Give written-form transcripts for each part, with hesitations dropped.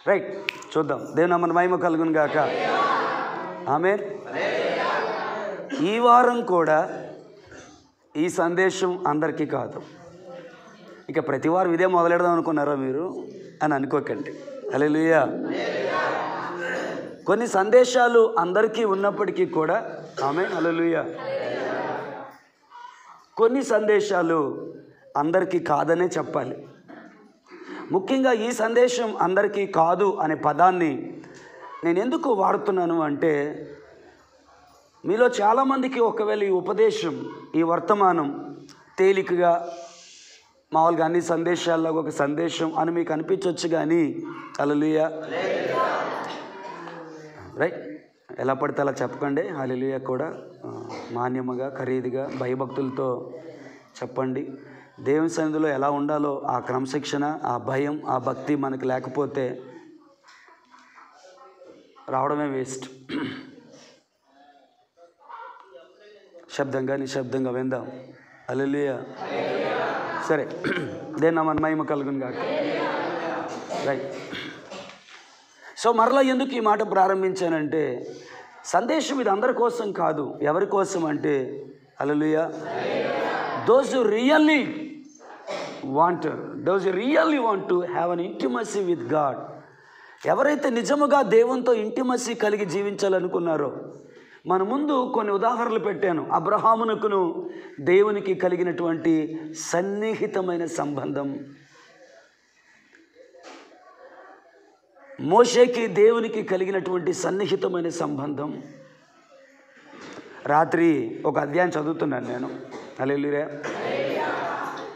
Right, చూద్దాం. దేవుని నామమున మహిమ కలుగును గాక. ఆమేన్. ఈ వారం కూడా ఈ సందేశం అందరికీ కాదు. ఇక ప్రతి వారం ఇదే మొదలెడదాం అనుకున్నారా మీరు అని అనుకోకండి. హల్లెలూయా. కొన్ని సందేశాలు అందరికీ ఉన్నప్పటికీ కూడా, ఆమేన్, హల్లెలూయా, కొన్ని సందేశాలు అందరికీ కాదనే చెప్పాలి. ముఖ్యంగా ఈ సందేశం అందరికీ కాదు అనే పదాన్ని నేను ఎందుకు వాడుతున్నాను అంటే, మీలో చాలామందికి ఒకవేళ ఈ ఉపదేశం, ఈ వర్తమానం తేలికగా మామూలుగా అన్ని సందేశాల్లో ఒక సందేశం అని మీకు అనిపించవచ్చు, కానీ హల్లెలూయా, రైట్, ఎలా పడితే అలా చెప్పకండి. హల్లెలూయా కూడా మాన్యముగా, ఖరీదుగా, భయభక్తులతో చెప్పండి. దేవుని సన్నిధిలో ఎలా ఉండాలో ఆ క్రమశిక్షణ, ఆ భయం, ఆ భక్తి మనకు లేకపోతే రావడమే వేస్ట్. శబ్దంగా నిశ్శబ్దంగా విందాం. హల్లెలూయా. సరే, దేని నామమున మహిమ కలుగును గాక. రైట్. సో మరలా ఎందుకు ఈ మాట ప్రారంభించానంటే, సందేశం ఇది అందరి కోసం కాదు. ఎవరి కోసం అంటే, హల్లెలూయా, those who really want to have an intimacy with God. ఎవరైతే నిజముగా దేవునితో ఇంటిమసీ కలిగి జీవించాలనుకున్నారో, మన ముందు కొన్ని ఉదాహరణలు పెట్టాను. అబ్రహామునకును దేవునికి కలిగినటువంటి సన్నిహితమైన సంబంధం, మోషేకి దేవునికి కలిగినటువంటి సన్నిహితమైన సంబంధం. రాత్రి ఒక అధ్యాయం చదువుతున్నాను నేను. హల్లెలూయా.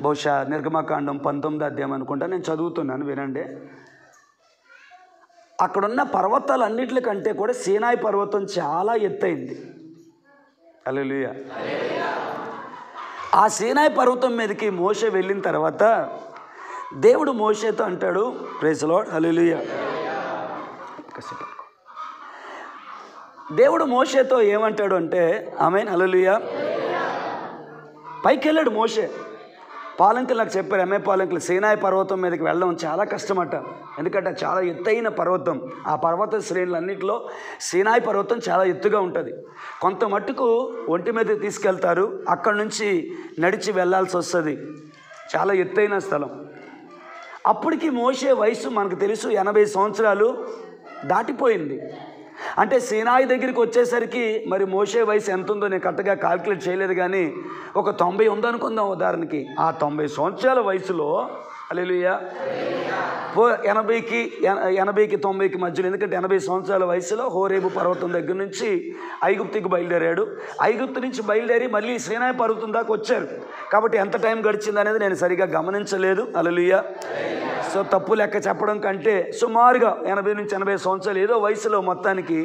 బహుశా నిర్గమకాండం 19వ అధ్యాయం అనుకుంటా నేను చదువుతున్నాను, వినండి. అక్కడున్న పర్వతాలన్నిటికంటే కూడా సీనాయి పర్వతం చాలా ఎత్తైంది. హల్లెలూయా. ఆ సీనాయి పర్వతం మీదకి మోషే వెళ్ళిన తర్వాత దేవుడు మోషేతో అంటాడు, ప్రైజ్ ది లార్డ్, హల్లెలూయా, దేవుడు మోషేతో ఏమంటాడు అంటే, ఆమేన్, హల్లెలూయా, పైకి వెళ్ళాడు మోషే. పాలంకులు నాకు చెప్పారు, ఎంఏ పాలంకులు, సీనాయి పర్వతం మీదకి వెళ్ళడం చాలా కష్టమట. ఎందుకంటే చాలా ఎత్తైన పర్వతం. ఆ పర్వత శ్రేణులన్నింటిలో సీనాయి పర్వతం చాలా ఎత్తుగా ఉంటుంది. కొంత మట్టుకు ఒంటి మీద తీసుకెళ్తారు, అక్కడి నుంచి నడిచి వెళ్ళాల్సి వస్తుంది. చాలా ఎత్తైన స్థలం. అప్పటికి మోషే వయసు మనకు తెలుసు 80 సంవత్సరాలు దాటిపోయింది. అంటే సీనాయి దగ్గరికి వచ్చేసరికి మరి మోషే వయసు ఎంత ఉందో నేను కరెక్ట్గా కాల్కులేట్ చేయలేదు, కానీ ఒక 90 ఉందనుకుందాం ఉదాహరణకి. ఆ 90 సంవత్సరాల వయసులో, హల్లెలూయా, 80కి 90కి మధ్యలో, ఎందుకంటే 80 సంవత్సరాల వయసులో హోరేబు పర్వతం దగ్గర నుంచి ఐగుప్తుకి బయలుదేరాడు. ఐగుప్తు నుంచి బయలుదేరి మళ్ళీ సీనాయి పర్వతం దాకా వచ్చారు. కాబట్టి ఎంత టైం గడిచింది అనేది నేను సరిగా గమనించలేదు. హల్లెలూయా. సో తప్పు లెక్క చెప్పడం కంటే సుమారుగా 80 నుంచి 80 సంవత్సరాలు ఏదో వయసులో, మొత్తానికి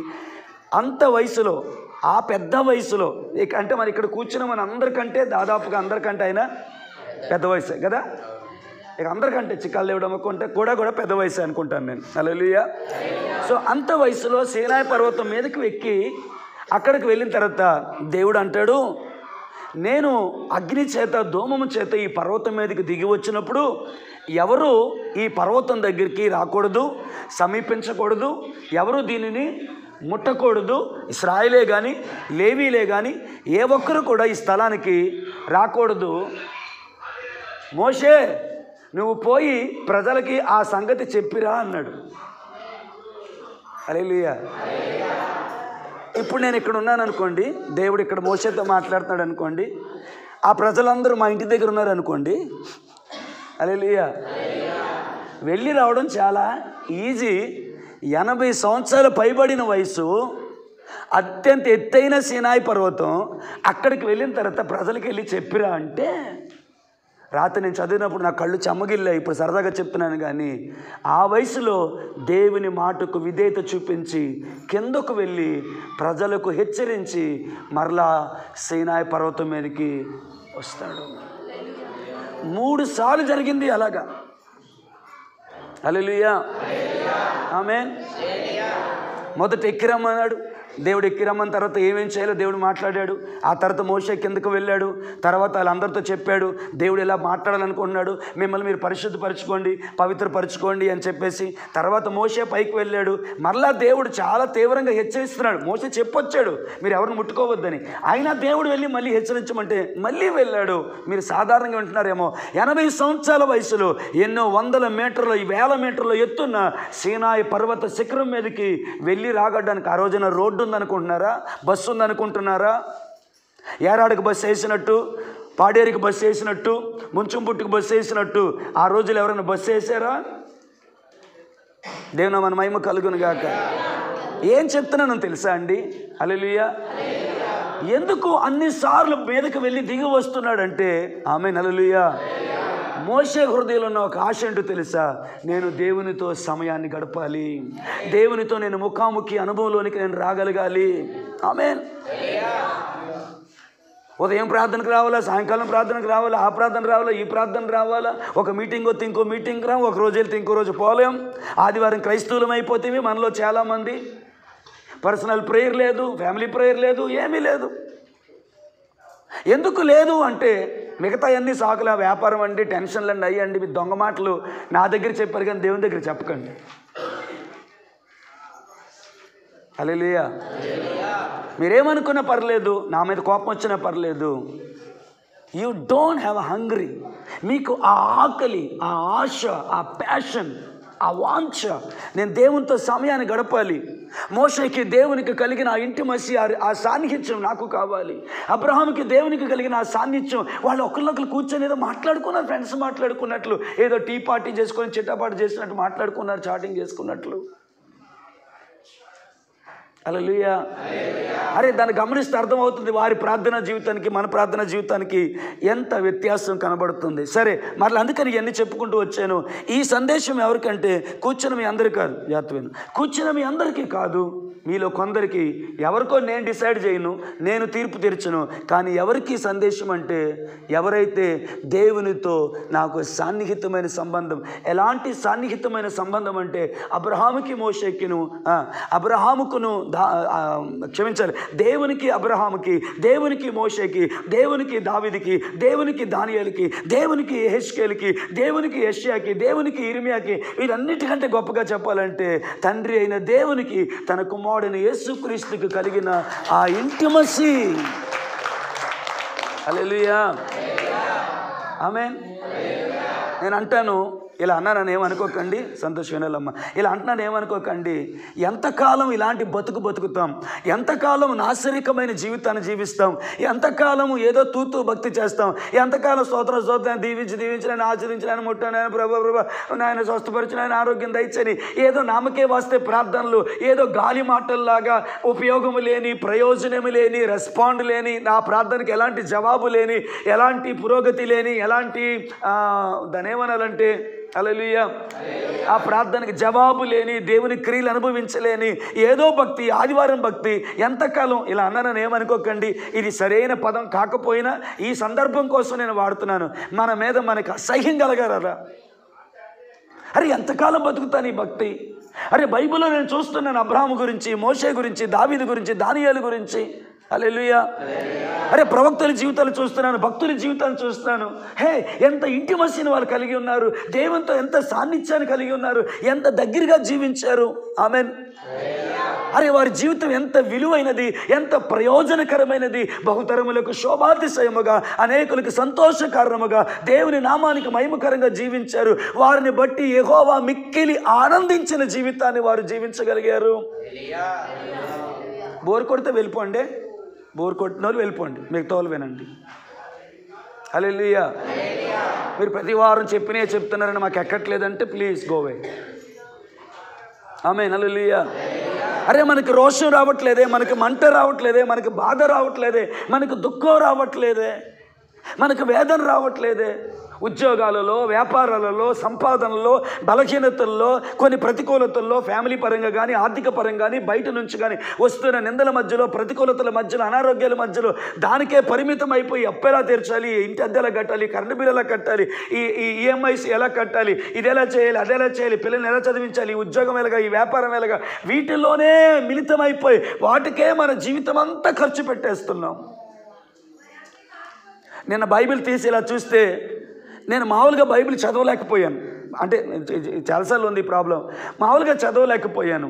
అంత వయసులో, ఆ పెద్ద వయసులో, అంటే మరి ఇక్కడ కూర్చున్న మన అందరికంటే దాదాపుగా అందరికంటే అయినా పెద్ద వయసే కదా. ఇక అందరికంటే చిక్కాలు లేవడం అనుకుంటే కూడా పెద్ద వయసు అనుకుంటాను నేను. హల్లెలూయా. సో అంత వయసులో సీనాయి పర్వతం మీదకి ఎక్కి అక్కడికి వెళ్ళిన తర్వాత దేవుడు అంటాడు, నేను అగ్ని చేత, ధూమము చేత ఈ పర్వతం మీదకి దిగి వచ్చినప్పుడు ఎవరు ఈ పర్వతం దగ్గరికి రాకూడదు, సమీపించకూడదు, ఎవరు దీనిని ముట్టకూడదు. ఇశ్రాయేలే కానీ, లేవీలే కానీ ఏ ఒక్కరు కూడా ఈ స్థలానికి రాకూడదు. మోషే, నువ్వు పోయి ప్రజలకి ఆ సంగతి చెప్పిరా అన్నాడు. హల్లెలూయా. ఇప్పుడు నేను ఇక్కడ ఉన్నాను అనుకోండి, దేవుడు ఇక్కడ మోషేతో మాట్లాడుతున్నాడు అనుకోండి, ఆ ప్రజలందరూ మా ఇంటి దగ్గర ఉన్నారు అనుకోండి, హల్లెలూయా, వెళ్ళి రావడం చాలా ఈజీ. 80 సంవత్సరాలు పైబడిన వయసు, అత్యంత ఎత్తైన సీనాయి పర్వతం, అక్కడికి వెళ్ళిన తర్వాత ప్రజలకి వెళ్ళి చెప్పిరా అంటే, రాత్రి నేను చదివినప్పుడు నా కళ్ళు చెమ్మగిల్లాయి. ఇప్పుడు సరదాగా చెప్తున్నాను, కానీ ఆ వయసులో దేవుని మాటకు విధేయత చూపించి కిందకు వెళ్ళి ప్రజలకు హెచ్చరించి మరలా సీనాయి పర్వతం మీదకి వస్తాడు. 3 సార్లు జరిగింది అలాగా. హల్లెలూయా. ఆమేన్. మొదట ఎక్కిరమ్మన్నాడు, దేవుడు ఎక్కి రమ్మన్న తర్వాత ఏమేం చేయాలో దేవుడు మాట్లాడాడు. ఆ తర్వాత మోషే కిందకు వెళ్ళాడు. తర్వాత వాళ్ళందరితో చెప్పాడు, దేవుడు ఇలా మాట్లాడాలనుకుంటున్నాడు, మిమ్మల్ని మీరు పరిశుద్ధపరచుకోండి, పవిత్రపరచుకోండి అని చెప్పేసి. తర్వాత మోషే పైకి వెళ్ళాడు. మరలా దేవుడు చాలా తీవ్రంగా హెచ్చరిస్తున్నాడు. మోషే చెప్పొచ్చాడు మీరు ఎవరిని ముట్టుకోవద్దని, అయినా దేవుడు వెళ్ళి మళ్ళీ హెచ్చరించమంటే మళ్ళీ వెళ్ళాడు. మీరు సాధారణంగా వింటున్నారేమో, 80 సంవత్సరాల వయసులో ఎన్నో వందల మీటర్లు, 1000 మీటర్లు ఎత్తున్న సీనాయి పర్వత శిఖరం మీదకి వెళ్ళి రాగడానికి ఆ రోజున రోడ్డు ఉందనుకుంటున్నారా? బస్సు ఉందనుకుంటున్నారా? ఏరాడికి బస్సు వేసినట్టు, పాడేరికి బస్సు వేసినట్టు, ముంచుంపుట్టుకు బస్సు వేసినట్టు ఆ రోజులు ఎవరైనా బస్సు వేసారా? దేవుని మన మహిమ కలుగును గాక. ఏం చెప్తున్నానో తెలుసా అండి? హల్లెలూయా. ఎందుకు అన్నిసార్లు మీదకి వెళ్ళి దిగి వస్తున్నాడంటే, ఆమేన్, హల్లెలూయా. మోషే హృదయంలో ఉన్న ఒక ఆశ ఏంటో తెలుసా? నేను దేవునితో సమయాన్ని గడపాలి, దేవునితో నేను ముఖాముఖి అనుభవంలోనికి నేను రాగలగాలి. ఆమేన్. ఉదయం ప్రార్థనకు రావాలా, సాయంకాలం ప్రార్థనకు రావాలా, ఆ ప్రార్థన రావాలా, ఈ ప్రార్థన రావాలా, ఒక మీటింగ్ వస్తే ఇంకో మీటింగ్ రా, ఒక రోజు వెళ్తే ఇంకో రోజు పోలేం. ఆదివారం క్రైస్తవులం అయిపోతేవి మనలో చాలామంది. పర్సనల్ ప్రేయర్ లేదు, ఫ్యామిలీ ప్రేయర్ లేదు, ఏమీ లేదు. ఎందుకు లేదు అంటే మిగతా అన్ని సాకుల వ్యాపారం అండి, టెన్షన్లు అండి, అయ్యండి, మీ దొంగ మాటలు నా దగ్గర చెప్పారు కానీ దేవుని దగ్గర చెప్పకండి. హల్లెలూయా. మీరేమనుకున్నా పర్లేదు, నా మీద కోపం వచ్చినా పర్లేదు, you don't have a hungry. మీకు ఆ ఆకలి, ఆ ఆశ, ఆ ప్యాషన్, ఆ వాంఛ, నేను దేవునితో సమయాన్ని గడపాలి. మోషేకి దేవునికి కలిగిన ఆ ఇంటిమసీ, ఆ సాన్నిహిత్యం నాకు కావాలి. అబ్రహాముకి దేవునికి కలిగిన ఆ సాన్నిహిత్యం, వాళ్ళు ఒకరినొకరు కూర్చొని ఏదో మాట్లాడుకున్నారు, ఫ్రెండ్స్ మాట్లాడుకున్నట్లు, ఏదో టీ పార్టీ చేసుకొని చిట్టపాటు చేసినట్టు మాట్లాడుకున్నారు, చాటింగ్ చేసుకున్నట్లు. హల్లెలూయా. అరే దాన్ని గమనిస్తే అర్థమవుతుంది వారి ప్రార్థనా జీవితానికి మన ప్రార్థనా జీవితానికి ఎంత వ్యత్యాసం కనబడుతుంది. సరే, మరలా అందుకని ఇవన్నీ చెప్పుకుంటూ వచ్చాను. ఈ సందేశం ఎవరికంటే కూర్చున్న మీ అందరికీ కాదు, జాగ్రత్తగా కూర్చున్న మీ అందరికీ కాదు, మీలో కొందరికి. ఎవరికో నేను డిసైడ్ చేయను, నేను తీర్పు తీర్చను. కానీ ఎవరికి సందేశం అంటే ఎవరైతే దేవునితో నాకు సాన్నిహితమైన సంబంధం. ఎలాంటి సాన్నిహితమైన సంబంధం అంటే అబ్రహాముకి మోషేకిను, అబ్రహాముకును క్షమించాలి, దేవునికి అబ్రహాముకి, దేవునికి మోషేకి, దేవునికి దావీదుకి, దేవునికి దానియేలుకి, దేవునికి యెహెజ్కేలుకి, దేవునికి యెషయాకి, దేవునికి ఇర్మియాకి, వీరన్నిటికంటే గొప్పగా చెప్పాలంటే తండ్రి అయిన దేవునికి తన కుమారుడైన యేసుక్రీస్తుకి కలిగిన ఆ ఇంటిమసీ. హల్లెలూయా. ఆమేన్. నేను అంటాను, ఇలా అన్నానని ఏమనుకోకండి, సంతోషమేనమ్మా, ఇలా అంటున్నాను ఏమనుకోకండి. ఎంతకాలం ఇలాంటి బతుకుతాం, ఎంతకాలం నాశరికమైన జీవితాన్ని జీవిస్తాం, ఎంతకాలం ఏదో తూతూ భక్తి చేస్తాం, ఎంతకాలం స్తోత్రం దీవించి నేను ఆచరించి నేను ముట్టాను, నేను ప్రభా నాయన స్వస్థపరిచి నేను ఆరోగ్యం దయచని ఏదో నామకే వస్తే ప్రార్థనలు, ఏదో గాలి మాటల్లాగా ఉపయోగము లేని, ప్రయోజనము లేని, రెస్పాండ్ లేని, నా ప్రార్థనకి ఎలాంటి జవాబు లేని, ఎలాంటి పురోగతి లేని, ఎలాంటి దాని ఏమనాలంటే హల్లెలూయా, ఆ ప్రార్థనకి జవాబు లేని, దేవుని క్రియలు అనుభవించలేని ఏదో భక్తి, ఆదివారం భక్తి. ఎంతకాలం ఇలా అన్నానని ఏమనుకోకండి, ఇది సరైన పదం కాకపోయినా ఈ సందర్భం కోసం నేను వాడుతున్నాను. మన మీద మనకు అసహ్యం కలగారా? అరే ఎంతకాలం బతుకుతాను ఈ భక్తి? అరే బైబిల్లో నేను చూస్తున్నాను అబ్రహాము గురించి, మోషే గురించి, దావీదు గురించి, దానియేలు గురించి. హల్లెలూయా. అరే ప్రవక్తల జీవితాలు చూస్తున్నాను, భక్తుల జీవితాలు చూస్తున్నాను. హే ఎంత ఇంటిమసీని వాళ్ళు కలిగి ఉన్నారు, దేవునితో ఎంత సాన్నిధ్యాన్ని కలిగి ఉన్నారు, ఎంత దగ్గరగా జీవించారు. ఆమేన్. అరే వారి జీవితం ఎంత విలువైనది, ఎంత ప్రయోజనకరమైనది, బహుతరములకు శోభాతిశయముగా, అనేకులకు సంతోషకారణముగా, దేవుని నామానికి మహిమకరంగా జీవించారు. వారిని బట్టి యెహోవా మిక్కిలి ఆనందించిన జీవితాన్ని వారు జీవించగలిగారు. బోర్ కొడితే వెళ్ళిపోండి, బోర్ కొట్టిన వాళ్ళు వెళ్ళిపోండి, మిగతా వాళ్ళు వినండి. హల్లెలూయా. మీరు ప్రతి వారం చెప్తున్నారని మాకు ఎక్కట్లేదంటే ప్లీజ్ గోవే. ఆమేన్. హల్లెలూయా. అరే మనకి రోషం రావట్లేదే, మనకి మంట రావట్లేదే, మనకి బాధ రావట్లేదే, మనకు దుఃఖం రావట్లేదే, మనకు వేదన రావట్లేదే. ఉద్యోగాలలో, వ్యాపారాలలో, సంపాదనలో, బలహీనతల్లో, కొన్ని ప్రతికూలతల్లో, ఫ్యామిలీ పరంగా కానీ, ఆర్థిక పరంగా కానీ, బయట నుంచి కానీ వస్తున్న నిందల మధ్యలో, ప్రతికూలతల మధ్యలో, అనారోగ్యాల మధ్యలో దానికే పరిమితం అయిపోయి అప్పు ఎలా తీర్చాలి, ఇంటి అద్దె ఎలా కట్టాలి, కరెంటు బిల్ ఎలా కట్టాలి, ఈ ఈఎంఐస్ ఎలా కట్టాలి, ఇది ఎలా చేయాలి, అది ఎలా చేయాలి, పిల్లల్ని ఎలా చదివించాలి, ఈ ఉద్యోగం ఎలాగా, ఈ వ్యాపారం ఎలాగా, వీటిల్లోనే మిళితమైపోయి వాటికే మన జీవితం అంతా ఖర్చు పెట్టేస్తున్నాం. నిన్న బైబిల్ తీసి ఇలా చూస్తే నేను మామూలుగా బైబిల్ చదవలేకపోయాను. అంటే చాలాసార్లు ఉంది ఈ ప్రాబ్లం. మామూలుగా చదవలేకపోయాను.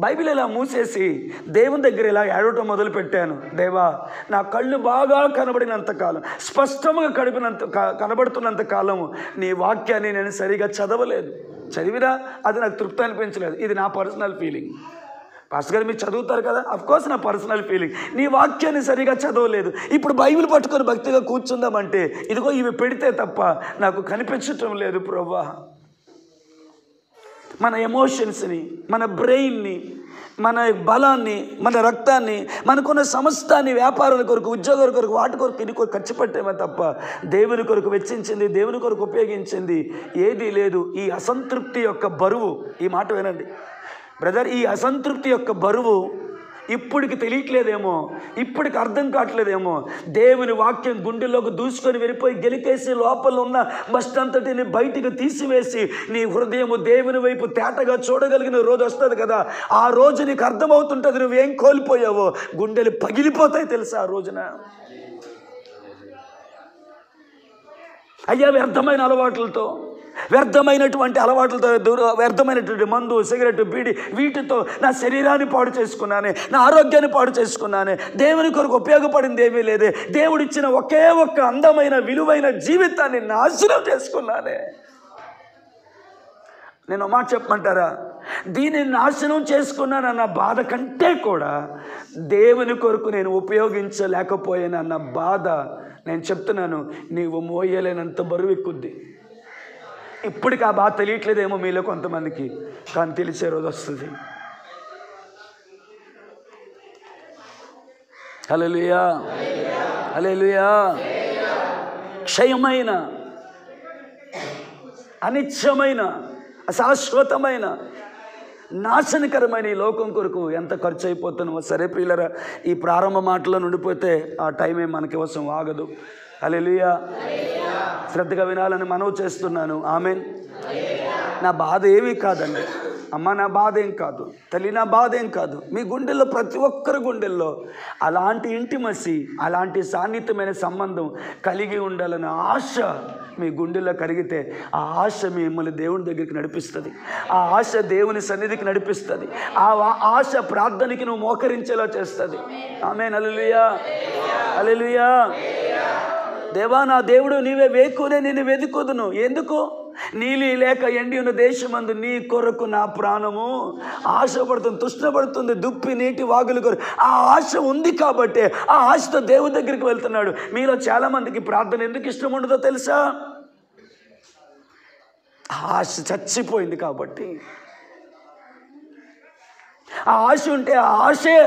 బైబిల్ ఇలా మూసేసి దేవుని దగ్గర ఇలా ఏడవటం మొదలుపెట్టాను. దేవా, నా కళ్ళు బాగా కనబడినంత కాలం, స్పష్టంగా కనబడుతున్నంత కాలము నీ వాక్యాన్ని నేను సరిగా చదవలేదు. చదివినా అది నాకు తృప్తి అనిపించలేదు. ఇది నా పర్సనల్ ఫీలింగ్. పాస్టర్ గారు మీరు చదువుతారు కదా, అఫ్కోర్స్ నా పర్సనల్ ఫీలింగ్. నీ వాక్యాన్ని సరిగా చదవలేదు. ఇప్పుడు బైబిల్ పట్టుకొని భక్తిగా కూర్చుందామంటే ఇదిగో ఇవి పెడితే తప్ప నాకు కనిపించటం లేదు ప్రభువా. మన ఎమోషన్స్ని, మన బ్రెయిన్ని, మన బలాన్ని, మన రక్తాన్ని, మనకున్న సమస్తాన్ని వ్యాపారాల కొరకు, ఉద్యోగాల కొరకు, వాటి కొరకు, ఇది కొరకు ఖర్చు పెట్టేమే తప్ప దేవుని కొరకు వెచ్చించింది, దేవుని కొరకు ఉపయోగించింది ఏదీ లేదు. ఈ అసంతృప్తి యొక్క బరువు, ఈ మాట వినండి బ్రదర్, ఈ అసంతృప్తి యొక్క బరువు ఇప్పటికి తెలియట్లేదేమో, ఇప్పటికి అర్థం కావట్లేదేమో. దేవుని వాక్యం గుండెల్లోకి దూసుకొని వెళ్ళిపోయి గెలికేసి లోపల ఉన్న మస్ట్ అంతటిని బయటికి తీసివేసి నీ హృదయము దేవుని వైపు తేటగా చూడగలిగిన రోజు వస్తుంది కదా. ఆ రోజు నీకు అర్థమవుతుంటుంది నువ్వేం కోల్పోయావో. గుండెలు పగిలిపోతాయి తెలుసా ఆ రోజున. అయ్యా, వ్యర్థమైన అలవాట్లతో, వ్యర్థమైనటువంటి వ్యర్థమైనటువంటి మందు, సిగరెట్, బీడి, వీటితో నా శరీరాన్ని పాడు చేసుకున్నానే, నా ఆరోగ్యాన్ని పాడు చేసుకున్నానే, దేవుని కొరకు ఉపయోగపడింది ఏమీ లేదే, దేవుడిచ్చిన ఒకే ఒక్క అందమైన విలువైన జీవితాన్ని నాశనం చేసుకున్నానే. నేను మాట చెప్పమంటారా, దీన్ని నాశనం చేసుకున్నానన్న బాధ కంటే కూడా దేవుని కొరకు నేను ఉపయోగించలేకపోయానన్న బాధ, నేను చెప్తున్నాను, నీవు మోయలేనంత బరువు ఎక్కుద్ది. ఇప్పటికి ఆ బాధ తెలియట్లేదేమో మీలో కొంతమందికి, కానీ తెలిసే రోజు వస్తుంది. హల్లెలూయా, హల్లెలూయా. క్షయమైన, అనిత్యమైన, అశాశ్వతమైన, నాశనకరమైన ఈ లోకం కొరకు ఎంత ఖర్చు అయిపోతున్నామో. సరే ప్రియులరా, ఈ ప్రారంభ మాటలో నుండిపోతే ఆ టైమే మనకి కోసం ఆగదు. హల్లెలూయా. శ్రద్ధగా వినాలని మనవి చేస్తున్నాను. ఆమేన్. నా బాధ ఏమీ కాదండి అమ్మ, నా బాధ ఏం కాదు తల్లి, నా బాధ ఏం కాదు. మీ గుండెల్లో, ప్రతి ఒక్కరి గుండెల్లో అలాంటి ఇంటిమసి, అలాంటి సాన్నిహితమైన సంబంధం కలిగి ఉండాలన్న ఆశ మీ గుండెల్లో కలిగితే ఆ ఆశ మిమ్మల్ని దేవుని దగ్గరికి నడిపిస్తుంది. ఆ ఆశ దేవుని సన్నిధికి నడిపిస్తుంది. ఆ ఆశ ప్రార్థనకి నువ్వు మోకరించేలా చేస్తుంది. ఆమేన్. హల్లెలూయా, హల్లెలూయా. దేవా, నా దేవుడు నీవే, వేకునే నేను వెతుకుదును. ఎందుకు? నీలి లేక ఎండి ఉన్న దేశమందు నీ కొరకు నా ప్రాణము ఆశపడుతుంది, తృష్ణపడుతుంది, దుప్పి నీటి వాగులు కొరకు. ఆ ఆశ ఉంది కాబట్టి ఆ ఆశతో దేవుడి దగ్గరికి వెళ్తున్నాడు. మీలో చాలామందికి ప్రార్థన ఎందుకు ఇష్టం ఉండదో తెలుసా? ఆశ చచ్చిపోయింది కాబట్టి. ఆ ఆశ ఉంటే ఆ ఆశే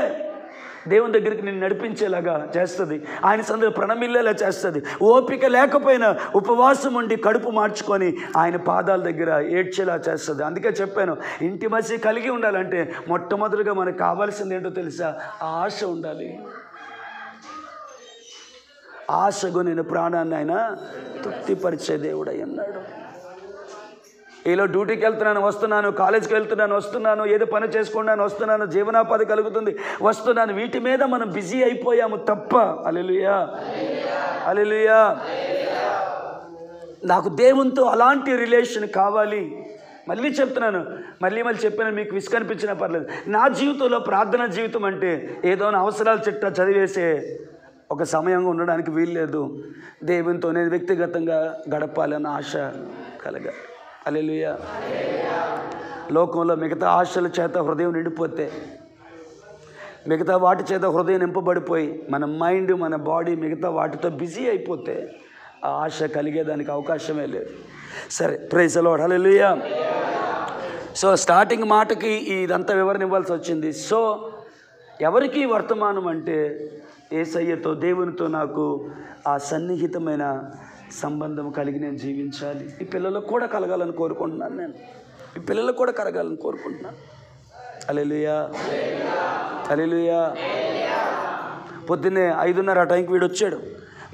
దేవుని దగ్గరికి నేను నడిపించేలాగా చేస్తుంది. ఆయన సందులో ప్రణమిల్లేలా చేస్తుంది. ఓపిక లేకపోయినా ఉపవాసం ఉండి కడుపు మార్చుకొని ఆయన పాదాల దగ్గర ఏడ్చేలా చేస్తుంది. అందుకే చెప్పాను, ఇంటిమసి కలిగి ఉండాలంటే మొట్టమొదటిగా మనకు కావాల్సింది ఏంటో తెలుసా? ఆశ ఉండాలి. ఆశకు నేను ప్రాణాన్ని ఆయన తృప్తిపరిచే దేవుడై అన్నాడు. ఈలో డ్యూటీకి వెళ్తున్నాను, వస్తున్నాను, కాలేజీకి వెళ్తున్నాను, వస్తున్నాను, ఏదో పని చేసుకున్నాను, వస్తున్నాను, జీవనోపాధి కలుగుతుంది, వస్తున్నాను, వీటి మీద మనం బిజీ అయిపోయాము తప్ప. హల్లెలూయా, హల్లెలూయా. నాకు దేవునితో అలాంటి రిలేషన్ కావాలి. మళ్ళీ చెప్తున్నాను, మళ్ళీ చెప్పాను, మీకు విసుకనిపించినా పర్లేదు. నా జీవితంలో ప్రార్థనా జీవితం అంటే ఏదో అవసరాల చిట్టా చదివేసే ఒక సమయంగా ఉండడానికి వీల్లేదు. దేవునితో నేను వ్యక్తిగతంగా గడపాలన్న ఆశ కలగాలి. హల్లెలూయా. లోకంలో మిగతా ఆశల చేత హృదయం నిండిపోతే, మిగతా వాటి చేత హృదయం నింపబడిపోయి మన మైండ్, మన బాడీ మిగతా వాటితో బిజీ అయిపోతే ఆ ఆశ కలిగేదానికి అవకాశమే లేదు. సరే, praise the lord. Hallelujah. So starting మాటకి ఇదంతా వివరణ ఇవ్వాల్సి వచ్చింది. సో ఎవరికి వర్తమానం అంటే యేసయ్యతో, దేవునితో నాకు ఆ సన్నిహితమైన సంబంధం కలిగి నేను జీవించాలి. ఈ పిల్లలకు కూడా కలగాలని కోరుకుంటున్నాను. నేను ఈ పిల్లలకు కూడా కలగాలని కోరుకుంటున్నాను. హల్లెలూయా, హల్లెలూయా. పొద్దున్నే 5:30 ఆ టైంకి వీడు వచ్చాడు.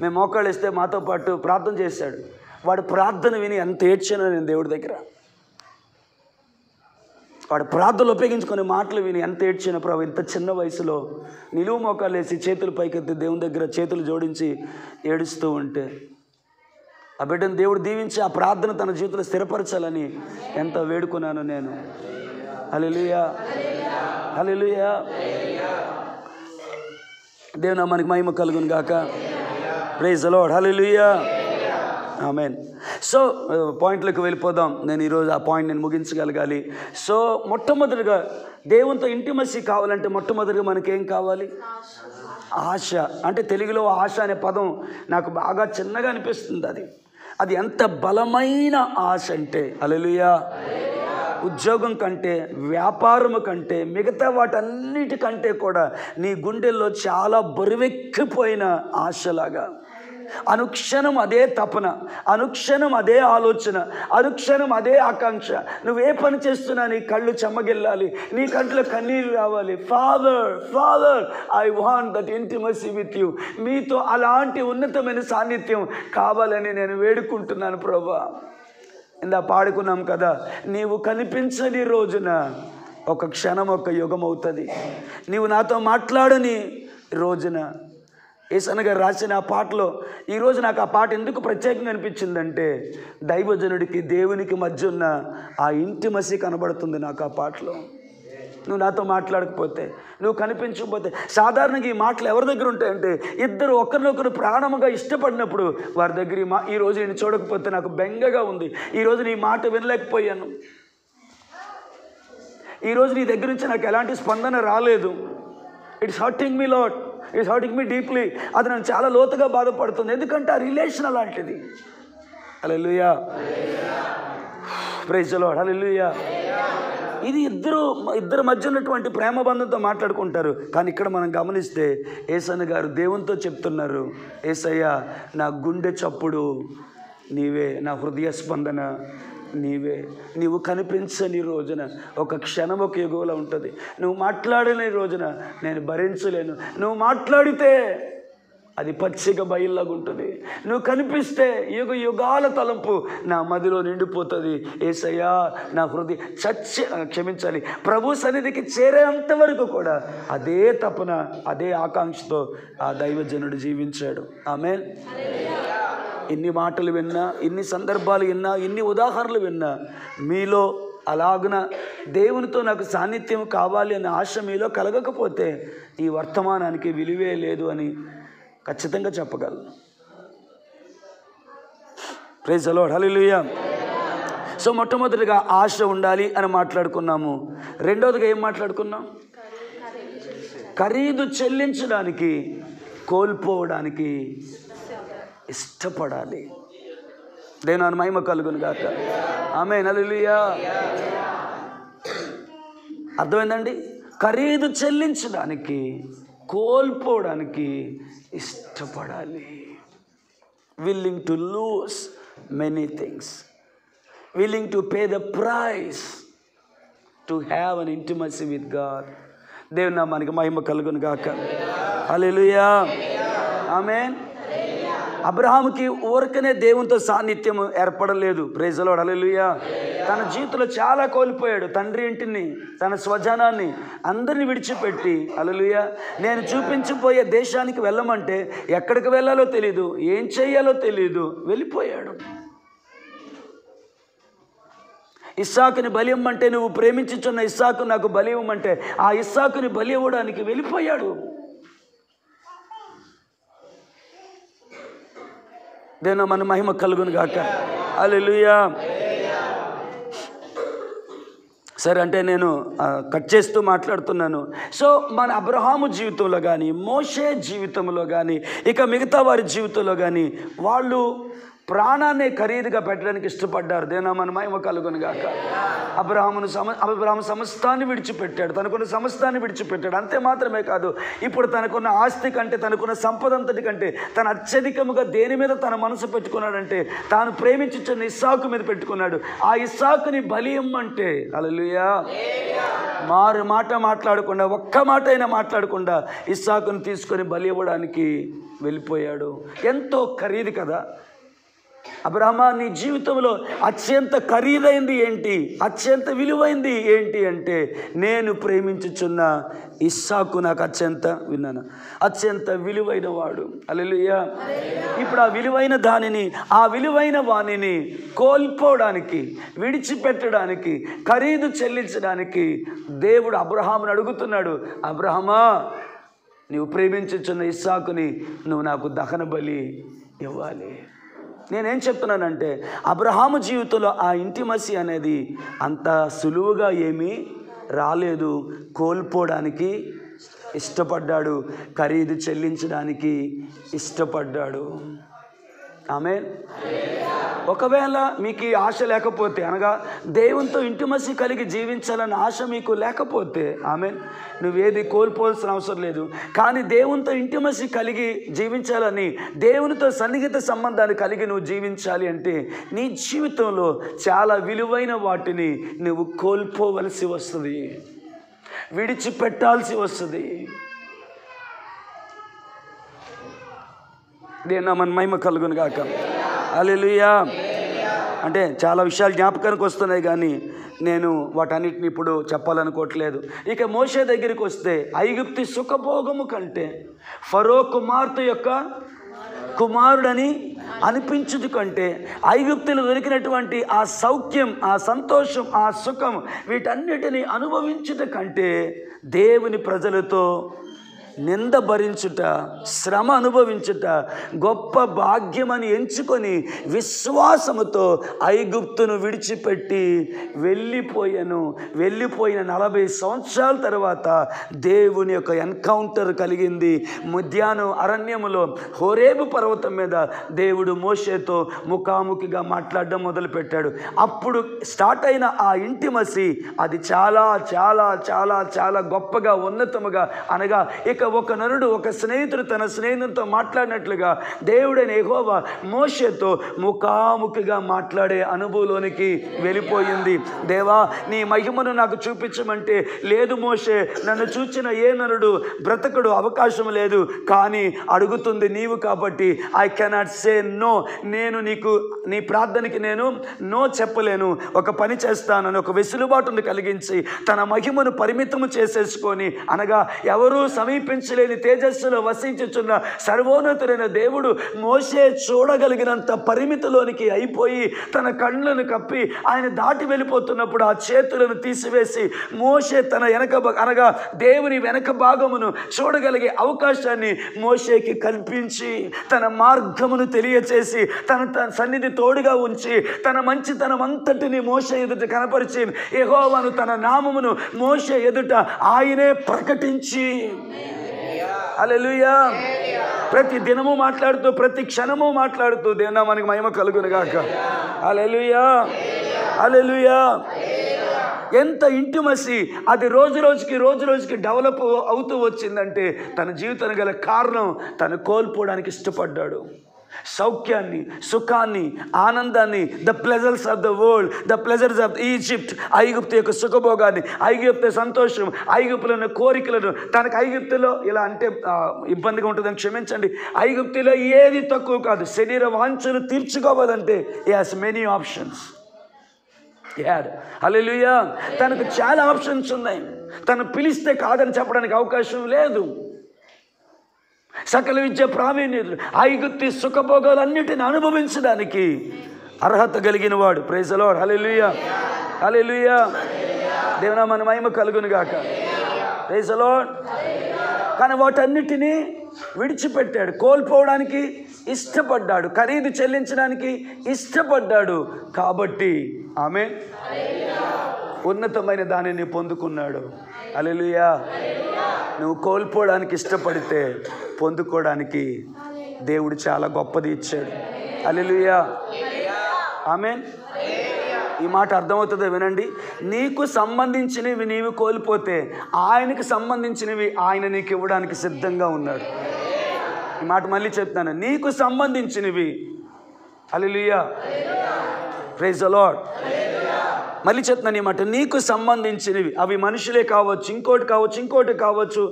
మేము మోకాళ్ళు వేస్తే మాతో పాటు ప్రార్థన చేశాడు. వాడు ప్రార్థన విని ఎంత ఏడ్చానో నేను దేవుడి దగ్గర. వాడు ప్రార్థనలు ఉపయోగించుకునే మాటలు విని ఎంత ఏడ్చాను ప్రభు. ఇంత చిన్న వయసులో నిలువు మోకాళ్ళు వేసి చేతులు పైకెత్తి దేవుని దగ్గర చేతులు జోడించి ఏడుస్తూ ఉంటే ఆ బిడ్డను దేవుడు దీవించి ఆ ప్రార్థన తన జీవితంలో స్థిరపరచాలని ఎంత వేడుకున్నాను నేను. హల్లెలూయా, హల్లెలూయా. దేవుని మనకి మహిమ కలుగును గాక. Praise the lord. Hallelujah, amen. So పాయింట్లకు వెళ్ళిపోదాం. నేను ఈరోజు ఆ పాయింట్ నేను ముగించగలగాలి. సో మొట్టమొదటిగా దేవునితో ఇంటిమసీ కావాలంటే మొట్టమొదటిగా మనకేం కావాలి? ఆశ. అంటే తెలుగులో ఆశ అనే పదం నాకు బాగా చిన్నగా అనిపిస్తుంది. అది ఎంత బలమైన ఆశ అంటే, హల్లెలూయా, ఉద్యోగం కంటే, వ్యాపారము కంటే, మిగతా వాటన్నిటికంటే కూడా నీ గుండెల్లో చాలా బరువెక్కిపోయిన ఆశలాగా అనుక్షణం అదే తపన, అనుక్షణం అదే ఆలోచన, అనుక్షణం అదే ఆకాంక్ష. నువ్వే పని చేస్తున్నా నీ కళ్ళు చెమ్మగిల్లాలి, నీ కంట్లో కన్నీరు రావాలి. Father, father, I want that intimacy with you. మీతో అలాంటి ఉన్నతమైన సాన్నిధ్యం కావాలని నేను వేడుకుంటున్నాను ప్రభువా. ఇందా పాడుకున్నాం కదా, నీవు కనిపించని రోజున ఒక క్షణం ఒక యుగం అవుతుంది. నీవు నాతో మాట్లాడని రోజున, యేసన్న గారు రాసిన ఆ పాటలో ఈరోజు నాకు ఆ పాట ఎందుకు ప్రత్యేకంగా అనిపించిందంటే, దైవజనుడికి దేవునికి మధ్య ఉన్న ఆ ఇంటిమసీ కనబడుతుంది నాకు ఆ పాటలో. నువ్వు నాతో మాట్లాడకపోతే, నువ్వు కనిపించకపోతే, సాధారణంగా ఈ మాటలు ఎవరి దగ్గర ఉంటాయంటే, ఇద్దరు ఒకరినొకరు ప్రాణముగా ఇష్టపడినప్పుడు వారి దగ్గర ఈరోజు నేను చూడకపోతే నాకు బెంగగా ఉంది, ఈరోజు నీ మాట వినలేకపోయాను, ఈరోజు నీ దగ్గర నుంచి నాకు ఎలాంటి స్పందన రాలేదు, it's hurting me lot, it's hurting me deeply. అది నన్ను చాలా లోతుగా బాధపడుతుంది. ఎందుకంటే ఆ రిలేషన్ అలాంటిది. హల్లెలూయా, ప్రైజ్ ది లార్డ్. హల్లెలూయా. ఇది ఇద్దరు మధ్య ఉన్నటువంటి ప్రేమ బంధంతో మాట్లాడుకుంటారు. కానీ ఇక్కడ మనం గమనిస్తే యేసన్న గారు దేవునితో చెప్తున్నారు, యేసయ్య నా గుండె చప్పుడు నీవే, నా హృదయ స్పందన నీవే. నీవు కనిపించని రోజున ఒక క్షణం ఒక యుగంలో ఉంటుంది. నువ్వు మాట్లాడని రోజున నేను భరించలేను. నువ్వు మాట్లాడితే అది పచ్చిక బయల్లాగా ఉంటుంది. నువ్వు కనిపిస్తే యుగ యుగాల తలంపు నా మదిలో నిండిపోతుంది. యేసయ్యా నా హృదయ క్షమించాలి ప్రభు సన్నిధికి చేరేంత వరకు కూడా అదే తపన, అదే ఆకాంక్షతో ఆ దైవజనుడు జీవించాడు. ఆమేన్. ఇన్ని మాటలు విన్నా, ఇన్ని సందర్భాలు విన్నా, ఇన్ని ఉదాహరణలు విన్నా, మీలో అలాగున దేవునితో నాకు సాన్నిధ్యం కావాలి అనే ఆశ మీలో కలగకపోతే ఈ వర్తమానానికి విలువే లేదు అని ఖచ్చితంగా చెప్పగలను. Praise the lord. Hallelujah. So మొట్టమొదటిగా ఆశ ఉండాలి అని మాట్లాడుకున్నాము. రెండవదిగా ఏం మాట్లాడుకున్నాం? ఖరీదు చెల్లించడానికి, కోల్పోవడానికి ఇష్టపడాలి. దేవుని మహిమ కలుగును గాక. ఆమేన్. హల్లెలూయా. అర్థమైందండి? ఖరీదు చెల్లించడానికి, కోల్పోవడానికి ఇష్టపడాలి. Willing to lose many things, willing to pay the price to have an intimacy with God. దేవుని నామానికి మహిమ కలుగును గాక. హల్లెలూయా. ఆమేన్. అబ్రహాముకి ఊరకనే దేవునితో సాన్నిధ్యం ఏర్పడలేదు. Praise the lord. హల్లెలూయా. తన జీవితంలో చాలా కోల్పోయాడు. తండ్రి ఇంటిని, తన స్వజనాన్ని, అందరిని విడిచిపెట్టి, హల్లెలూయా, నేను చూపించబోయే దేశానికి వెళ్ళమంటే ఎక్కడికి వెళ్ళాలో తెలీదు, ఏం చేయాలో తెలీదు, వెళ్ళిపోయాడు. ఇస్సాకుని బలి ఇవ్వమంటే, నువ్వు ప్రేమించుచున్న ఇస్సాకు నాకు బలి ఇవ్వమంటే ఆ ఇస్సాకుని బలి ఇవ్వడానికి వెళ్ళిపోయాడు. దేవుని మన మహిమ కలుగును గాక. హల్లెలూయా. సరే, అంటే నేను కట్ చేస్తూ మాట్లాడుతున్నాను. సో మన అబ్రహాము జీవితంలో కానీ, మోషే జీవితంలో కానీ, ఇక మిగతా వారి జీవితంలో కానీ వాళ్ళు ప్రాణాన్ని ఖరీదుగా పెట్టడానికి ఇష్టపడ్డారు. దేనామని మహిమ కలుగును గాక. అబ్రహాము సమస్తాన్ని విడిచిపెట్టాడు, తనకున్న సమస్తాన్ని విడిచిపెట్టాడు. అంతే మాత్రమే కాదు, ఇప్పుడు తనకున్న ఆస్తి కంటే, తనకున్న సంపద అంతటి కంటే తను అత్యధికముగా దేని మీద తన మనసు పెట్టుకున్నాడంటే తాను ప్రేమించుచున్న ఇస్సాకు మీద పెట్టుకున్నాడు. ఆ ఇస్సాకుని బలి ఇమ్మంటే, హల్లెలూయా, మారు మాట మాట్లాడకుండా, ఒక్క మాట అయినా మాట్లాడకుండా ఇస్సాకుని తీసుకొని బలి ఇవ్వడానికి వెళ్ళిపోయాడు. ఎంతో ఖరీదు కదా. అబ్రహమా, నీ జీవితంలో అత్యంత ఖరీదైంది ఏంటి, అత్యంత విలువైంది ఏంటి అంటే, నేను ప్రేమించుచున్న ఇస్సాకు నాకు అత్యంత విలువైన వాడు. హల్లెలూయా. ఇప్పుడు ఆ విలువైన దానిని, ఆ విలువైన వాణిని కోల్పోవడానికి, విడిచిపెట్టడానికి, ఖరీదు చెల్లించడానికి దేవుడు అబ్రహామును అడుగుతున్నాడు, అబ్రహమా, నువ్వు ప్రేమించుచున్న ఇస్సాకుని నువ్వు నాకు దహన బలి ఇవ్వాలి. నేనేం చెప్తున్నానంటే, అబ్రహాము జీవితంలో ఆ ఇంటిమసీ అనేది అంత సులువుగా ఏమీ రాలేదు. కోల్పోవడానికి ఇష్టపడ్డాడు, ఖరీదు చెల్లించడానికి ఇష్టపడ్డాడు. ఆమేన్. ఒకవేళ మీకు ఈ ఆశ లేకపోతే, అనగా దేవునితో ఇంటిమసీ కలిగి జీవించాలన్న ఆశ మీకు లేకపోతే, ఆమేన్, నువ్వేది కోల్పోవాల్సిన అవసరం లేదు. కానీ దేవునితో ఇంటిమసీ కలిగి జీవించాలని, దేవునితో సన్నిహిత సంబంధాన్ని కలిగి నువ్వు జీవించాలి అంటే నీ జీవితంలో చాలా విలువైన వాటిని నువ్వు కోల్పోవలసి వస్తుంది, విడిచిపెట్టాల్సి వస్తుంది. మన మహిమ కలుగును గాక. హల్లెలూయా. అంటే చాలా విషయాలు జ్ఞాపకానికి వస్తున్నాయి, కానీ నేను వాటన్నిటిని ఇప్పుడు చెప్పాలనుకోవట్లేదు. ఇక మోషే దగ్గరికి వస్తే, ఐగుప్తి సుఖభోగము కంటే ఫరో కుమార్తె యొక్క కుమారుడని అనిపించుదు కంటే, ఐగుప్తులు దొరికినటువంటి ఆ సౌఖ్యం, ఆ సంతోషం, ఆ సుఖం, వీటన్నిటిని అనుభవించుట కంటే దేవుని ప్రజలతో నింద భరించుట, శ్రమ అనుభవించుట గొప్ప భాగ్యమని ఎంచుకొని విశ్వాసముతో ఐగుప్తును విడిచిపెట్టి వెళ్ళిపోయిన 40 సంవత్సరాల తర్వాత దేవుని యొక్క ఎన్కౌంటర్ కలిగింది. మధ్యాహ్నం అరణ్యములో హోరేబు పర్వతం మీద దేవుడు మోషేతో ముఖాముఖిగా మాట్లాడడం మొదలుపెట్టాడు. అప్పుడు స్టార్ట్ అయిన ఆ ఇంటిమసీ అది చాలా చాలా చాలా చాలా గొప్పగా, ఉన్నతముగా, అనగా ఇక ఒక నరుడు, ఒక స్నేహితుడు తన స్నేహితుడితో మాట్లాడినట్లుగా దేవుడైన యెహోవా మోషేతో ముఖాముఖిగా మాట్లాడే అనుభవంలోనికి వెళ్ళిపోయింది. దేవా, నీ మహిమను నాకు చూపించమంటే, లేదు మోషే, నన్ను చూచిన ఏ నరుడు బ్రతకడు, అవకాశం లేదు. కానీ అడుగుతుంది నీవు కాబట్టి ఐ కెనాట్ సే నో. నేను నీకు, నీ ప్రార్థనకి నేను నో చెప్పలేను. ఒక పని చేస్తానని ఒక వెసులుబాటును కలిగించి తన మహిమను పరిమితము చేసేసుకొని, అనగా ఎవరూ సమీపించలేని తేజస్సులో వసించుచున్న సర్వోన్నతుడైన దేవుడు మోషే చూడగలిగినంత పరిమితిలోనికి అయిపోయి తన కళ్ళను కప్పి ఆయన దాటి వెళ్ళిపోతున్నప్పుడు ఆ చేతులను తీసివేసి మోషే తన అనగా దేవుని వెనక భాగమును చూడగలిగే అవకాశాన్ని మోషేకి కల్పించి, తన మార్గమును తెలియచేసి, తన సన్నిధి తోడుగా ఉంచి, తన మంచితనం అంతటిని మోషే ఎదుట కనపరిచి, యెహోవాను తన నామమును మోషే ఎదుట ఆయనే ప్రకటించి, హల్లెలూయా, ప్రతి దినము మాట్లాడుతూ, ప్రతి క్షణము మాట్లాడుతూ, దేవుని మనకి మహిమ కలుగును గాక. హల్లెలూయా, హల్లెలూయా. ఎంత ఇంటిమసీ అది రోజు రోజుకి డెవలప్ అవుతూ వచ్చిందంటే తన జీవితానికి గల కారణం తను కోల్పోవడానికి ఇష్టపడ్డాడు. సౌఖ్యాన్ని, సుఖాన్ని, ఆనందాన్ని, the pleasures of the world, the pleasures of Egypt, ఐగుప్తు యొక్క సుఖభోగాన్ని, ఐగుప్తు సంతోషం, ఐగుప్తులను కోరికలను, తనకు ఐగుప్తులో ఇలా అంటే ఇబ్బందిగా ఉంటుందని క్షమించండి, ఐగుప్తులో ఏది తక్కువ కాదు. శరీర వాంఛలు తీర్చుకోవాలంటే he has many options. హల్లెలూయా. తనకు చాలా ఆప్షన్స్ ఉన్నాయి. తను పిలిస్తే కాదని చెప్పడానికి అవకాశం లేదు. సకల విద్య ప్రావీణ్యుడు, ఐగుప్తు సుఖభోగాలన్నిటిని అనుభవించడానికి అర్హత కలిగిన వాడు. Praise the lord. Hallelujah, hallelujah. దేవుని మన మహిమ కలుగును గాక. Praise the Lord. కానీ వాటన్నిటినీ విడిచిపెట్టాడు, కోల్పోవడానికి ఇష్టపడ్డాడు, ఖరీదు చెల్లించడానికి ఇష్టపడ్డాడు. కాబట్టి ఆమె ఉన్నతమైన దానిని పొందుకున్నాడు. హల్లెలూయా. నువ్వు కోల్పోవడానికి ఇష్టపడితే పొందుకోవడానికి దేవుడు చాలా గొప్పది ఇచ్చాడు. హల్లెలూయా, ఆమేన్. ఈ మాట అర్థమవుతుందో వినండి. నీకు సంబంధించినవి నీవు కోల్పోతే ఆయనకు సంబంధించినవి ఆయన నీకు ఇవ్వడానికి సిద్ధంగా ఉన్నాడు. ఈ మాట మళ్ళీ చెప్తాను, నీకు సంబంధించినవి. హల్లెలూయా, ప్రైజ్ ది లార్డ్. మళ్ళీ చెప్తున్నాను ఈ మాట, నీకు సంబంధించినవి, అవి మనుషులే కావచ్చు, ఇంకోటి కావచ్చు,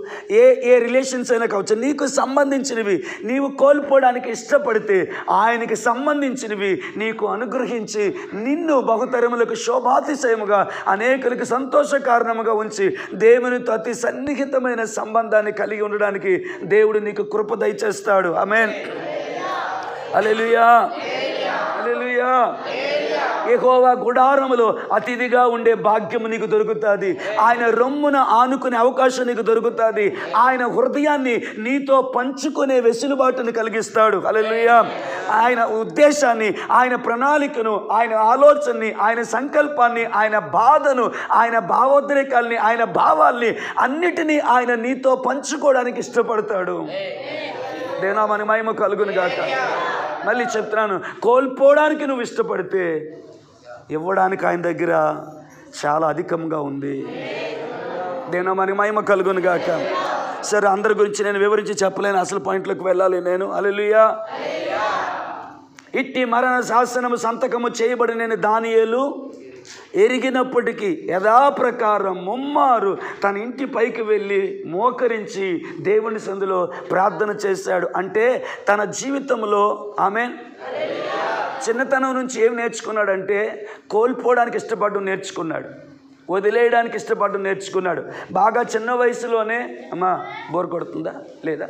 ఏ రిలేషన్స్ అయినా కావచ్చు, నీకు సంబంధించినవి నీవు కోల్పోవడానికి ఇష్టపడితే ఆయనకి సంబంధించినవి నీకు అనుగ్రహించి నిన్ను బహుతరములకు శోభాతిశయముగా అనేకులకు సంతోష కారణముగా ఉంచి దేవునితో అతి సన్నిహితమైన సంబంధాన్ని కలిగి ఉండడానికి దేవుడు నీకు కృప దయచేస్తాడు. ఆమేన్. హల్లెలూయా, హల్లెలూయా. యెహోవా గుడారములో అతిథిగా ఉండే భాగ్యము నీకు దొరుకుతుంది. ఆయన రొమ్మున ఆనుకునే అవకాశం నీకు దొరుకుతుంది. ఆయన హృదయాన్ని నీతో పంచుకునే వెసులుబాటుని కలిగిస్తాడు. హల్లెలూయా. ఆయన ఉద్దేశాన్ని, ఆయన ప్రణాళికను, ఆయన ఆలోచనని, ఆయన సంకల్పాన్ని, ఆయన బాధను, ఆయన భావోద్రేకాల్ని, ఆయన భావాల్ని అన్నిటినీ ఆయన నీతో పంచుకోవడానికి ఇష్టపడతాడు. దేవుని మహిమ కలుగును గాక. మళ్ళీ చెప్తున్నాను, కోల్పోవడానికి నువ్వు ఇష్టపడితే ఇవ్వడానికి ఆయన దగ్గర చాలా అధికంగా ఉంది. దేవుని మహిమ కలుగును గాక. సరే, అందరి గురించి నేను వివరించి చెప్పలేను, అసలు పాయింట్లోకి వెళ్ళాలి నేను. హల్లెలూయా. ఇట్టి మరణ శాసనము సంతకము చేయబడిన దానియేలు ఎరిగినప్పటికీ యథాప్రకారం ముమ్మారు తన ఇంటి పైకి వెళ్ళి మోకరించి దేవుని సందులో ప్రార్థన చేశాడు. అంటే తన జీవితంలో ఆమేన్ చిన్నతనం నుంచి ఏం నేర్చుకున్నాడంటే కోల్పోవడానికి ఇష్టపడడం నేర్చుకున్నాడు, వదిలేయడానికి ఇష్టపడడం నేర్చుకున్నాడు. బాగా చిన్న వయసులోనే, అమ్మా బోర్ కొడుతుందా లేదా,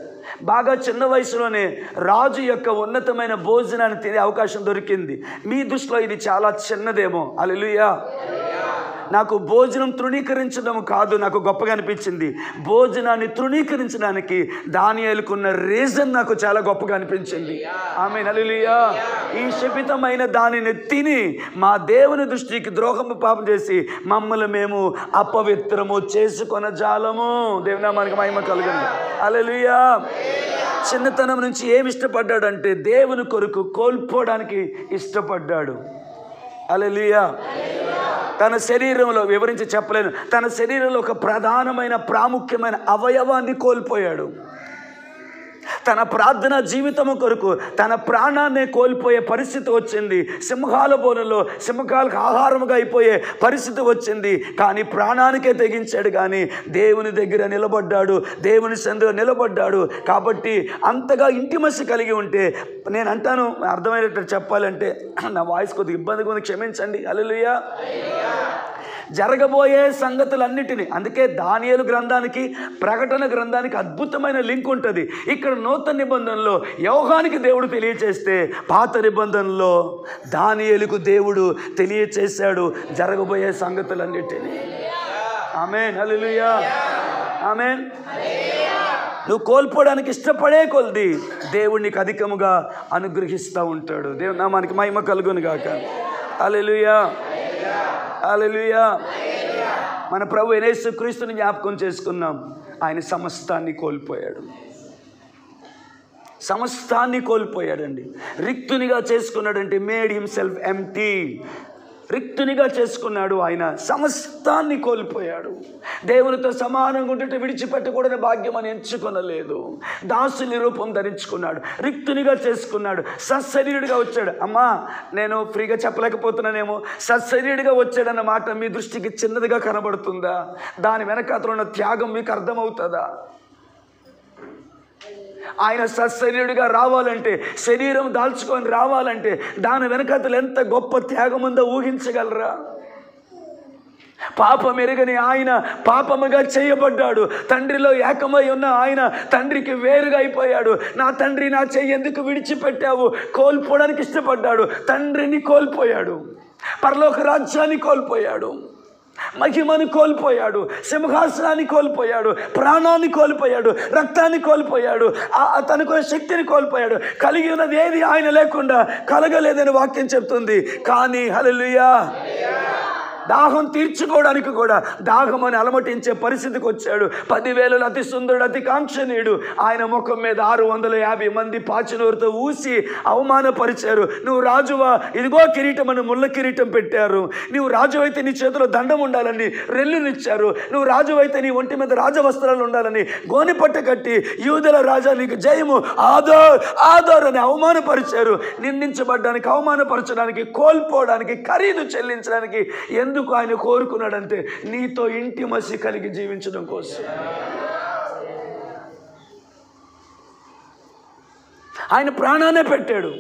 బాగా చిన్న వయసులోనే రాజు యొక్క ఉన్నతమైన భోజనాన్ని తినే అవకాశం దొరికింది. మీ దృష్టిలో ఇది చాలా చిన్నదేమో. హల్లెలూయా. నాకు భోజనం తృణీకరించడం కాదు నాకు గొప్పగా అనిపించింది, భోజనాన్ని తృణీకరించడానికి దానియేలుకున్న రీజన్ నాకు చాలా గొప్పగా అనిపించింది. ఆమేన్. హల్లెలూయా. ఈ శపితమైన దానిని తిని మా దేవుని దృష్టికి ద్రోహము పాపం చేసి మమ్మల్ని మేము అపవిత్రము చేసుకొన జాలము. దేవుని నామానికి మహిమ కలుగును. హల్లెలూయా. చిన్నతనం నుంచి ఏమి ఇష్టపడ్డాడంటే దేవుని కొరకు కోల్పోవడానికి ఇష్టపడ్డాడు. హల్లెలూయా. తన శరీరంలో వివరించి చెప్పలేను, తన శరీరంలో ఒక ప్రధానమైన ప్రాముఖ్యమైన అవయవాన్ని కోల్పోయాడు. తన ప్రార్థన జీవితము కొరకు తన ప్రాణాన్ని కోల్పోయే పరిస్థితి వచ్చింది. సింహాల బోనులో సింహాలకు ఆహారముగా అయిపోయే పరిస్థితి వచ్చింది. కానీ ప్రాణానికే తెగించాడు, కానీ దేవుని దగ్గర నిలబడ్డాడు, దేవుని సందులో నిలబడ్డాడు. కాబట్టి అంతగా ఇంటిమసి కలిగి ఉంటే, నేను అంటాను అర్థమయ్యేటట్టు చెప్పాలంటే, నా వాయిస్ కొద్దిగా ఇబ్బందిగా ఉంది, క్షమించండి. హల్లెలూయా. జరగబోయే సంగతులన్నిటినీ, అందుకే దానియేలు గ్రంథానికి ప్రకటన గ్రంథానికి అద్భుతమైన లింక్ ఉంటుంది. ఇక్కడ నూతన నిబంధనలో యోహానికి దేవుడు తెలియచేస్తే, పాత నిబంధనలో దానియేలుకు దేవుడు తెలియచేశాడు జరగబోయే సంగతులన్నిటినీ. ఆమేన్. హల్లెలూయా. ఆమేన్. నువ్వు కోల్పోవడానికి ఇష్టపడే కొలది దేవుడు నీకు అధికముగా అనుగ్రహిస్తూ ఉంటాడు. దేవుని నామానికి మహిమ కలుగును గాక. హల్లెలూయా. హల్లెలూయా. మన ప్రభు యేసుక్రీస్తుని జ్ఞాపకం చేసుకున్నాం. ఆయన సమస్తాన్ని కోల్పోయాడు, సమస్తాన్ని కోల్పోయాడండి. రిక్తునిగా చేసుకున్నాడంటే మేడ్ హిమ్సెల్ఫ్ ఎంప్టీ. రిక్తునిగా చేసుకున్నాడు. ఆయన సమస్తాన్ని కోల్పోయాడు. దేవునితో సమానంగా ఉంటే విడిచిపెట్టకూడని భాగ్యం అని ఎంచుకొనలేదు. దాసుని రూపం ధరించుకున్నాడు, రిక్తునిగా చేసుకున్నాడు, సశరీరుడిగా వచ్చాడు. అమ్మా నేను ఫ్రీగా చెప్పలేకపోతున్నానేమో, సశరీరుడిగా వచ్చాడన్న మాట మీ దృష్టికి చిన్నదిగా కనబడుతుందా? దాని వెనకాతలో ఉన్న త్యాగం మీకు అర్థమవుతుందా? ఆయన సశరీరుడిగా రావాలంటే, శరీరం దాల్చుకొని రావాలంటే దాని వెనకాతలు ఎంత గొప్ప త్యాగం ఉందో ఊహించగలరా? పాపం ఎరగని ఆయన పాపముగా చేయబడ్డాడు. తండ్రిలో ఏకమై ఉన్న ఆయన తండ్రికి వేరుగా అయిపోయాడు. నా తండ్రి నా చెయ్యి ఎందుకు విడిచిపెట్టావు? కోల్పోవడానికి ఇష్టపడ్డాడు. తండ్రిని కోల్పోయాడు, పరలోక రాజ్యాన్ని కోల్పోయాడు, మహిమను కోల్పోయాడు, సింహాసనాన్ని కోల్పోయాడు, ప్రాణాన్ని కోల్పోయాడు, రక్తాన్ని కోల్పోయాడు, తనకు శక్తిని కోల్పోయాడు. కలిగి ఉన్నది ఏది ఆయన లేకుండా కలగలేదని వాక్యం చెప్తుంది. కానీ హల్లెలూయా, దాహం తీర్చుకోవడానికి కూడా దాహం అని అలమటించే పరిస్థితికి వచ్చాడు. 10,000 అతి సుందరుడు, అతి కాంక్షణీయుడు. ఆయన ముఖం మీద 650 మంది పాచినోరుతో ఊసి అవమానపరిచారు. నువ్వు రాజువా, ఇదిగో కిరీటం అని ముళ్ళ కిరీటం పెట్టారు. నువ్వు రాజు అయితే నీ చేతిలో దండం ఉండాలని రెల్లునిచ్చారు. నువ్వు రాజు అయితే నీ ఒంటి మీద రాజవస్త్రాలు ఉండాలని గోనిపట్ట కట్టి యూదుల రాజా నీకు జయము ఆదోర్ ఆదోర్ అని అవమానపరిచారు. నిందించబడ్డానికి, అవమానపరచడానికి, కోల్పోవడానికి, ఖరీదు చెల్లించడానికి ఎందుకు ఆయన కోరుకున్నాడంటే నీతో ఇంటిమసి కలిగి జీవించడం కోసం. ఆయన ప్రాణాన్నే పెట్టాడు.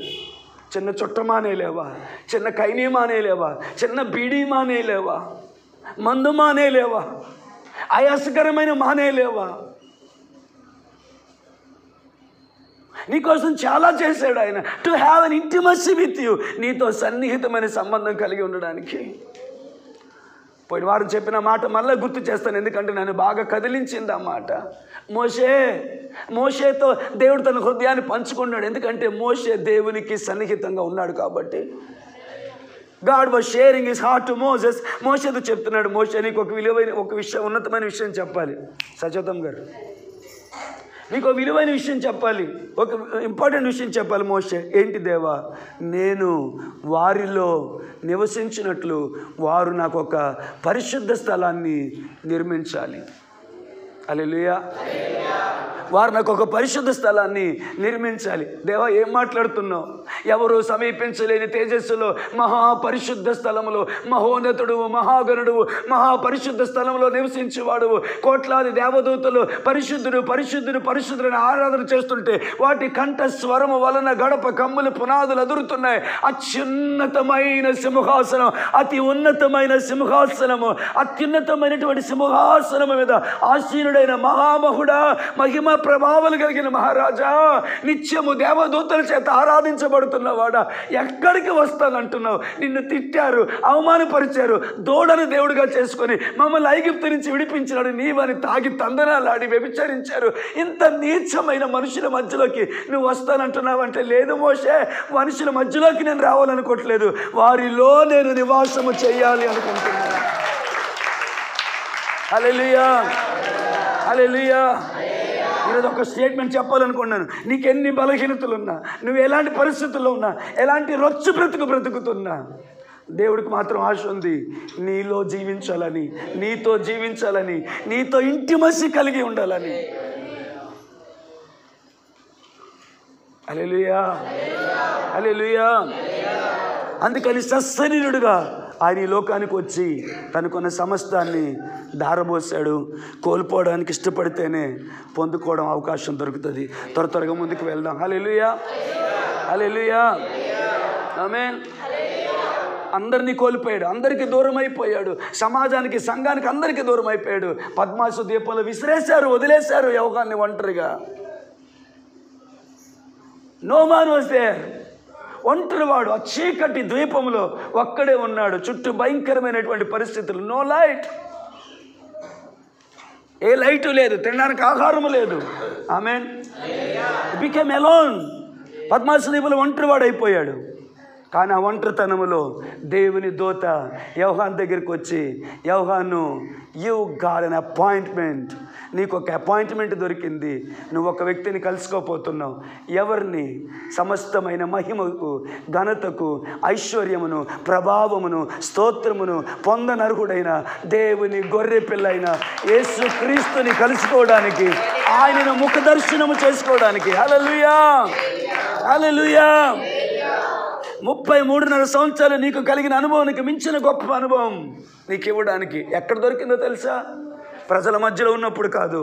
చిన్న చుట్టమానేలేవా, చిన్న కైనీమానేలేవా, చిన్న బీడీ మానేలేవా, మందు మానేలేవా, ఆయాసకరమైన మానేలేవా? నీకోసం చాలా చేశాడు ఆయన. To have an intimacy with you, నీతో సన్నిహితమైన సంబంధం కలిగి ఉండడానికి. పోయిన వారు చెప్పిన మాట మళ్ళీ గుర్తు చేస్తాను, ఎందుకంటే నన్ను బాగా కదిలించింది ఆ మాట. మోషేతో దేవుడు తన హృదయాన్ని పంచుకున్నాడు. ఎందుకంటే మోషే దేవునికి సన్నిహితంగా ఉన్నాడు కాబట్టి. God was sharing his heart to Moses. మోషేతో చెప్తున్నాడు, మోషే నీకు ఒక విషయం, ఉన్నతమైన విషయం చెప్పాలి. సచోతం గారు, నీకు ఒక విలువైన విషయం చెప్పాలి, ఒక ఇంపార్టెంట్ విషయం చెప్పాలి. మోషే, ఏంటి దేవా? నేను వారిలో నివసించినట్లు వారు నాకు ఒక పరిశుద్ధ స్థలాన్ని నిర్మించాలి. హల్లెలూయా. వారు నాకు ఒక పరిశుద్ధ స్థలాన్ని నిర్మించాలి. దేవా, ఏం మాట్లాడుతున్నావు? ఎవరు సమీపించలేని తేజస్సులో మహాపరిశుద్ధ స్థలములో మహోన్నతుడువు, మహాగణుడువు, మహాపరిశుద్ధ స్థలంలో నివసించేవాడువు. కోట్లాది దేవదూతలు పరిశుద్ధుడు పరిశుద్ధుడు పరిశుద్ధుని ఆరాధన చేస్తుంటే వాటి కంఠ స్వరము వలన గడప కమ్ములు పునాదులు అదురుతున్నాయి. అత్యున్నతమైన సింహాసనం, అతి ఉన్నతమైన సింహాసనము, అత్యున్నతమైనటువంటి సింహాసనము మీద ఆసీనుడైన మహామహుడా, మహిమ ప్రభావాలు కలిగిన మహారాజా, నిత్యము దేవదూతల చేత ఆరాధించబడుతున్నవాడా, ఎక్కడికి వస్తానంటున్నావు? నిన్ను తిట్టారు, అవమానపరిచారు, దూడను దేవుడిగా చేసుకొని మమ్మల్ని ఐగుప్తు నుంచి విడిపించినాడు నీవని తాగి తందనాలాడి వ్యభిచరించారు. ఇంత నీచమైన మనుషుల మధ్యలోకి నువ్వు వస్తానంటున్నావు అంటే, లేదు మోషే, మనుషుల మధ్యలోకి నేను రావాలనుకోవట్లేదు, వారిలో నేను నివాసము చేయాలి అనుకుంటున్నాను. హల్లెలూయా, హల్లెలూయా. ఈరోజు ఒక స్టేట్మెంట్ చెప్పాలనుకున్నాను. నీకు ఎన్ని బలహీనతలు ఉన్నా, నువ్వు ఎలాంటి పరిస్థితుల్లో ఉన్నా, ఎలాంటి రొచ్చు బ్రతుకుతున్నా, దేవుడికి మాత్రం ఆశ ఉంది నీలో జీవించాలని, నీతో జీవించాలని, నీతో ఇంటిమసి కలిగి ఉండాలని. హల్లెలూయా, హల్లెలూయా. అందుకని సశరీరుడుగా ఆయన ఈ లోకానికి వచ్చి తనకున్న సమస్తాన్ని ధారబోసాడు. కోల్పోవడానికి ఇష్టపడితేనే పొందుకోవడం అవకాశం దొరుకుతుంది. త్వరగా ముందుకు వెళ్దాం. హల్లెలూయా, హల్లెలూయా, ఆమేన్. అందరినీ కోల్పోయాడు, అందరికీ దూరం అయిపోయాడు, సమాజానికి, సంఘానికి అందరికీ దూరం అయిపోయాడు. పద్మాసు దీపంలో విసిరేశారు, వదిలేశారు యోగాన్ని ఒంటరిగా. No man was there. ఒంటరివాడు ఆ చీకటి ద్వీపంలో ఒక్కడే ఉన్నాడు. చుట్టూ భయంకరమైనటువంటి పరిస్థితులు. నో లైట్, ఏ లైటు లేదు, తినడానికి ఆహారము లేదు. ఆమేన్. Became alone. పద్మాసు దీపంలో ఒంటరివాడు అయిపోయాడు. కానీ ఆ ఒంటరితనములో దేవుని దూత యోహాను దగ్గరికి వచ్చి, యోహాను, యూ గాట్ అన్ అపాయింట్మెంట్, నీకు ఒక అపాయింట్మెంట్ దొరికింది. నువ్వు ఒక వ్యక్తిని కలుసుకోపోతున్నావు. ఎవరిని? సమస్తమైన మహిమకు, ఘనతకు, ఐశ్వర్యమును, ప్రభావమును, స్తోత్రమును పొందనర్హుడైన దేవుని గొర్రె పిల్లైన యేసు క్రీస్తుని కలుసుకోవడానికి, ఆయనను ముఖ దర్శనము చేసుకోవడానికి. హల్లెలూయా, హల్లెలూయా. 33.5 సంవత్సరాలు నీకు కలిగిన అనుభవానికి మించిన గొప్ప అనుభవం నీకు ఇవ్వడానికి ఎక్కడ దొరికిందో తెలుసా? ప్రజల మధ్యలో ఉన్నప్పుడు కాదు,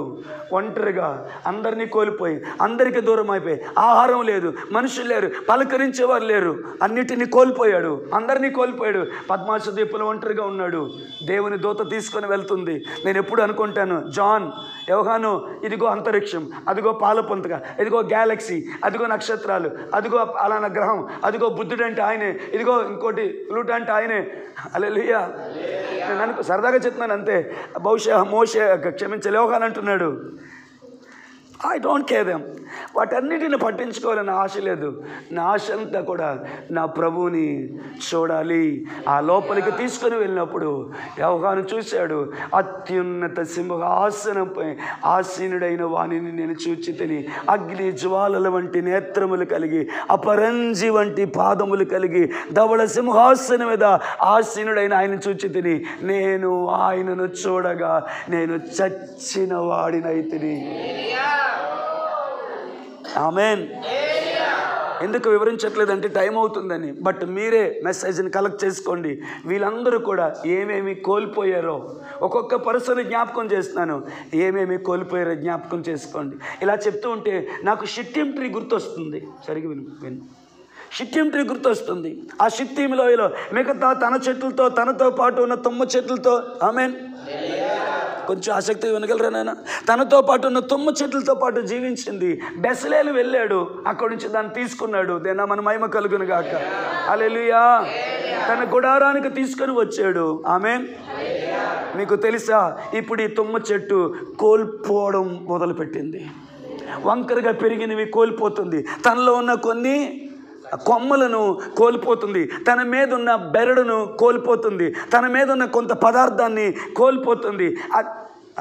ఒంటరిగా అందరినీ కోల్పోయి, అందరికీ దూరం అయిపోయి, ఆహారం లేదు, మనుషులు లేరు, పలకరించేవారు లేరు, అన్నిటినీ కోల్పోయాడు, అందరినీ కోల్పోయాడు. పద్మాసు దీపంలో ఒంటరిగా ఉన్నాడు. దేవుని దూత తీసుకొని వెళ్తుంది. నేను ఎప్పుడు అనుకుంటాను, జాన్, యోహాను, ఇదిగో అంతరిక్షం, అదిగో పాలపొంతక, ఇదిగో గ్యాలక్సీ, అదిగో నక్షత్రాలు, అదిగో అలానా గ్రహం, అదిగో బుద్ధుడు అంటే ఆయనే, ఇదిగో ఇంకోటి ప్లూటో అంటే ఆయనే. హల్లెలూయా. నేను సరదాగా చెప్తున్నాను అంతే. బహుశా మోషే, క్షమించే, యోహాను అంటున్నాడు, ఐ డోంట్ కేర్ దెమ్. వాటన్నిటిని పట్టించుకోవాలని ఆశ లేదు. నా ఆశ అంతా కూడా నా ప్రభువుని చూడాలి. ఆ లోపలికి తీసుకొని వెళ్ళినప్పుడు యోహాను చూశాడు, అత్యున్నత సింహాసనంపై ఆసీనుడైన వాణిని నేను చూచి తిని, అగ్ని జ్వాలల వంటి నేత్రములు కలిగి, అపరంజి వంటి పాదములు కలిగి, ధవళ సింహాసనం మీద ఆసీనుడైన ఆయన చూచి తిని, నేను ఆయనను చూడగా నేను చచ్చిన వాడినైతిని. ఆమేన్. ఎందుకు వివరించట్లేదంటే టైం అవుతుందని. బట్ మీరే మెసేజ్ని కలెక్ట్ చేసుకోండి. వీళ్ళందరూ కూడా ఏమేమి కోల్పోయారో ఒక్కొక్క పర్సన్ జ్ఞాపకం చేస్తున్నాను. ఏమేమి కోల్పోయారో జ్ఞాపకం చేసుకోండి. ఇలా చెప్తూ ఉంటే నాకు షిట్టిం ట్రీ గుర్తొస్తుంది. సరిగ్గా విను. షిట్టిం ట్రీ గుర్తొస్తుంది. ఆ షిట్టిం లోయలో మిగతా తన చెట్లతో, తనతో పాటు ఉన్న తుమ్మ చెట్లతో, ఆమేన్, కొంచెం ఆసక్తి వినగలరా నాయన, తనతో పాటు ఉన్న తుమ్మ చెట్లతో పాటు జీవించింది. బెసలేలు వెళ్ళాడు, అక్కడి నుంచి దాన్ని తీసుకున్నాడు. దేనా మన మహిమ కలుగును గాక. హల్లెలూయా. తన గుడారానికి తీసుకొని వచ్చాడు. ఆమేన్. మీకు తెలుసా, ఇప్పుడు ఈ తుమ్మ చెట్టు కోల్పోవడం మొదలుపెట్టింది. వంకరగా పెరిగినవి కోల్పోతుంది. తనలో ఉన్న కొన్ని కొమ్మలను కోల్పోతుంది. తన మీద ఉన్న బెరడును కోల్పోతుంది. తన మీద ఉన్న కొంత పదార్థాన్ని కోల్పోతుంది.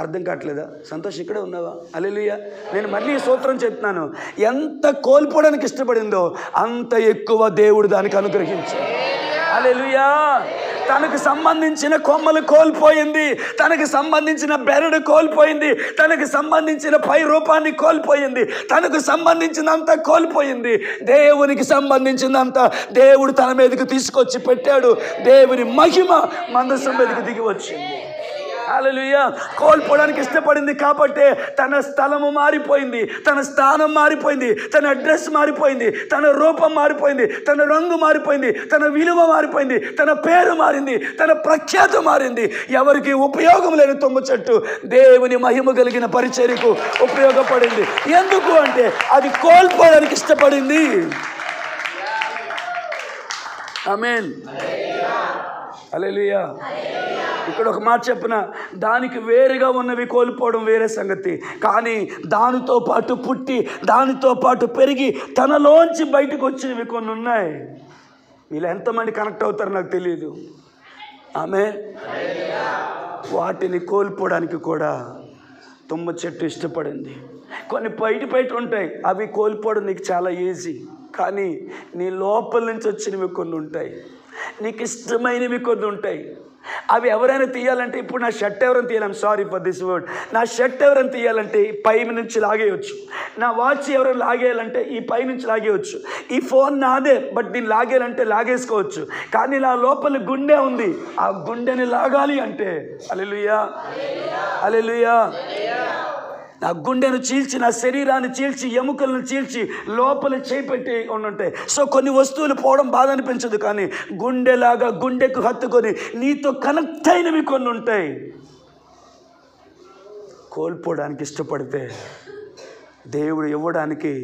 అర్థం కావట్లేదా? సంతోష్ ఇక్కడే ఉన్నావా? హల్లెలూయా. నేను మళ్ళీ సూత్రం చెప్తున్నాను. ఎంత కోల్పోవడానికి ఇష్టపడిందో అంత ఎక్కువ దేవుడు దానికి అనుగ్రహించాడు. హల్లెలూయా. తనకు సంబంధించిన కొమ్మలు కోల్పోయింది, తనకు సంబంధించిన బెరడు కోల్పోయింది, తనకు సంబంధించిన పై రూపాన్ని కోల్పోయింది, తనకు సంబంధించినంత కోల్పోయింది. దేవునికి సంబంధించినంత దేవుడు తన మీదకి తీసుకొచ్చి పెట్టాడు. దేవుని మహిమ మందసం మీదకి దిగి వచ్చింది. హల్లెలూయా. కోల్పోవడానికి ఇష్టపడింది కాబట్టి తన స్థలము మారిపోయింది, తన స్థానం మారిపోయింది, తన అడ్రస్ మారిపోయింది, తన రూపం మారిపోయింది, తన రంగు మారిపోయింది, తన విలువ మారిపోయింది, తన పేరు మారింది, తన ప్రఖ్యాతి మారింది. ఎవరికి ఉపయోగం లేని తుమ్మ చెట్టు దేవుని మహిమ కలిగిన పరిచర్యకు ఉపయోగపడింది. ఎందుకు అంటే అది కోల్పోవడానికి ఇష్టపడింది. ఆమేన్. హల్లెలూయా. ఇక్కడ ఒక మాట చెప్పిన, దానికి వేరుగా ఉన్నవి కోల్పోవడం వేరే సంగతి, కానీ దానితో పాటు పుట్టి దానితో పాటు పెరిగి తనలోంచి బయటకు వచ్చినవి కొన్ని ఉన్నాయి. వీళ్ళు ఎంతమంది కనెక్ట్ అవుతారో నాకు తెలియదు. ఆమేన్. వాటిని కోల్పోవడానికి కూడా తుమ్మ చెట్టు ఇష్టపడింది. కొన్ని బయట ఉంటాయి, అవి కోల్పోవడం నీకు చాలా ఈజీ. కానీ నీ లోపల నుంచి వచ్చినవి కొన్ని ఉంటాయి, నీకు ఇష్టమైనవి కొన్ని ఉంటాయి. అవి ఎవరైనా తీయాలంటే, ఇప్పుడు నా షర్ట్ ఎవరైనా తీయాలి, I'm sorry for this word, నా షర్ట్ ఎవరైనా తీయాలంటే పై నుంచి లాగేయచ్చు. నా వాచ్ ఎవరైనా లాగేయాలంటే ఈ పై నుంచి లాగేయచ్చు. ఈ ఫోన్ నాదే, బట్ దీన్ని లాగేయాలంటే లాగేసుకోవచ్చు. కానీ నా లోపల గుండె ఉంది, ఆ గుండెని లాగాలి అంటే, హల్లెలూయా హల్లెలూయా, నా గుండెను చీల్చి, నా శరీరాన్ని చీల్చి, ఎముకలను చీల్చి లోపల చేపెట్టి ఉంటాయి. సో కొన్ని వస్తువులు పోవడం బాధ అనిపించదు, కానీ గుండెలాగా గుండెకు హత్తుకొని నీతో కనెక్ట్ అయినవి కొన్ని ఉంటాయి. కోల్పోవడానికి ఇష్టపడితే దేవుడు ఇవ్వడానికి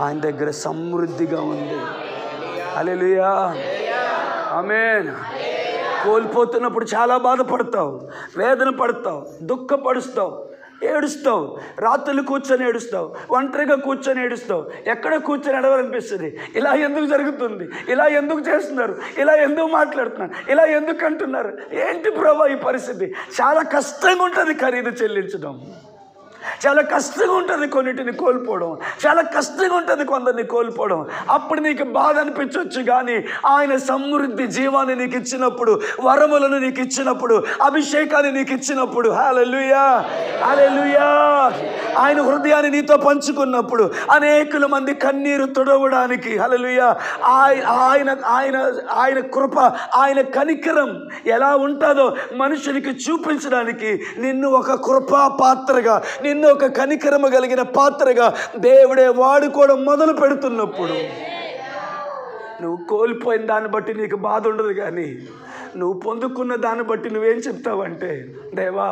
ఆయన దగ్గర సమృద్ధిగా ఉంది. హల్లెలూయా ఆమేన్. కోల్పోతున్నప్పుడు చాలా బాధపడతావు, వేదన పడతావు, దుఃఖపడుస్తావు, ఏడుస్తావు, రాత్రులు కూర్చొని ఏడుస్తావు, ఒంటరిగా కూర్చొని ఏడుస్తావు, ఎక్కడ కూర్చొని ఏడవాలనిపిస్తుంది. ఇలా ఎందుకు జరుగుతుంది, ఇలా ఎందుకు చేస్తున్నారు, ఇలా ఎందుకు మాట్లాడుతున్నారు, ఇలా ఎందుకు అంటున్నారు, ఏంటి ప్రభా ఈ పరిస్థితి. చాలా కష్టంగా ఉంటుంది ఖరీదు చెల్లించడం, చాలా కష్టంగా ఉంటుంది కొన్నిటిని కోల్పోవడం, చాలా కష్టంగా ఉంటుంది కొందరిని కోల్పోవడం. అప్పుడు నీకు బాధ అనిపించవచ్చు, కానీ ఆయన సమృద్ధి జీవాన్ని నీకు ఇచ్చినప్పుడు, వరములను నీకు ఇచ్చినప్పుడు, అభిషేకాన్ని నీకు ఇచ్చినప్పుడు, హల్లెలూయా హల్లెలూయా, ఆయన హృదయాన్ని నీతో పంచుకున్నప్పుడు అనేకుల మంది కన్నీరు తుడవడానికి, హల్లెలూయా, ఆయన ఆయన ఆయన కృప, ఆయన కనికరం ఎలా ఉంటుందో మనుషునికి చూపించడానికి నిన్ను ఒక కృపా పాత్రగా, నిన్ను ఒక కనికరము కలిగిన పాత్రగా దేవుడే వాడుకోవడం మొదలు పెడుతున్నప్పుడు, నువ్వు కోల్పోయిన దాన్ని బట్టి నీకు బాధ ఉండదు, కానీ నువ్వు పొందుకున్న దాన్ని బట్టి నువ్వేం చెప్తావంటే, దేవా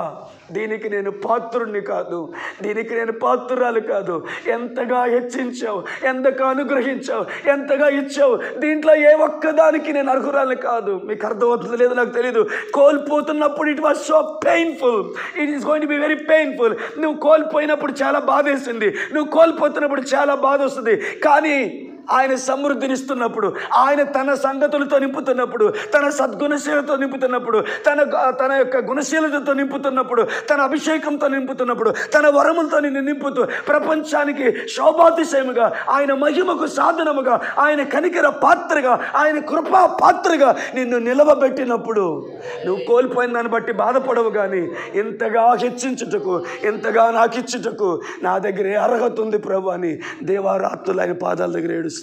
దీనికి నేను పాత్రుడిని కాదు, దీనికి నేను పాత్రురాలు కాదు, ఎంతగా హెచ్చించావు, ఎంతగా అనుగ్రహించావు, ఎంతగా ఇచ్చావు, దీంట్లో ఏ ఒక్కదానికి నేను అర్హురాలు కాదు. మీకు అర్థమవుతుందో లేదో నాకు తెలీదు. కోల్పోతున్నప్పుడు it was so painful, it is going to be very painful. నువ్వు కోల్పోయినప్పుడు చాలా బాధ వేస్తుంది, నువ్వు కోల్పోతున్నప్పుడు చాలా బాధ వస్తుంది. కానీ ఆయన సమృద్ధినిస్తున్నప్పుడు, ఆయన తన సంగతులతో నింపుతున్నప్పుడు, తన సద్గుణశీలతో నింపుతున్నప్పుడు, తన యొక్క గుణశీలతతో నింపుతున్నప్పుడు, తన అభిషేకంతో నింపుతున్నప్పుడు, తన వరములతో నిన్ను నింపుతూ ప్రపంచానికి శోభాతిశయముగా, ఆయన మహిమకు సాధనముగా, ఆయన కనికర పాత్రగా, ఆయన కృపా పాత్రగా నిన్ను నిలవబెట్టినప్పుడు నువ్వు కోల్పోయిన దాన్ని బట్టి బాధపడవు. కానీ ఇంతగా హెచ్చించుటకు, ఇంతగా నాకు ఇచ్చుటకు నా దగ్గర అర్హత ఉంది ప్రభు అని దేవారాత్రులు ఆయన పాదాల దగ్గర ఏడుస్తావు.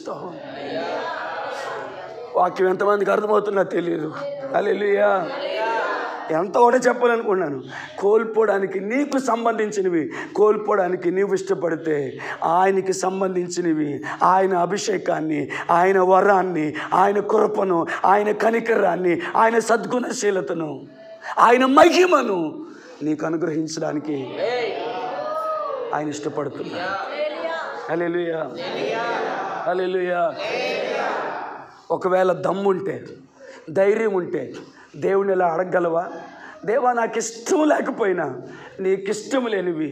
వాక్యం ఎంతమందికి అర్థమవుతున్నా తెలియదు. హల్లెలూయా. ఎంత ఒకటే చెప్పాలనుకున్నాను. కోల్పోవడానికి నీకు సంబంధించినవి కోల్పోవడానికి నీవు ఇష్టపడితే, ఆయనకి సంబంధించినవి, ఆయన అభిషేకాన్ని, ఆయన వరాన్ని, ఆయన కృపను, ఆయన కనికరాన్ని, ఆయన సద్గుణశీలతను, ఆయన మహిమను నీకు అనుగ్రహించడానికి ఆయన ఇష్టపడుతున్నాడు. హల్లెలూయా, హల్లెలూయా. ఒకవేళ దమ్ముంటే, ధైర్యం ఉంటే దేవుని ఇలా అడగగలవా? దేవా నాకు ఇష్టం లేకపోయినా, నీకు ఇష్టం లేనివి,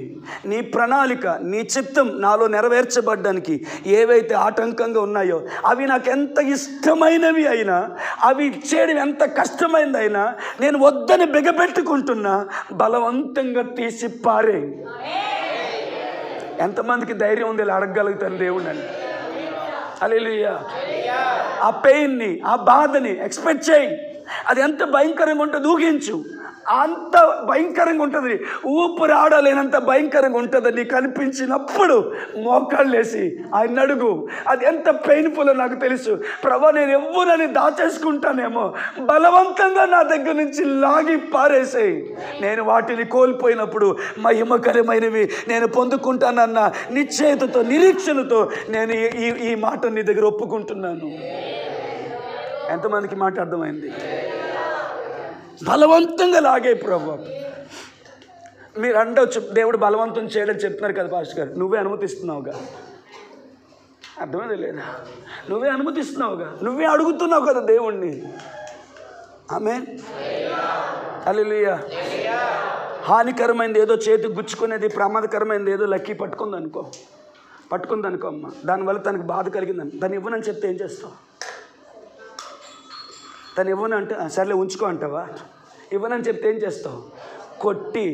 నీ ప్రణాళిక, నీ చిత్తం నాలో నెరవేర్చబడ్డానికి ఏవైతే ఆటంకంగా ఉన్నాయో అవి నాకు ఎంత ఇష్టమైనవి అయినా, అవి ఇచ్చేయడం ఎంత కష్టమైందైనా నేను వద్దని బిగబెట్టుకుంటున్నా, బలవంతంగా తీసి పారే. ఎంతమందికి ధైర్యం ఉంది ఇలా అడగగలుగుతాను దేవుణ్ణి అని? హల్లెలూయా. ఆ పెయిన్ని, ఆ బాధని ఎక్స్పెక్ట్ చేయి. అది ఎంత భయంకరంగా ఉంటుందో ఊహించు. అంత భయంకరంగా ఉంటుంది, ఊపిరి ఆడలేనంత భయంకరంగా ఉంటుంది. నీకు అనిపించినప్పుడు మోకాళ్ళు వేసి ఆయన అడుగు. అది ఎంత పెయిన్ఫుల్ నాకు తెలుసు. ప్రభా నేను ఎవ్వరని దాచేసుకుంటానేమో, బలవంతంగా నా దగ్గర నుంచి లాగి పారేసేయి. నేను వాటిని కోల్పోయినప్పుడు మహిమకరమైనవి నేను పొందుకుంటానన్న నిశ్చయతతో, నిరీక్షణతో నేను ఈ మాట నీ దగ్గర ఒప్పుకుంటున్నాను. ఎంతమందికి మాట అర్థమైంది? బలవంతంగా లాగే ప్రభు. మీరు అండవచ్చు దేవుడు బలవంతం చేయడం చెప్తున్నారు కదా పాస్టర్ గారు, నువ్వే అనుమతిస్తున్నావుగా. అర్థమైంది లేదా? నువ్వే అనుమతిస్తున్నావుగా, నువ్వే అడుగుతున్నావు కదా దేవుణ్ణి. ఆమేన్, హల్లెలూయా. హానికరమైనది ఏదో చేతికి గుచ్చుకునేది, ప్రమాదకరమైనది ఏదో లక్కీ పట్టుకుందనుకో అమ్మ, దానివల్ల తనకు బాధ కలిగిందని దాన్ని ఇవ్వనని చెప్తే ఏం చేస్తావు? తను ఇవ్వనంటే సర్లే ఉంచుకో అంటావా? ఇవ్వనని చెప్తే ఏం చేస్తావు? కొట్టి,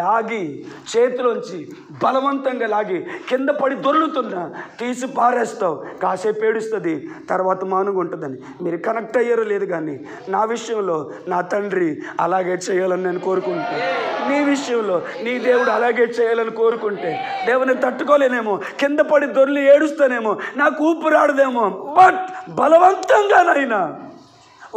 లాగి, చేతిలోంచి బలవంతంగా లాగి కింద పడి దొర్లుతున్నా తీసి పారేస్తావు. కాసేపు ఏడుస్తుంది, తర్వాత మానుగా ఉంటుందని. మీరు కనెక్ట్ అయ్యారో లేదు కానీ నా విషయంలో నా తండ్రి అలాగే చేయాలని నేను కోరుకుంటే, నీ విషయంలో నీ దేవుడు అలాగే చేయాలని కోరుకుంటే, దేవుని తట్టుకోలేనేమో, కింద పడి దొర్లి ఏడుస్తానేమో, నాకు ఊపిరాడదేమో, బట్ బలవంతంగానైనా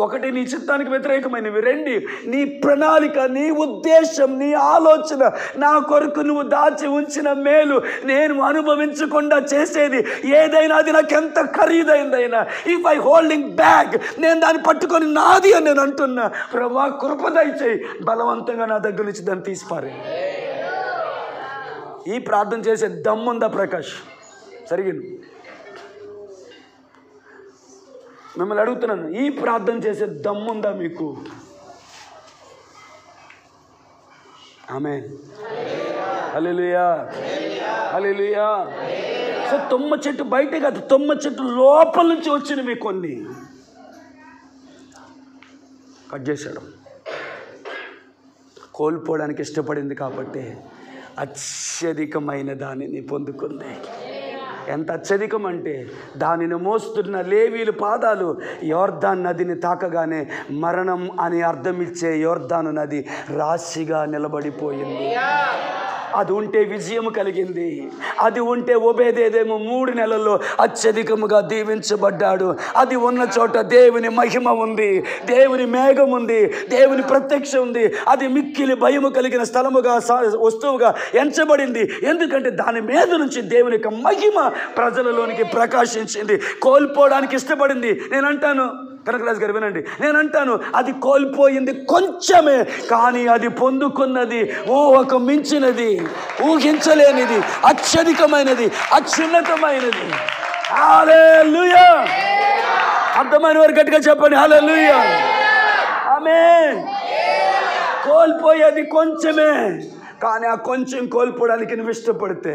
ఒకటి నీ చిత్తానికి వ్యతిరేకమైనవి, రెండు నీ ప్రణాళిక, నీ ఉద్దేశం, నీ ఆలోచన, నా కొరకు నువ్వు దాచి ఉంచిన మేలు నేను అనుభవించకుండా చేసేది ఏదైనా అది నాకు ఎంత ఖరీదైందైనా, ఇఫ్ ఐ హోల్డింగ్ బ్యాక్, నేను దాన్ని పట్టుకొని నాది అని నేను అంటున్నా. ప్రభా కృప దయచేయి, బలవంతంగా నా దగ్గర నుంచి దాన్ని తీసిపారే. ఈ ప్రార్థన చేసే దమ్ముందా ప్రకాష్? సరిగింది. మిమ్మల్ని అడుగుతున్నాను, ఈ ప్రార్థన చేసే దమ్ముందా మీకు? ఆమేన్, హల్లెలూయా, హల్లెలూయా. సో తుమ్మ చెట్టు బయటే కాదు, తుమ్మ చెట్టు లోపల నుంచి వచ్చినవి కొన్ని కట్ చేశాడు. కోల్పోవడానికి ఇష్టపడింది కాబట్టి అత్యధికమైన దానిని పొందుకుంది. ఎంత అత్యధికం అంటే దానిని మోస్తున్న లేవీలు పాదాలు యోర్దాను నదిని తాకగానే మరణం అని అర్థమిచ్చే యోర్దాను నది రాశిగా నిలబడిపోయింది. అది ఉంటే విజయం కలిగింది. అది ఉంటే ఓబేదేదేమో 3 నెలల్లో అత్యధికముగా దీవించబడ్డాడు. అది ఉన్న చోట దేవుని మహిమ ఉంది, దేవుని మేఘం ఉంది, దేవుని ప్రత్యక్ష ఉంది. అది మిక్కిలి భయము కలిగిన స్థలముగా, వస్తువుగా ఎంచబడింది. ఎందుకంటే దాని మీద నుంచి దేవుని యొక్క మహిమ ప్రజలలోనికి ప్రకాశించింది. కోల్పోవడానికి ఇష్టపడింది. నేను అంటాను, కనకరాజు గారు వినండి, నేను అంటాను అది కోల్పోయింది కొంచెమే, కానీ అది పొందుకున్నది ఊహకు మించినది, ఊహించలేనిది, అత్యధికమైనది, అత్యున్నతమైనది. హల్లెలూయా. అర్థమైన వారు గట్టిగా చెప్పండి హల్లెలూయా. ఆమేన్. కోల్పోయేది కొంచెమే, కానీ ఆ కొంచెం కోల్పోవడానికి నువ్వు ఇష్టపడితే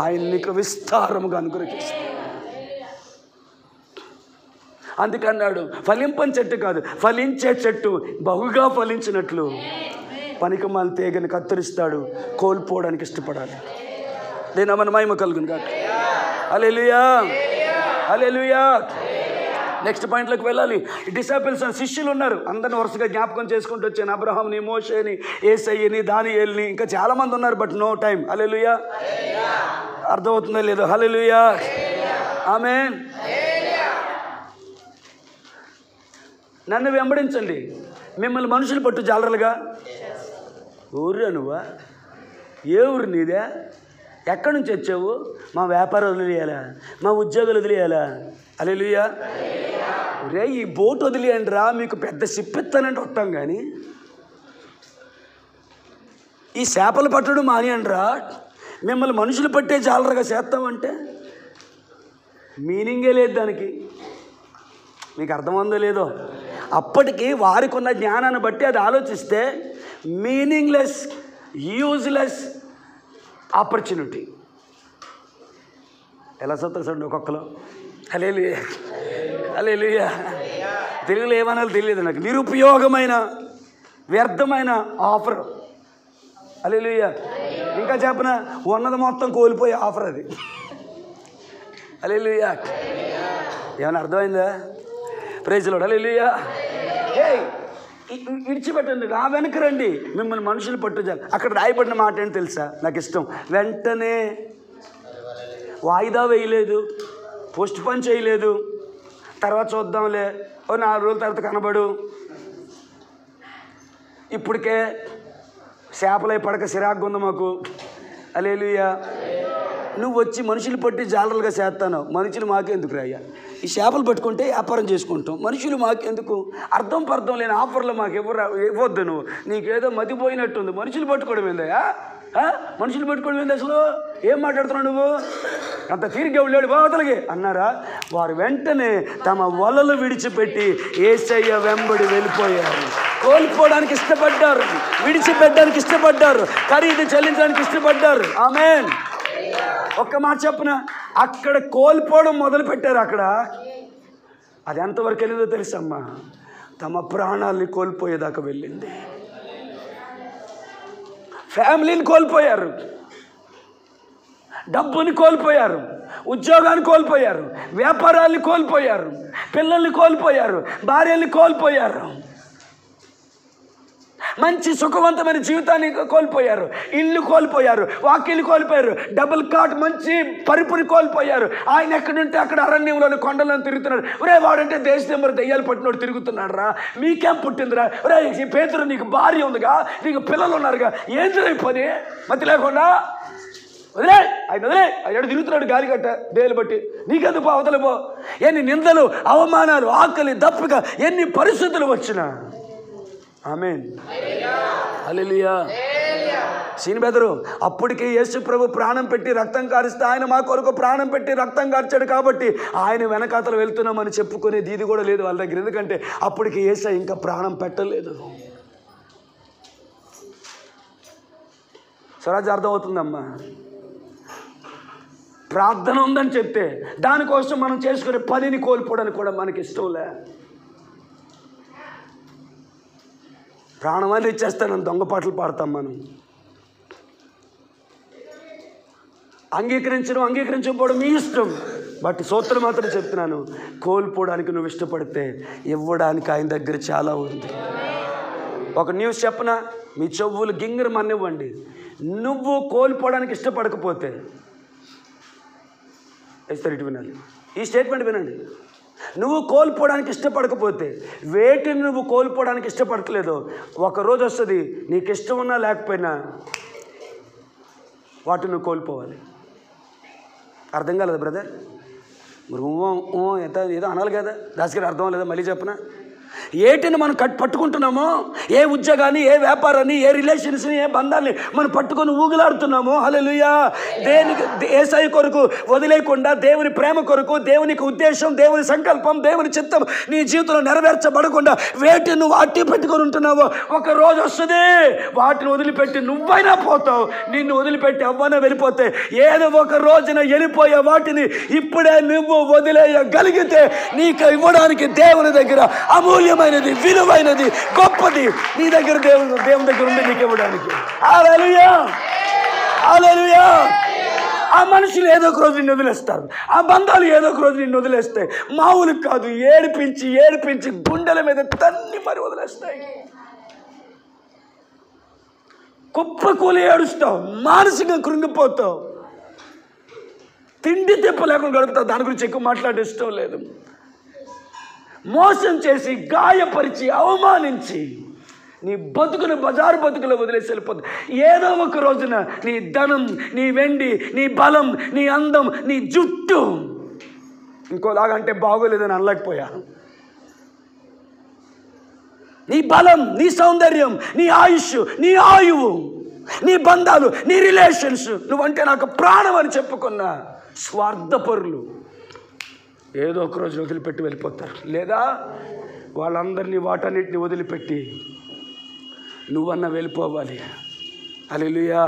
ఆయన నీకు విస్తారముగా అనుగ్రహిస్తాడు. అందుకన్నాడు ఫలింపని చెట్టు కాదు, ఫలించే చెట్టు బహుగా ఫలించినట్లు పనికిమాలిన తీగని కత్తిరిస్తాడు. కోల్పోవడానికి ఇష్టపడాలి. దేని మన మహిమ కలుగును గాక. హల్లెలూయా, హల్లెలూయా. నెక్స్ట్ పాయింట్లోకి వెళ్ళాలి. డిసైపుల్స్ అని శిష్యులు ఉన్నారు, అందరిని వరుసగా జ్ఞాపకం చేసుకుంటూ వచ్చాను. అబ్రహాంని, మోషేని, యేసయ్యని, దానియేలుని, ఇంకా చాలామంది ఉన్నారు, బట్ నో టైం. హల్లెలూయా. అర్థమవుతుందో లేదో? హల్లెలూయా, ఆమేన్. నన్ను వెంబడించండి, మిమ్మల్ని మనుషులు పట్టు జాలరులుగా. ఊర్రా నువ్వా? ఏ ఊరు నీదే? ఎక్కడి నుంచి వచ్చావు? మా వ్యాపారం వదిలేయాలా? మా ఉద్యోగాలు వదిలేయాలా? హల్లెలూయా. రే ఈ బోట్ వదిలేయండి రా, మీకు పెద్ద సిప్పిస్తానంటే వస్తాం, కానీ ఈ చేపలు పట్టడం మానేయండి రా, మిమ్మల్ని మనుషులు పట్టే జాలరుగా చేస్తామంటే మీనింగే లేదు దానికి. మీకు అర్థమైందో లేదో? అప్పటికి వారికి ఉన్న జ్ఞానాన్ని బట్టి అది ఆలోచిస్తే మీనింగ్లెస్, యూజ్లెస్ ఆపర్చునిటీ. ఎలా చదువుతాడు ఒక్కొక్కరు? హల్లెలూయా, హల్లెలూయా. తెలుగులో ఏమనాలో తెలియదు నాకు. నిరుపయోగమైన, వ్యర్థమైన ఆఫర్. హల్లెలూయా. ఇంకా చెప్పనా, ఉన్నది మొత్తం కోల్పోయే ఆఫర్ అది. హల్లెలూయా. ఏమైనా అర్థమైందా? Praise Lord. హల్లెలూయా. హే విడిచిపెట్టండి, రా వెనక రండి, మిమ్మల్ని మనుషులు పట్టుజాలి. అక్కడ రాయబడిన మాట ఏంటి తెలుసా? నాకు ఇష్టం. వెంటనే వాయిదా వేయలేదు, పోస్ట్ పోన్ చేయలేదు, తర్వాత చూద్దాంలే, ఓ 4 రోజుల తర్వాత కనబడు, ఇప్పటికే చేపలై పడక సిరాగ్గా ఉంది మాకు. హల్లెలూయా. నువ్వు వచ్చి మనుషులు పట్టి జాలరులుగా చేస్తాను. మనుషులు మాకెందుకు రాయ్యా? ఈ చేపలు పట్టుకుంటే వ్యాపారం చేసుకుంటాం, మనుషులు మాకెందుకు? అర్థం పర్థం లేని ఆఫర్లు మాకు ఇవ్వద్దు. నువ్వు నీకేదో మతిపోయినట్టుంది. మనుషులు పట్టుకోవడం ఏందయ్యా? మనుషులు పట్టుకోవడం ఏంది? అసలు ఏం మాట్లాడుతున్నావు నువ్వు? అంత తీరిగ్గా వెళ్ళాడు బావతలకి అన్నారా? వారు వెంటనే తమ వలలు విడిచిపెట్టి యేసయ్య వెంబడి వెళ్ళిపోయారు. కోల్పోవడానికి ఇష్టపడ్డారు, విడిచిపెట్టడానికి ఇష్టపడ్డారు, ఖరీదు చెల్లించడానికి ఇష్టపడ్డారు. ఆమేన్. ఒక్క మాట చెప్పన, అక్కడ కోల్పోవడం మొదలుపెట్టారు. అక్కడ అది ఎంతవరకు వెళ్ళిందో తెలుసమ్మా? తమ ప్రాణాలని కోల్పోయేదాకా వెళ్ళింది. ఫ్యామిలీని కోల్పోయారు, డబ్బుని కోల్పోయారు, ఉద్యోగాన్ని కోల్పోయారు, వ్యాపారాన్ని కోల్పోయారు, పిల్లల్ని కోల్పోయారు, భార్యల్ని కోల్పోయారు, మంచి సుఖవంతమైన జీవితాన్ని కోల్పోయారు, ఇల్లు కోల్పోయారు, వాకిళ్ళు కోల్పోయారు, డబుల్ కాట్ మంచి పరుపుని కోల్పోయారు. ఆయన ఎక్కడుంటే అక్కడ అరణ్యంలోని కొండలను తిరుగుతున్నాడు. ఒరే వాడంటే దేశ నెంబర్ దెయ్యాలు పట్టినోడు తిరుగుతున్నాడు రా, మీకేం పుట్టిందిరా? ఒరే పేతురు నీకు భార్య ఉందిగా, నీకు పిల్లలు ఉన్నారుగా, ఏంటి పని మతి లేకుండా? వదిలే ఆయన, వదిలే ఆయన తిరుగుతున్నాడు గాలి గట్ట దేలు బట్టి, నీకెందుకు అవతల పో. ఎన్ని నిందలు, అవమానాలు, ఆకలి, దప్పిక, ఎన్ని పరిస్థితులు వచ్చినా. ఆమేన్. హల్లెలూయా. సీన్ బెదరు అప్పటికే యేసు ప్రభు ప్రాణం పెట్టి రక్తం కారిస్తే ఆయన మా కొరకు ప్రాణం పెట్టి రక్తం కార్చాడు కాబట్టి ఆయన వెనకాతలు వెళ్తున్నామని చెప్పుకునేది ఇది కూడా లేదు వాళ్ళ దగ్గర. ఎందుకంటే అప్పటికి యేసు ఇంకా ప్రాణం పెట్టలేదు. స్వరాజ్ అర్థమవుతుందమ్మా? ప్రార్థన ఉందని చెప్తే దానికోసం మనం చేసుకునే పనిని కోల్పోవడానికి కూడా మనకి ఇష్టంలే. ప్రాణమాలు ఇచ్చేస్తానని దొంగ పాటలు పాడతాం మనం. అంగీకరించకపోవడం మీ ఇష్టం, బట్ సూత్రం మాత్రం చెప్తున్నాను, కోల్పోవడానికి నువ్వు ఇష్టపడితే ఇవ్వడానికి ఆయన దగ్గర చాలా ఉంది. ఒక న్యూస్ చెప్పనా? మీ చెవులు గింగిర మన్నివ్వండి. నువ్వు కోల్పోవడానికి ఇష్టపడకపోతే ఇస్తారు, ఇటు వినాలి, ఈ స్టేట్మెంట్ వినండి. నువ్వు కోల్పోవడానికి ఇష్టపడకపోతే, వేటిని నువ్వు కోల్పోవడానికి ఇష్టపడట్లేదో, ఒకరోజు వస్తుంది నీకు ఇష్టం ఉన్నా లేకపోయినా వాటిని నువ్వు కోల్పోవాలి. అర్థం కాలేదు బ్రదర్? ఎంత ఏదో అనాలి కదా, దాసుగారు అర్థం లేదా, మళ్ళీ చెప్పనా? ఏటిని మనం పట్టుకుంటున్నామో, ఏ ఉద్యోగాన్ని, ఏ వ్యాపారాన్ని, ఏ రిలేషన్స్ని, ఏ బంధాన్ని మనం పట్టుకొని ఊగులాడుతున్నామో, హల్లెలూయా, దేనికి యేసయ్య కొరకు వదిలేయకుండా, దేవుని ప్రేమ కొరకు, దేవునికి ఉద్దేశం, దేవుని సంకల్పం, దేవుని చిత్తం నీ జీవితంలో నెరవేర్చబడకుండా వేటిని నువ్వు అట్టి పెట్టుకొని ఉంటున్నావో, ఒక రోజు వస్తుంది వాటిని వదిలిపెట్టి నువ్వైనా పోతావు. నిన్ను వదిలిపెట్టి అవ్వనా వెళ్ళిపోతే, ఏదో ఒక రోజున వెళ్ళిపోయే వాటిని ఇప్పుడే నువ్వు వదిలేయగలిగితే నీకు ఇవ్వడానికి దేవుని దగ్గర అమూల్యమైనది, విలువైనది, గొప్పది నీ దగ్గర దేవుని దగ్గర ఉంది నీకు ఇవ్వడానికి. హల్లెలూయా, హల్లెలూయా. ఆ మనుషులు ఏదో ఒక రోజు నిన్ను వదిలేస్తారు, ఆ బంధాలు ఏదో ఒక రోజు నిన్ను వదిలేస్తాయి. మామూలు కాదు, ఏడిపించి ఏడిపించి గుండెల మీద తన్ని మరి వదిలేస్తాయి. కుప్పకూలి ఏడుస్తావు, మానసికంగా కృంగిపోతావు, తిండి తిప్ప లేకుండా గడుపుతావు. దాని గురించి ఎక్కువ మాట్లాడే ఇష్టం లేదు. మోసం చేసి, గాయపరిచి, అవమానించి నీ బతుకును బజారు బతుకులో వదిలేసి వెళ్ళిపోతుంది. ఏదో ఒక రోజున నీ ధనం, నీ వెండి, నీ బలం, నీ అందం, నీ జుట్టు ఇంకోలాగంటే బాగోలేదని అనలేకపోయా. నీ బలం, నీ సౌందర్యం, నీ ఆయుష్, నీ ఆయువు, నీ బంధాలు, నీ రిలేషన్స్, నువ్వంటే నాకు ప్రాణం అని చెప్పుకున్న స్వార్థపరులు ఏదో ఒక రోజు వదిలిపెట్టి వెళ్ళిపోతారు. లేదా వాళ్ళందరినీ వాటన్నిటిని వదిలిపెట్టి నువ్వన్నా వెళ్ళిపోవాలి. హల్లెలూయా.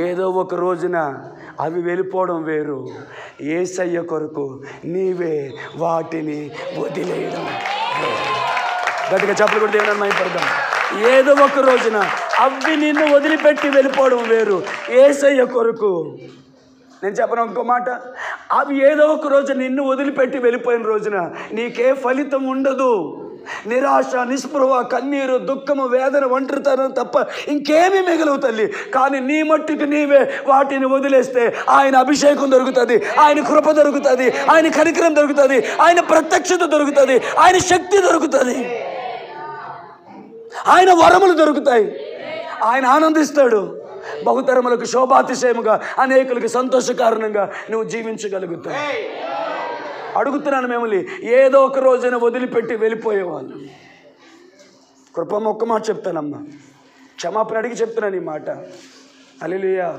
ఏదో ఒక రోజున అవి వెళ్ళిపోవడం వేరు, యేసయ్య కొరకు నీవే వాటిని వదిలేయడం వేరు. గట్టిగా చెప్పలు కూడా దేవుని మహిమపడదాం. ఏదో ఒక రోజున అవి నిన్ను వదిలిపెట్టి వెళ్ళిపోవడం వేరు, యేసయ్య కొరకు. నేను చెప్పను ఇంకో మాట, అవి ఏదో ఒక రోజు నిన్ను వదిలిపెట్టి వెళ్ళిపోయిన రోజున నీకే ఫలితం ఉండదు. నిరాశ, నిస్పృహ, కన్నీరు, దుఃఖము, వేదన, ఒంటరితనం తప్ప ఇంకేమీ మిగలవు తల్లి. కానీ నీ మట్టుకు నీవే వాటిని వదిలేస్తే ఆయన అభిషేకం దొరుకుతుంది, ఆయన కృప దొరుకుతుంది, ఆయన కనికరం దొరుకుతుంది, ఆయన ప్రత్యక్షత దొరుకుతుంది, ఆయన శక్తి దొరుకుతుంది, ఆయన వరములు దొరుకుతాయి, ఆయన ఆనందిస్తాడు. బహుతరములకు శోభాతిశయముగా, అనేకులకు సంతోష కారణంగా నువ్వు జీవించగలుగుతావు. అడుగుతున్నాను మిమ్మల్ని, ఏదో ఒక రోజున వదిలిపెట్టి వెళ్ళిపోయేవాళ్ళు. కృపమ్మ ఒక్క మాట చెప్తానమ్మా, క్షమాపణ అడిగి చెప్తున్నాను ఈ మాట. హల్లెలూయా.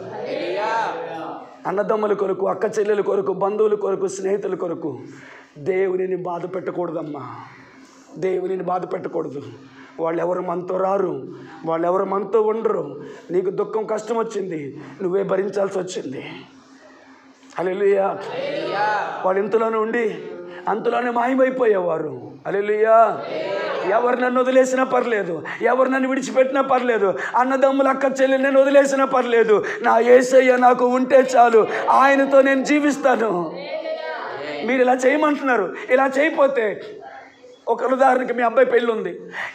అన్నదమ్ముల కొరకు, అక్క చెల్లెల కొరకు, బంధువుల కొరకు, స్నేహితుల కొరకు దేవునిని బాధ పెట్టకూడదమ్మా. దేవునిని బాధ పెట్టకూడదు. వాళ్ళు ఎవరు మనతో రారు, వాళ్ళు ఎవరు మనతో ఉండరు. నీకు దుఃఖం, కష్టం వచ్చింది, నువ్వే భరించాల్సి వచ్చింది. హల్లెలూయా. వాళ్ళు ఇంతలోనే ఉండి అంతలోనే మాయమైపోయేవారు. హల్లెలూయా. ఎవరు నన్ను వదిలేసినా పర్లేదు, ఎవరు నన్ను విడిచిపెట్టినా పర్లేదు, అన్నదమ్ములు, అక్క చెల్లెలు నేను వదిలేసినా పర్లేదు, నా యేసయ్య నాకు ఉంటే చాలు, ఆయనతో నేను జీవిస్తాను. మీరు ఇలా చేయమంటున్నారు, ఇలా చేయకపోతే, ఒక ఉదాహరణకి మీ అబ్బాయి పెళ్ళి ఉంది,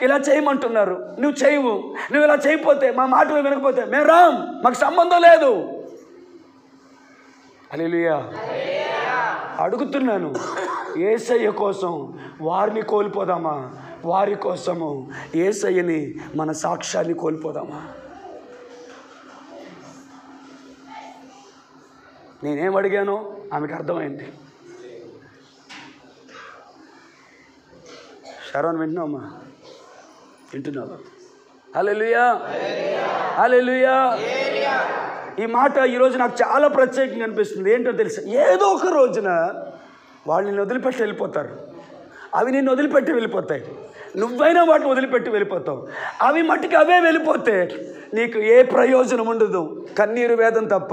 ఇలా చేయమంటున్నారు, నువ్వు చేయవు, నువ్వు ఇలా చేయకపోతే, మా మాట వినకపోతే మేము రాం, మాకు సంబంధం లేదు. హల్లెలూయా. అడుగుతున్నాను, యేసయ్య కోసం వారిని కోల్పోదామా? వారి కోసము యేసయ్యని, మన సాక్ష్యాన్ని కోల్పోదామా? నేనేం అడిగానో ఆమెకు అర్థమైంది. శరణ్ వింటున్నామా? వింటున్నావా? హల్లెలూయా, హల్లెలూయా. ఈ మాట ఈరోజు నాకు చాలా ప్రత్యేకంగా అనిపిస్తుంది. ఏంటో తెలుసా, ఏదో ఒక రోజున వాళ్ళు నిన్ను వదిలిపెట్టి వెళ్ళిపోతారు, అవి నిన్ను వదిలిపెట్టి వెళ్ళిపోతాయి, నువ్వైనా వాటిని వదిలిపెట్టి వెళ్ళిపోతావు. అవి మట్టికి అవే వెళ్ళిపోతే నీకు ఏ ప్రయోజనం ఉండదు, కన్నీరు వేదం తప్ప.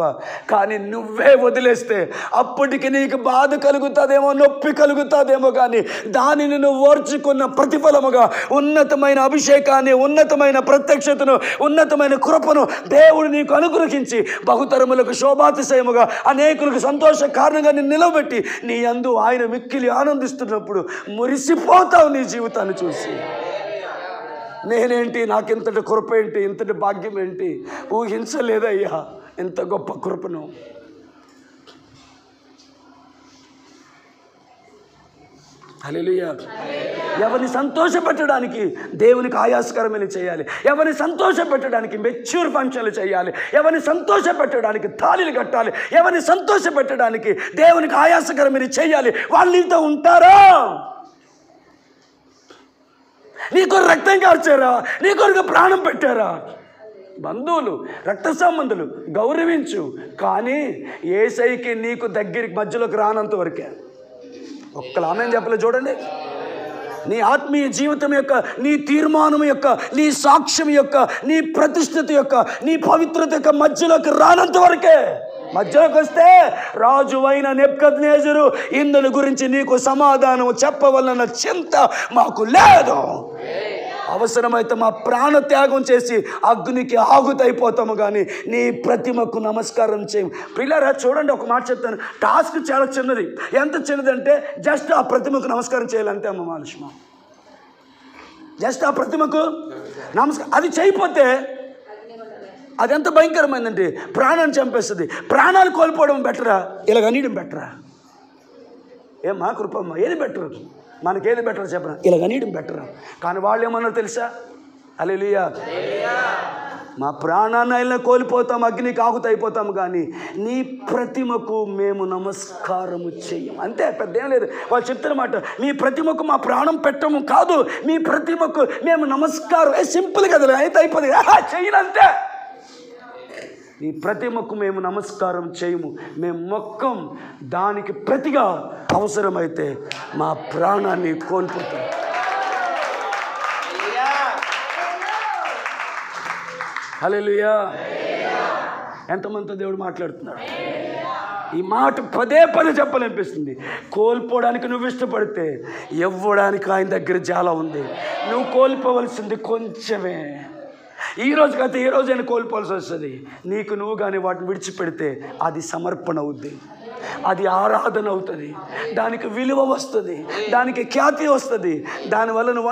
కానీ నువ్వే వదిలేస్తే అప్పటికి నీకు బాధ కలుగుతుందేమో, నొప్పి కలుగుతుందేమో, కానీ దానిని నువ్వు ఓర్చుకున్న ప్రతిఫలముగా ఉన్నతమైన అభిషేకాన్ని, ఉన్నతమైన ప్రత్యక్షతను, ఉన్నతమైన కృపను దేవుడు నీకు అనుగ్రహించి బహుతరములకు శోభాతిశయముగా, అనేకులకు సంతోష కారణంగా నిన్ను నిలబెట్టి నీ యందు ఆయన మిక్కిలి ఆనందిస్తున్నప్పుడు మురిసిపోతావు నీ జీవితాన్ని చూసి. నేనేంటి, నాకింతటి కృప ఏంటి, ఇంతటి భాగ్యం ఏంటి, ఊహించలేదయ్యా ఇంత గొప్ప కృపను. హల్లెలూయా. ఎవరిని సంతోషపెట్టడానికి దేవునికి ఆయాసకరమైన చేయాలి, ఎవరిని సంతోషపెట్టడానికి మెచ్యూర్ ఫంక్షన్లు చేయాలి, ఎవరిని సంతోషపెట్టడానికి తాళిలు కట్టాలి, ఎవరిని సంతోషపెట్టడానికి దేవునికి ఆయాసకరమైన చేయాలి. వాళ్ళు నీతో ఉంటారా? నీ కొరకు రక్తం కార్చారా? నీ కొరకు ప్రాణం పెట్టారా? బంధువులు, రక్త సంబంధులు గౌరవించు, కానీ యేసయ్యకి నీకు దగ్గరికి మధ్యలోకి రానంత వరకే. ఒక్కలు ఆమేన్ చెప్పలేదు చూడండి. నీ ఆత్మీయ జీవితం యొక్క, నీ తీర్మానం యొక్క, నీ సాక్ష్యం యొక్క, నీ ప్రతిష్ఠిత యొక్క, నీ పవిత్రత యొక్క మధ్యలోకి రానంత వరకే. మధ్యలోకి వస్తే రాజువైన నెబుకద్నెజరు ఇందుని గురించి నీకు సమాధానం చెప్పవలన చింత మాకు లేదు. అవసరమైతే మా ప్రాణ త్యాగం చేసి అగ్నికి ఆగుతైపోతాము, కానీ నీ ప్రతిమకు నమస్కారం చేయము. పిల్లరా చూడండి, ఒక మాట చెప్తాను. టాస్క్ చాలా చిన్నది. ఎంత చిన్నదంటే జస్ట్ ఆ ప్రతిమకు నమస్కారం చేయాలంతే అమ్మ మనుషుమ. జస్ట్ ఆ ప్రతిమకు నమస్కారం. అది చేయకపోతే అది ఎంత భయంకరమైందంటే ప్రాణాన్ని చంపేస్తుంది. ప్రాణాలు కోల్పోవడం బెటరా, ఇలాగనీయడం బెటరా? ఏమ్మా కృపమ్మ, ఏది బెటరు? మనకేది బెటర్ చెప్పరా? ఇలాగనీయడం బెటరా? కానీ వాళ్ళు ఏమన్నా తెలుసా? హల్లెలూయా. మా ప్రాణాన్ని అయినా కోల్పోతాం, అగ్నికి ఆగుతైపోతాము, కానీ నీ ప్రతిమకు మేము నమస్కారము చెయ్యం. అంతే, పెద్ద ఏం లేదు. వాళ్ళు చెప్తున్నమాట, మీ ప్రతిమకు మా ప్రాణం పెట్టము కాదు, మీ ప్రతిమకు మేము నమస్కారం. సింపుల్ కదా, అయితే అయిపోతుంది, చెయ్యనంతే. నీ ప్రతిమకు మేము నమస్కారం చేయము, మేము మొక్కం. దానికి ప్రతిగా అవసరమైతే మా ప్రాణాన్ని కోల్పోతాం. హల్లెలూయా. ఎంతమందితో దేవుడు మాట్లాడుతున్నాడు? ఈ మాట పదే పదే చెప్పాలనిపిస్తుంది. కోల్పోవడానికి నువ్వు ఇష్టపడితే ఇవ్వడానికి ఆయన దగ్గర చాలా ఉంది. నువ్వు కోల్పోవలసింది కొంచెమే. ఈ రోజు కాదు, ఏ రోజైనా కోల్పోవాల్సి వస్తుంది. నీకు నువ్వు కానీ వాటిని విడిచిపెడితే అది సమర్పణ అవుద్ది, అది ఆరాధన అవుతుంది, దానికి విలువ వస్తుంది, దానికి ఖ్యాతి వస్తుంది. దానివల్ల నువ్వు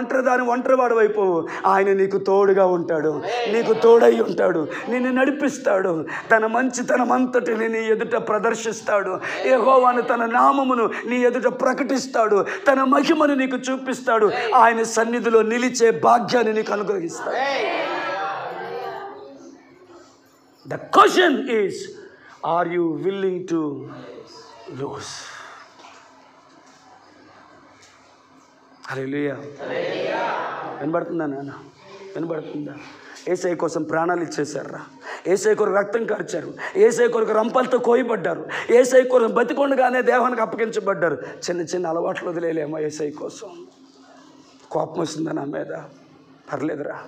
ఒంటరివాడు అయిపోవు. ఆయన నీకు తోడుగా ఉంటాడు, నీకు తోడై ఉంటాడు, నిన్ను నడిపిస్తాడు. తన మంచితనం అంతటిని నీ ఎదుట ప్రదర్శిస్తాడు. యెహోవాను తన నామమును నీ ఎదుట ప్రకటిస్తాడు. తన మహిమను నీకు చూపిస్తాడు. ఆయన సన్నిధిలో నిలిచే భాగ్యాన్ని నీకు అనుగ్రహిస్తాడు. The question is, are you willing to lose? హల్లెలూయా. వినబడుతుందా నాన్న? వినబడుతుందా? యేసయ్య కోసం ప్రాణాలు ఇచ్చేశారా? యేసయ్య కొరకు రక్తం కార్చారు, యేసయ్య కొరకు రంపలతో కోయబడ్డారు, యేసయ్య కొరకు బతికొండగానే దేహానికి అప్పగించబడ్డారు. చిన్న చిన్న అలవాట్లు వదిలేలేమో యేసయ్య కోసం. కోపం వస్తుందా నా మీద? పర్లేదురా,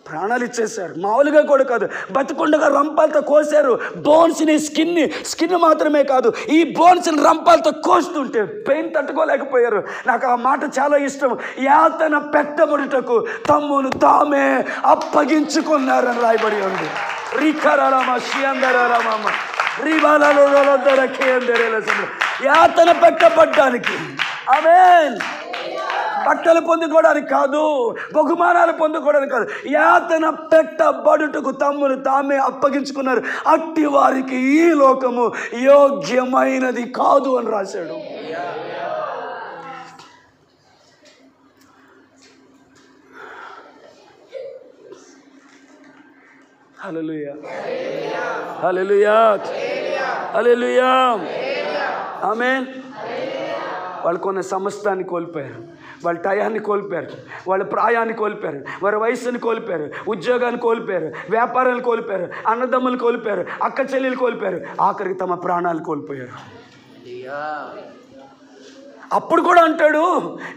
ప్రాణాలు ఇచ్చేశారు. మామూలుగా కూడా కాదు, బతికొండగా రంపాలతో కోసారు. బోన్స్ని, స్కిన్ మాత్రమే కాదు, ఈ బోన్స్ని రంపాలతో కోస్తుంటే పెయిన్ తట్టుకోలేకపోయారు. నాకు ఆ మాట చాలా ఇష్టం. యాతన పెట్టబడుటకు తమ్మును తామే అప్పగించుకున్నారని రాయబడి ఉంది. యాతన పెట్టబడ్డానికి, ఆమేన్. బట్టలు పొందుకోవడానికి కాదు, బహుమానాలు పొందుకోవడానికి కాదు, యాతన పెట్టబడుటకు తమ్మును తామే అప్పగించుకున్నారు. అట్టి వారికి ఈ లోకము యోగ్యమైనది కాదు అని రాశాడు. హల్లెలూయా, హల్లెలూయా, హల్లెలూయా, ఆమేన్. వాళ్ళు కొన్ని సమస్తాన్ని కోల్పోయారు, వాళ్ళ టయాన్ని కోల్పోయారు, వాళ్ళ ప్రాయాన్ని కోల్పోయారు, వారి వయస్సుని కోల్పోయారు, ఉద్యోగాన్ని కోల్పోయారు, వ్యాపారాలు కోల్పోయారు, అన్నదమ్ములు కోల్పోయారు, అక్క చెల్లెలు కోల్పోయారు, ఆఖరికి తమ ప్రాణాలు కోల్పోయారు. అప్పుడు కూడా అంటాడు,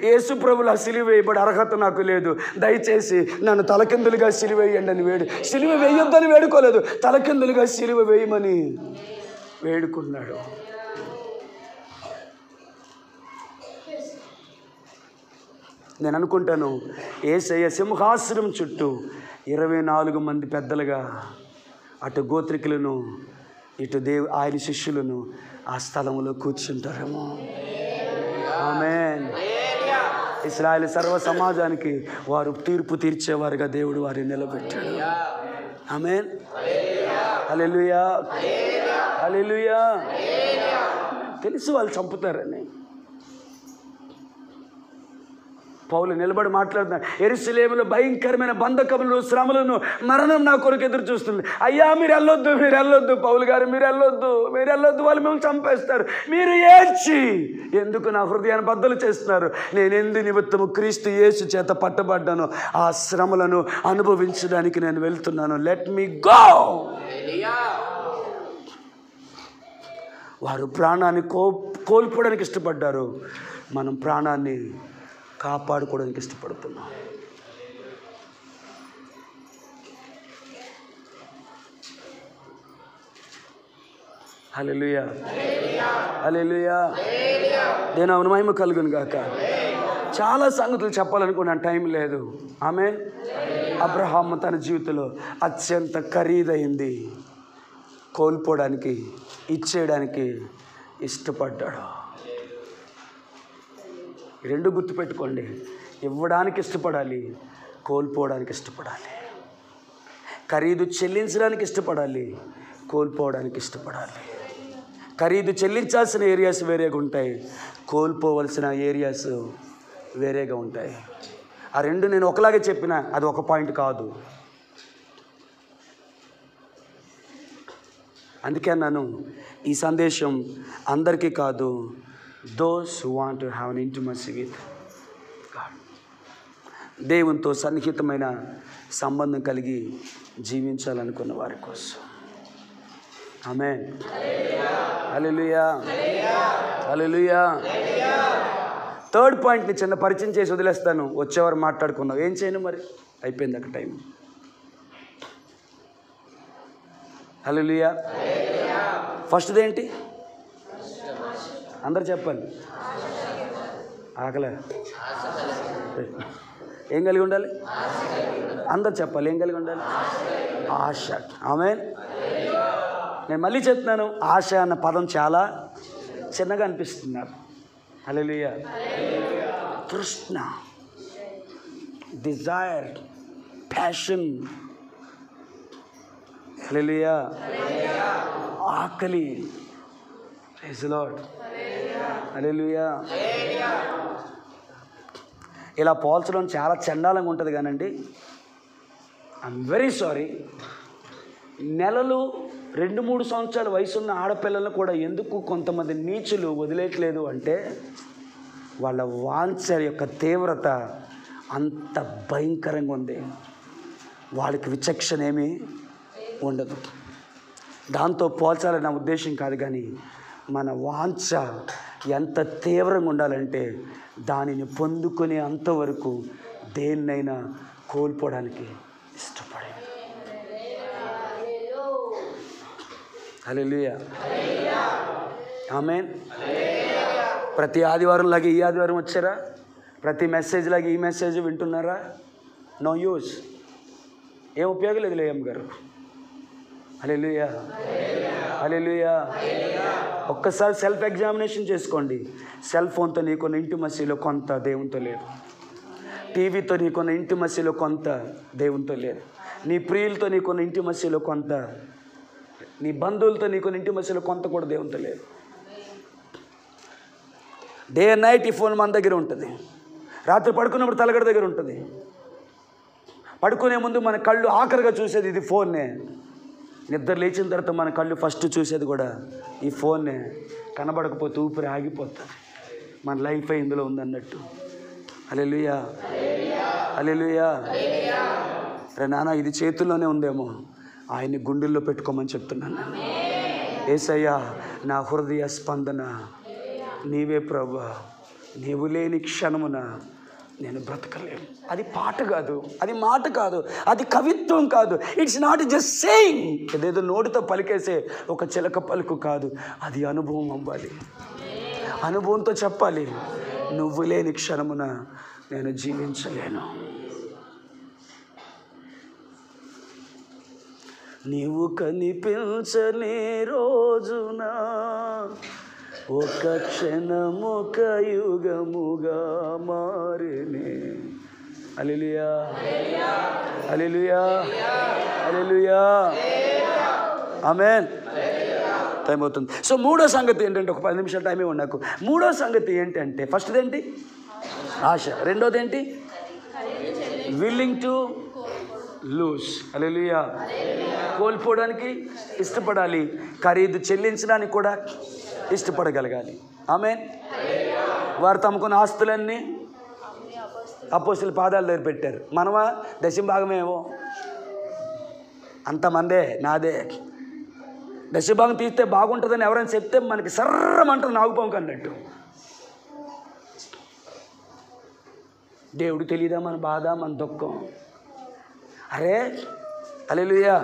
యేసు ప్రభులా సిలువ వేయబడి అర్హత నాకు లేదు, దయచేసి నన్ను తలకిందులుగా సిలువ వేయండి అని సిలువ వేయొద్దని వేడుకోలేదు, తలకిందులుగా సిలువ వేయమని వేడుకున్నాడు. నేను అనుకుంటాను, యేసయ్య సింహాసనం చుట్టూ 24 మంది పెద్దలుగా, అటు గోత్రికులను ఇటు ఆయన శిష్యులను ఆ స్థలంలో కూర్చుంటారేమో. ఆమేన్. ఇశ్రాయేలు సర్వ సమాజానికి వారు తీర్పు తీర్చేవారుగా దేవుడు వారిని నిలబెట్టాడు. ఆమేన్. హల్లెలూయా, హల్లెలూయా. తెలుసు వాళ్ళు చంపుతారని, పౌలు నిలబడి మాట్లాడుతున్నాడు, యెరూషలేములో భయంకరమైన బంధకములు, శ్రమలను, మరణం నా కొరకు ఎదురు చూస్తుంది. అయ్యా మీరు వెళ్ళొద్దు పౌలు గారు, మీరు వెళ్ళొద్దు, వాళ్ళు మేము చంపేస్తారు. మీరు ఏడ్చి ఎందుకు నా హృదయాన్ని బద్దలు చేస్తున్నారు? నేను ఎందు నిమిత్తము క్రీస్తు యేసు చేత పట్టబడ్డాను, ఆ శ్రమలను అనుభవించడానికి నేను వెళ్తున్నాను. Let me go. వారు ప్రాణాన్ని కోల్పోవడానికి ఇష్టపడ్డారు, మనం ప్రాణాన్ని కాపాడుకోవడానికి ఇష్టపడుతున్నాం. హల్లెలూయా, హల్లెలూయా. దేవుని మహిమ కలుగును గాక. చాలా సంగతులు చెప్పాలనుకున్నాను, టైం లేదు. ఆమేన్. అబ్రహాము తన జీవితంలో అత్యంత ఖరీదైంది కోల్పోవడానికి, ఇచ్చేయడానికి ఇష్టపడ్డాడు. రెండు గుర్తుపెట్టుకోండి, ఇవ్వడానికి ఇష్టపడాలి, కోల్పోవడానికి ఇష్టపడాలి. ఖరీదు చెల్లించడానికి ఇష్టపడాలి, కోల్పోవడానికి ఇష్టపడాలి. ఖరీదు చెల్లించాల్సిన ఏరియాస్ వేరేగా ఉంటాయి, కోల్పోవలసిన ఏరియాస్ వేరేగా ఉంటాయి. ఆ రెండు నేను ఒకలాగే చెప్పినా అది ఒక పాయింట్ కాదు. అందుకే అన్నాను, ఈ సందేశం అందరికీ కాదు, those who want to have an intimacy with God, దేవునితో సన్నిహితమైన సంబంధం కలిగి జీవించాలనుకున్న వారి కోసం. ఆమేన్. హల్లెలూయా, హల్లెలూయా. థర్డ్ పాయింట్ని చిన్న పరిచయం చేసి వదిలేస్తాను, వచ్చేవారు మాట్లాడుకున్నాం. ఏం చేయను మరి, అయిపోయింది అక్కడ టైం. హల్లెలూయా. ఫస్ట్ది ఏంటి? అందరు చెప్పండి. ఆకలే. ఏం కలిగి ఉండాలి? అందరు చెప్పాలి, ఏం కలిగి ఉండాలి? ఆశ. ఆమేన్. నేను మళ్ళీ చెప్తున్నాను, ఆశ అన్న పదం చాలా చిన్నగా అనిపిస్తుంది నాకు. హల్లెలూయా. తృష్ణ, డిజైర్, ప్యాషన్. హల్లెలూయా. ఆకలి. Praise the lord. హల్లెలూయా. ఇలా పోల్చడం చాలా చండాలంగా ఉంటుంది కానండి, ఐఎమ్ వెరీ సారీ. నెలలు 2-3 సంవత్సరాల వయసున్న ఆడపిల్లలను కూడా ఎందుకు కొంతమంది నీచులు వదిలేయట్లేదు అంటే, వాళ్ళ వాంఛ యొక్క తీవ్రత అంత భయంకరంగా ఉంది. వాళ్ళకి విచక్షణ ఏమీ ఉండదు. దాంతో పోల్చాలని నా ఉద్దేశం కాదు, కానీ మన వాంఛ ఎంత తీవ్రంగా ఉండాలంటే దానిని పొందుకునే అంతవరకు దేన్నైనా కోల్పోవడానికి ఇష్టపడే. హల్లెలూయా. ఆమేన్. ప్రతి ఆదివారం లాగే ఈ ఆదివారం వచ్చారా? ప్రతి మెసేజ్ లాగే ఈ మెసేజ్ వింటున్నారా? No use. ఏం ఉపయోగం లేదు లేయమ్మ గారు. హల్లెలూయా, హల్లెలూయా. ఒక్కసారి సెల్ఫ్ ఎగ్జామినేషన్ చేసుకోండి. సెల్ ఫోన్తో నీకున్న ఇంటిమసీలో కొంత దేవునితో లేదు, టీవీతో నీకున్న ఇంటిమసీలో కొంత దేవునితో లేదు, నీ ప్రియులతో నీకున్న ఇంటిమసీలో కొంత, నీ బంధువులతో నీకున్న ఇంటిమసీలో కొంత కూడా దేవునితో లేదు. డే అండ్ నైట్ ఈ ఫోన్ మన దగ్గర ఉంటుంది. రాత్రి పడుకున్నప్పుడు తలగడ దగ్గర ఉంటుంది. పడుకునే ముందు మన కళ్ళు ఆఖరిగా చూసేది ఇది ఫోన్నే. నిద్ర లేచిన తర్వాత మన కళ్ళు ఫస్ట్ చూసేది కూడా ఈ ఫోన్నే. కనబడకపోతే ఊపిరి ఆగిపోతుంది. మన లైఫ్ ఇందులో ఉందన్నట్టు. హల్లెలూయా, హల్లెలూయా. రే నాన్న, ఇది చేతుల్లోనే ఉందేమో, ఆయన్ని గుండెల్లో పెట్టుకోమని చెప్తున్నాను. యేసయ్యా, నా హృదయ స్పందన నీవే ప్రభువా, నీవు లేని క్షణమున నేను బ్రతకలేను. అది పాట కాదు, అది మాట కాదు, అది కవిత్వం కాదు. It's not just saying. ఏదేదో నోటితో పలికేసే ఒక చిలక పలుకు కాదు, అది అనుభవం అవ్వాలి. అనుభవంతో చెప్పాలి, నువ్వు లేని క్షణమున నేను జీవించలేను. నీవు కనిపించని రోజున ఒక క్షణం ఒక యుగముగా మారేనే. హల్లెలూయా, హల్లెలూయా, హల్లెలూయా. ఆమేన్. టైం అవుతుంది. సో మూడో సంగతి ఏంటంటే, ఒక 10 నిమిషాల టైం ఇవ్వండి నాకు. మూడో సంగతి ఏంటంటే, ఫస్ట్ది ఏంటి? ఆశ. రెండోది ఏంటి? Willing to lose. హల్లెలూయా. కోల్పోవడానికి ఇష్టపడాలి, ఖరీదు చెల్లించడానికి కూడా ఇష్టపడగలగాలి. ఆమేన్. వారు తమకున్న ఆస్తులన్నీ అపోస్తలుల పాదాల దగ్గర పెట్టారు. మనమా దశంభాగమేమో అంతమందే నాదే. దశభాగం తీస్తే బాగుంటుందని ఎవరైనా చెప్తే మనకి సర్రమంటుంది నాగుపాము అన్నట్టు. దేవుడు తెలియదా మన బాధ, మన దుఃఖం? అరే హల్లెలూయా.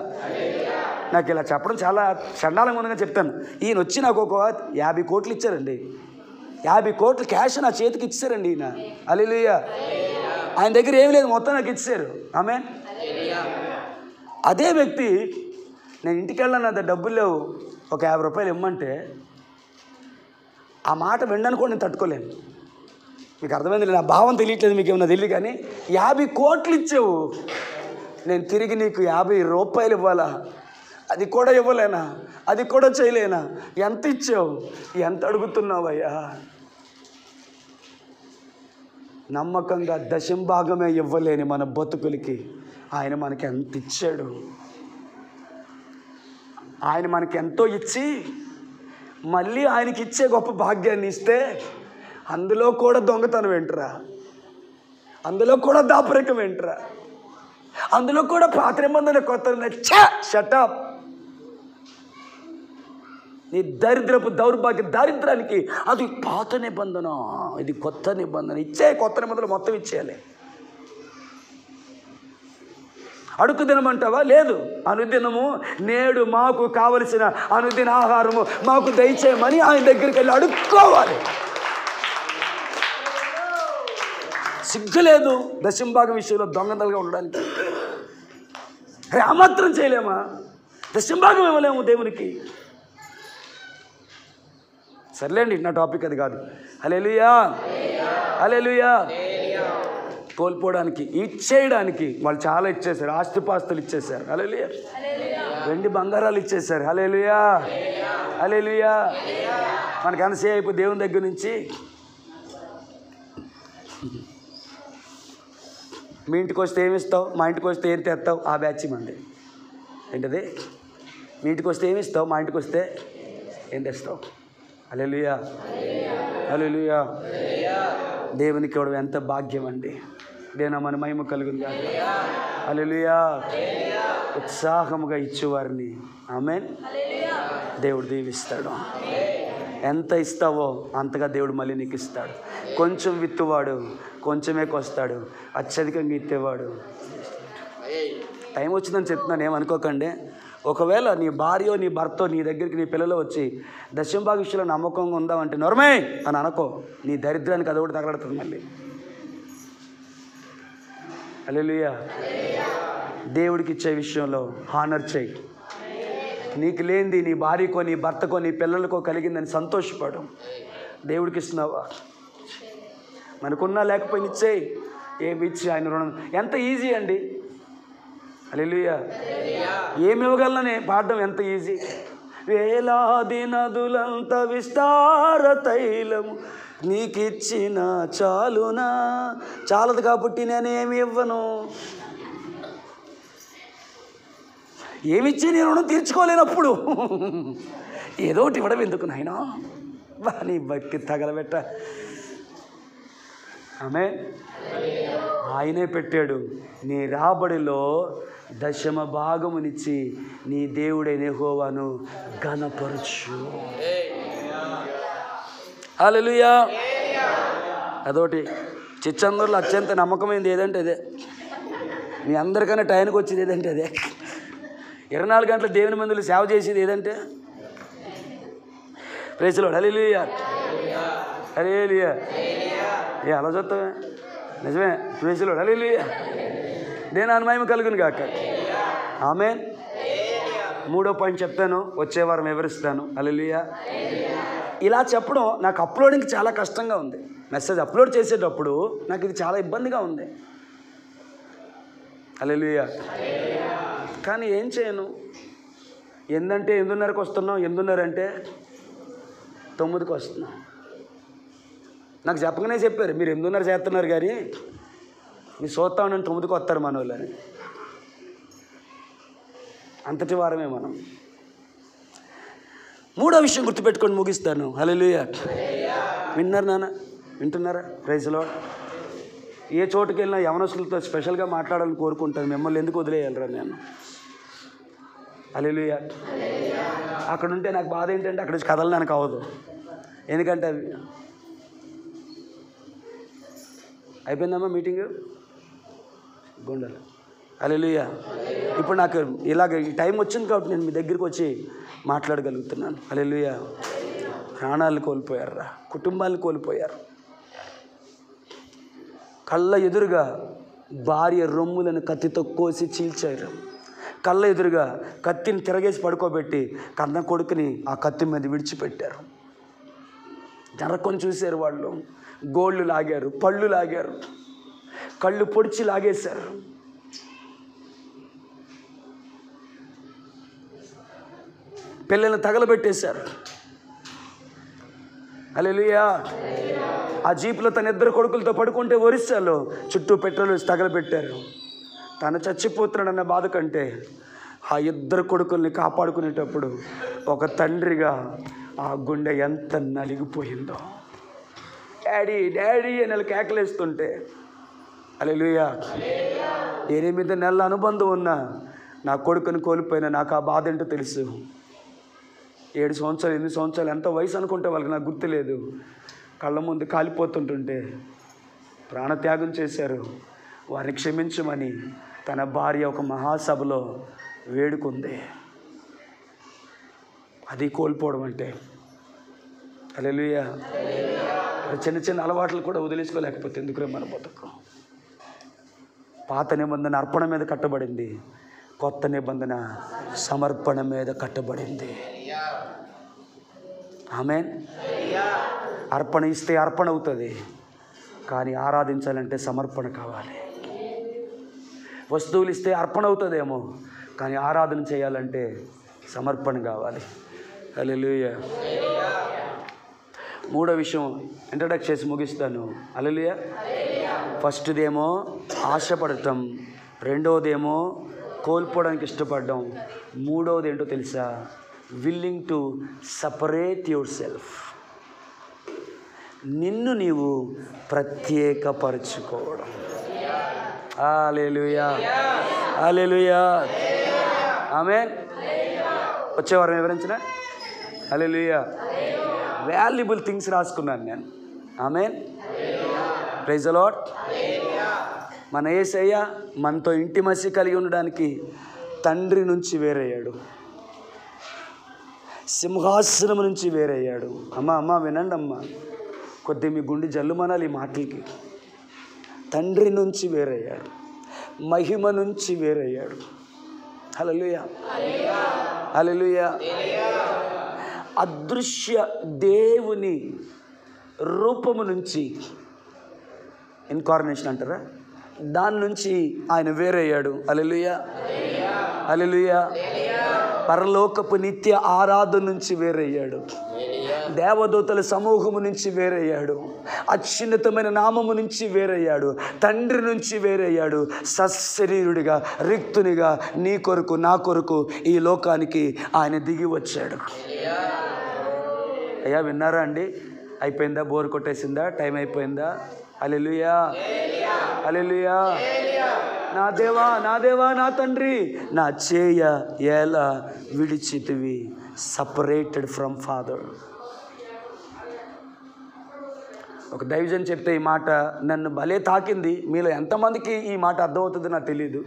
నాకు ఇలా చెప్పడం చాలా చండాలంగా ఉందని చెప్తాను. ఈయన వచ్చి నాకు ఒక 50 కోట్లు ఇచ్చారండి. 50 కోట్లు క్యాష్ నా చేతికి ఇచ్చారండి ఈయన. హల్లెలూయా. ఆయన దగ్గర ఏమి లేదు, మొత్తం నాకు ఇచ్చారు. ఆమేన్. అదే వ్యక్తి నేను ఇంటికి వెళ్ళాను, నా డబ్బులు లేవు, ఒక 50 రూపాయలు ఇమ్మంటే ఆ మాట వినడానికి కూడా నేను తట్టుకోలేను. మీకు అర్థమైంది? నా భావం తెలియట్లేదు, మీకు ఏమన్నా తెలియదు. కానీ 50 కోట్లు ఇచ్చావు, నేను తిరిగి నీకు 50 రూపాయలు ఇవ్వాలా? అది కూడా ఇవ్వలేనా? అది కూడా చేయలేనా? ఎంత ఇచ్చావు? ఎంత అడుగుతున్నావయ్యా? నమ్మకంగా దశంభాగమే ఇవ్వలేని మన బతుకులకి ఆయన మనకి ఎంత ఇచ్చాడు. ఆయన మనకి ఎంతో ఇచ్చి మళ్ళీ ఆయనకి ఇచ్చే గొప్ప భాగ్యాన్ని ఇస్తే అందులో కూడా దొంగతనం ఏంట్రా? అందులో కూడా దాపరికం ఏంట్రా? అందులో కూడా పాత నిబంధన కొత్త షటప్. నీ దరిద్రపు దౌర్భాగ్య దారిద్రానికి అది పాత నిబంధన, ఇది కొత్త నిబంధన. ఇచ్చే కొత్త నిబంధనలు మొత్తం ఇచ్చేయాలి. అడుగు తినమంటావా? లేదు. అనుదినము నేడు మాకు కావలసిన అనుదిన ఆహారము మాకు దయచేయమని ఆయన దగ్గరికి వెళ్ళి అడుక్కోవాలి. సిగ్గులేదు దశంభాగం విషయంలో దొంగదలుగా ఉండడానికి. అరే ఆ మాత్రం చేయలేమా? దశంభాగం ఇవ్వలేము దేవునికి. సర్లేండి, నా టాపిక్ అది కాదు. హల్లెలూయా. హల్లెలూయా. కోల్పోవడానికి, ఇచ్చేయడానికి వాళ్ళు చాలా ఇచ్చేశారు. ఆస్తిపాస్తులు ఇచ్చేశారు. హల్లెలూయా. వెండి బంగారాలు ఇచ్చేశారు. హల్లెలూయా. హల్లెలూయా. మనకు ఎంతసేపు దేవుని దగ్గర నుంచి మీ ఇంటికి వస్తే ఏమి ఇస్తావు, మా ఇంటికి వస్తే ఏం తెస్తావు, ఆ బ్యాచ్ మంది ఏంటది? మీ ఇంటికి వస్తే ఏమి ఇస్తావు, మా ఇంటికి వస్తే ఏం తెస్తావు? హల్లెలూయా. హల్లెలూయా. దేవునికి ఇవ్వడం ఎంత భాగ్యం అండి. దేనా మన మహిమ కలుగును గాక. హల్లెలూయా. ఉత్సాహముగా ఇచ్చేవారిని ఆమేన్ దేవుడు దీవిస్తాడు. ఎంత ఇస్తావో అంతగా దేవుడు మళ్ళీ నీకు ఇస్తాడు. కొంచెం విత్తువాడు కొంచెమే కొస్తాడు, అత్యధికంగా ఇత్తేవాడు. టైం వచ్చిందని చెప్తున్నాను, ఏమనుకోకండి. ఒకవేళ నీ భార్యో నీ భర్తో నీ దగ్గరికి నీ పిల్లలు వచ్చి దశంభాగ విషయంలో నమ్మకంగా ఉందామంటే నోర్మే అని అనుకో, నీ దరిద్రానికి అది ఒకటి తగలడుతుంది మళ్ళీ. హల్లెలూయా. దేవుడికి ఇచ్చే విషయంలో హానర్ చేయి. నీకు లేనిది నీ భార్యకో నీ భర్తకో నీ పిల్లలకో కలిగిందని సంతోషపడు. దేవుడికి ఇస్తున్నావా? మనకున్నా లేకపోయినా ఇచ్చేయి. ఏమి ఇచ్చి ఆయన రుణం ఎంత ఈజీ అండి. హల్లెలూయా. ఏమి ఇవ్వగలనని పాడడం ఎంత ఈజీ. వేలాది నదులంత విస్తార తైలము నీకిచ్చిన చాలునా, చాలదు కాబట్టి నేను ఏమి ఇవ్వను. ఏమిచ్చి నేను రుణం తీర్చుకోలేనప్పుడు ఏదో ఒకటి ఇవ్వడం ఎందుకు నాయనా? నీ భక్తి తగలబెట్ట. ఆమె ఆయనే పెట్టాడు. నీ రాబడిలో దశమ భాగమునిచ్చి నీ దేవుడైన యెహోవాను ఘనపరచు. హల్లెలూయా. అదొకటి చిచ్చందరిలో అత్యంత నమ్మకమైనది ఏదంటే అదే. మీ అందరికన్నా టైంకి వచ్చేది ఏదంటే అదే. 24 గంటల దేవుని మందులు సేవ చేసేది ఏదంటే ప్రైజ్ లార్డ్. హల్లెలూయా. హల్లెలూయా. ఏ అలా చూస్తావే? నిజమే. Praise Lord. హల్లెలూయా. దేని మహిమ కలుగును గాక. ఆమేన్. 3వ పాయింట్ చెప్తాను, వచ్చే వారం వివరిస్తాను. హల్లెలూయా. ఇలా చెప్పడం నాకు అప్లోడింగ్ చాలా కష్టంగా ఉంది. మెసేజ్ అప్లోడ్ చేసేటప్పుడు నాకు ఇది చాలా ఇబ్బందిగా ఉంది. హల్లెలూయా. కానీ ఏం చేయను. ఏందంటే 8:30కి వస్తున్నాం, 8:30 అంటే 9కి వస్తున్నాం. నాకు చెప్పగానే చెప్పారు, మీరు 8:30 చేస్తున్నారు కానీ మీరు చూస్తా ఉండండి 9కి వస్తారు మన వాళ్ళని. అంతటి వారమే మనం. మూడో విషయం గుర్తుపెట్టుకొని ముగిస్తాను. హల్లెలూయా. విన్నారు నాన్న? వింటున్నారా? Praise lord. ఏ చోటుకి వెళ్ళినా యవనస్తులతో స్పెషల్గా మాట్లాడాలని కోరుకుంటాను. మిమ్మల్ని ఎందుకు వదిలేయాలరా నేను? హల్లెలూయా. అక్కడ ఉంటే నాకు బాధ ఏంటంటే అక్కడ నుంచి కదలడానికి అవ్వదు. ఎందుకంటే అవి అయిపోయిందమ్మా మీటింగ్ గుండెలు. హల్లెలూయా. ఇప్పుడు నాకు ఇలాగ ఈ టైం వచ్చింది కాబట్టి నేను మీ దగ్గరికి వచ్చి మాట్లాడగలుగుతున్నాను. హల్లెలూయా. ప్రాణాలు కోల్పోయారు, కుటుంబాలను కోల్పోయారు. కళ్ళ ఎదురుగా భార్య రొమ్ములను కత్తితో కోసి చీల్చారు. కళ్ళ ఎదురుగా కత్తిని తిరగేసి పడుకోబెట్టి కన్న కొడుకుని ఆ కత్తి మీద విడిచిపెట్టారు. జరకొని చూశారు వాళ్ళు. గోళ్ళు లాగారు, పళ్ళు లాగారు, కళ్ళు పొడిచి లాగేశారు. పిల్లల్ని తగలబెట్టేశారు. హల్లెలూయా. ఆ జీపులో తన 2 కొడుకులతో పడుకుంటే ఒరిస్సాలో చుట్టూ పెట్రోల్ వేసి తగలబెట్టారు. తను చచ్చిపోతున్నాడన్న బాధ కంటే ఆ 2 కొడుకుల్ని కాపాడుకునేటప్పుడు ఒక తండ్రిగా ఆ గుండె ఎంత నలిగిపోయిందో. డాడీ డాడీ అని వాళ్ళు కేకలేస్తుంటే, హల్లెలూయా, 8 నెలల అనుబంధం ఉన్న నా కొడుకుని కోల్పోయినా నాకు ఆ బాధ ఏంటో తెలుసు. 7 సంవత్సరాలు 8 సంవత్సరాలు ఎంత వయసు అనుకుంటే వాళ్ళకి నాకు గుర్తులేదు. కళ్ళ ముందు కాలిపోతుంటుంటే ప్రాణత్యాగం చేశారు. వారిని క్షమించమని తన భార్య ఒక మహాసభలో వేడుకుంది. అది కోల్పోవడం అంటే. హల్లెలూయా. చిన్న చిన్న అలవాట్లు కూడా వదిలేసుకోలేకపోతే ఎందుకురే మన బతుకు. పాత నిబంధన అర్పణ మీద కట్టబడింది, కొత్త నిబంధన సమర్పణ మీద కట్టబడింది. ఆమేన్. అర్పణ ఇస్తే అర్పణ అవుతుంది, కానీ ఆరాధించాలంటే సమర్పణ కావాలి. వస్తువులు ఇస్తే అర్పణ అవుతుందేమో, కానీ ఆరాధన చేయాలంటే సమర్పణ కావాలి. హల్లెలూయా. మూడో విషయం ఇంట్రడక్ట్ చేసి ముగిస్తాను. హల్లెలూయా. ఫస్ట్దేమో ఆశపడటం, రెండోదేమో కోల్పోవడానికి ఇష్టపడడం, మూడోది ఏంటో తెలుసా? Willing to separate your self. నిన్ను నీవు ప్రత్యేకపరచుకోవడం. హల్లెలూయా. హల్లెలూయా. ఆమేన్. వచ్చేవారం వివరించిన. హల్లెలూయా. వాల్యుబుల్ థింగ్స్ రాసుకున్నాను నేను. ఆమేన్. Praise the Lord. మన యేసయ్య మనతో ఇంటిమసీ కలిగి ఉండడానికి తండ్రి నుంచి వేరయ్యాడు, సింహాసనం నుంచి వేరయ్యాడు. అమ్మ వినండి అమ్మ, కొద్దిగా మీ గుండె జల్లుమనాలి ఈ మాటలకి. తండ్రి నుంచి వేరయ్యాడు, మహిమ నుంచి వేరయ్యాడు. హల్లెలూయా. హల్లెలూయా. అదృశ్య దేవుని రూపము నుంచి, ఇన్కార్నేషన్ అంటారా, దాని నుంచి ఆయన వేరయ్యాడు. హల్లెలూయా. హల్లెలూయా. పరలోకపు నిత్య ఆరాధన నుంచి వేరయ్యాడు, దేవదూతల సమూహము నుంచి వేరయ్యాడు, అత్యున్నతమైన నామము నుంచి వేరయ్యాడు, తండ్రి నుంచి వేరయ్యాడు. సశరీరుడిగా రిక్తునిగా నీ కొరకు నా కొరకు ఈ లోకానికి ఆయన దిగి వచ్చాడు. అయ్యా విన్నారా అండి? అయిపోయిందా? బోర్ కొట్టేసిందా? టైం అయిపోయిందా? హల్లెలూయా. హల్లెలూయా. నా దేవా నా దేవా నా తండ్రి, నా చేయ ఎలా విడిచితివి, సపరేటెడ్ ఫ్రమ్ ఫాదర్. ఒక దైవజన్ చెప్తే ఈ మాట నన్ను భలే తాకింది. మీలో ఎంతమందికి ఈ మాట అర్థమవుతుందో నాకు తెలియదు.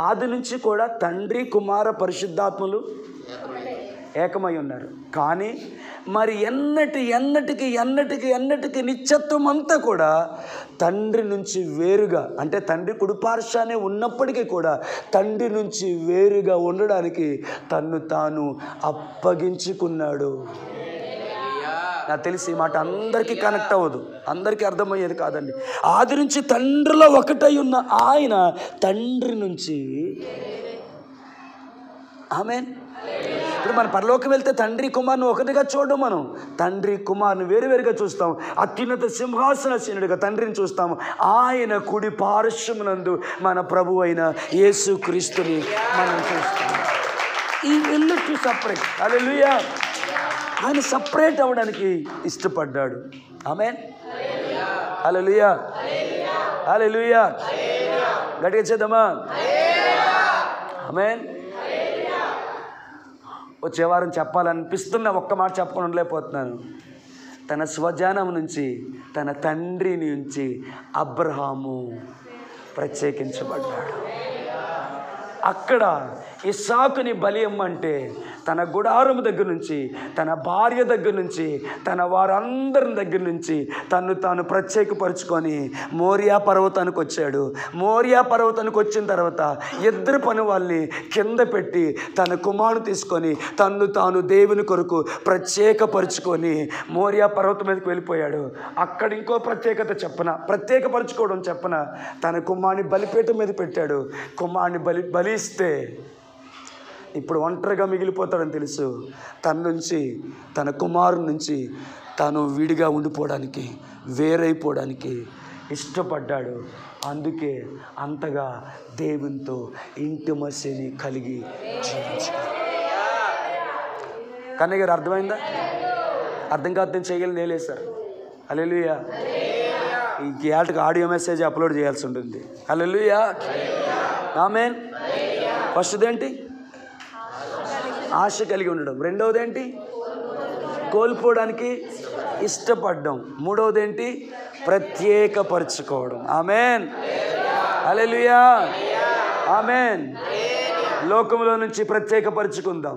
ఆది నుంచి కూడా తండ్రి కుమార పరిశుద్ధాత్మలు ఏకమై ఉన్నారు. కానీ మరి ఎన్నటికి నిత్యత్వం అంతా కూడా తండ్రి నుంచి వేరుగా, అంటే తండ్రి కుడిపార్శ్వానే ఉన్నప్పటికీ కూడా తండ్రి నుంచి వేరుగా ఉండడానికి తన్ను తాను అప్పగించుకున్నాడు. నాకు తెలిసి ఈ మాట అందరికీ కనెక్ట్ అవ్వదు, అందరికీ అర్థమయ్యేది కాదండి. ఆది నుంచి తండ్రిలో ఒకటై ఉన్న ఆయన తండ్రి నుంచి, ఆమేన్, ఇప్పుడు మన పరలోకం వెళ్తే తండ్రి కుమారుని ఒకటిగా చూడడం, మనం తండ్రి కుమారుని వేరువేరుగా చూస్తాం. అత్యున్నత సింహాసనాసీనుడిగా తండ్రిని చూస్తాము. ఆయన కుడి పార్శ్వమునందు మన ప్రభు అయిన యేసు క్రీస్తుని మనం చూస్తాం. ఈ ఇల్లు టు సపరేట్. హల్లెలూయా. ఆయన సపరేట్ అవ్వడానికి ఇష్టపడ్డాడు. ఆమేన్. హల్లెలూయా. హల్లెలూయా. గట్టిగా చేద్దామా? ఆమేన్. వచ్చే వారం చెప్పాలనిపిస్తున్న ఒక్క మాట చెప్పకుండా ఉండలేకపోతున్నాను. తన స్వజానం నుంచి, తన తండ్రి నుంచి అబ్రహాము ప్రత్యేకించబడ్డాడు. అక్కడ ఇస్సాకుని బలి ఇమ్మంటే తన గుడారము దగ్గర నుంచి, తన భార్య దగ్గర నుంచి, తన వారందరి దగ్గర నుంచి తను తాను ప్రత్యేకపరుచుకొని మోరియా పర్వతానికి వచ్చాడు. మోరియా పర్వతానికి వచ్చిన తర్వాత ఇద్దరు పని వాళ్ళని కింద పెట్టి తన కుమారుని తీసుకొని తను తాను దేవుని కొరకు ప్రత్యేకపరుచుకొని మోరియా పర్వతం మీదకి వెళ్ళిపోయాడు. అక్కడ ఇంకో ప్రత్యేకపరచుకోవడం చెప్పన తన కుమారుని బలిపీఠం మీద పెట్టాడు. కుమారుని బలిస్తే ఇప్పుడు ఒంటరిగా మిగిలిపోతాడని తెలుసు. తన నుంచి, తన కుమారుని నుంచి తను విడిగా ఉండిపోవడానికి, వేరైపోవడానికి ఇష్టపడ్డాడు. అందుకే అంతగా దేవునితో ఇంటిమసీని కలిగి జీవించాడు. కన్నయ్య గారు అర్థమైందా? అర్థం కాదు చేయగలి నేలే సార్. హల్లెలూయా. ఈ ఏటకి ఆడియో మెసేజ్ అప్లోడ్ చేయాల్సి ఉంటుంది. హల్లెలూయా. ఆమేన్. ఫస్ట్ది ఏంటి? ఆశ కలిగి ఉండడం. రెండవది ఏంటి? కోల్పోవడానికి ఇష్టపడడం. మూడవది ఏంటి? ప్రత్యేకపరచుకోవడం. ఆమేన్. హల్లెలూయా. ఆమేన్. లోకంలో నుంచి ప్రత్యేకపరచుకుందాం,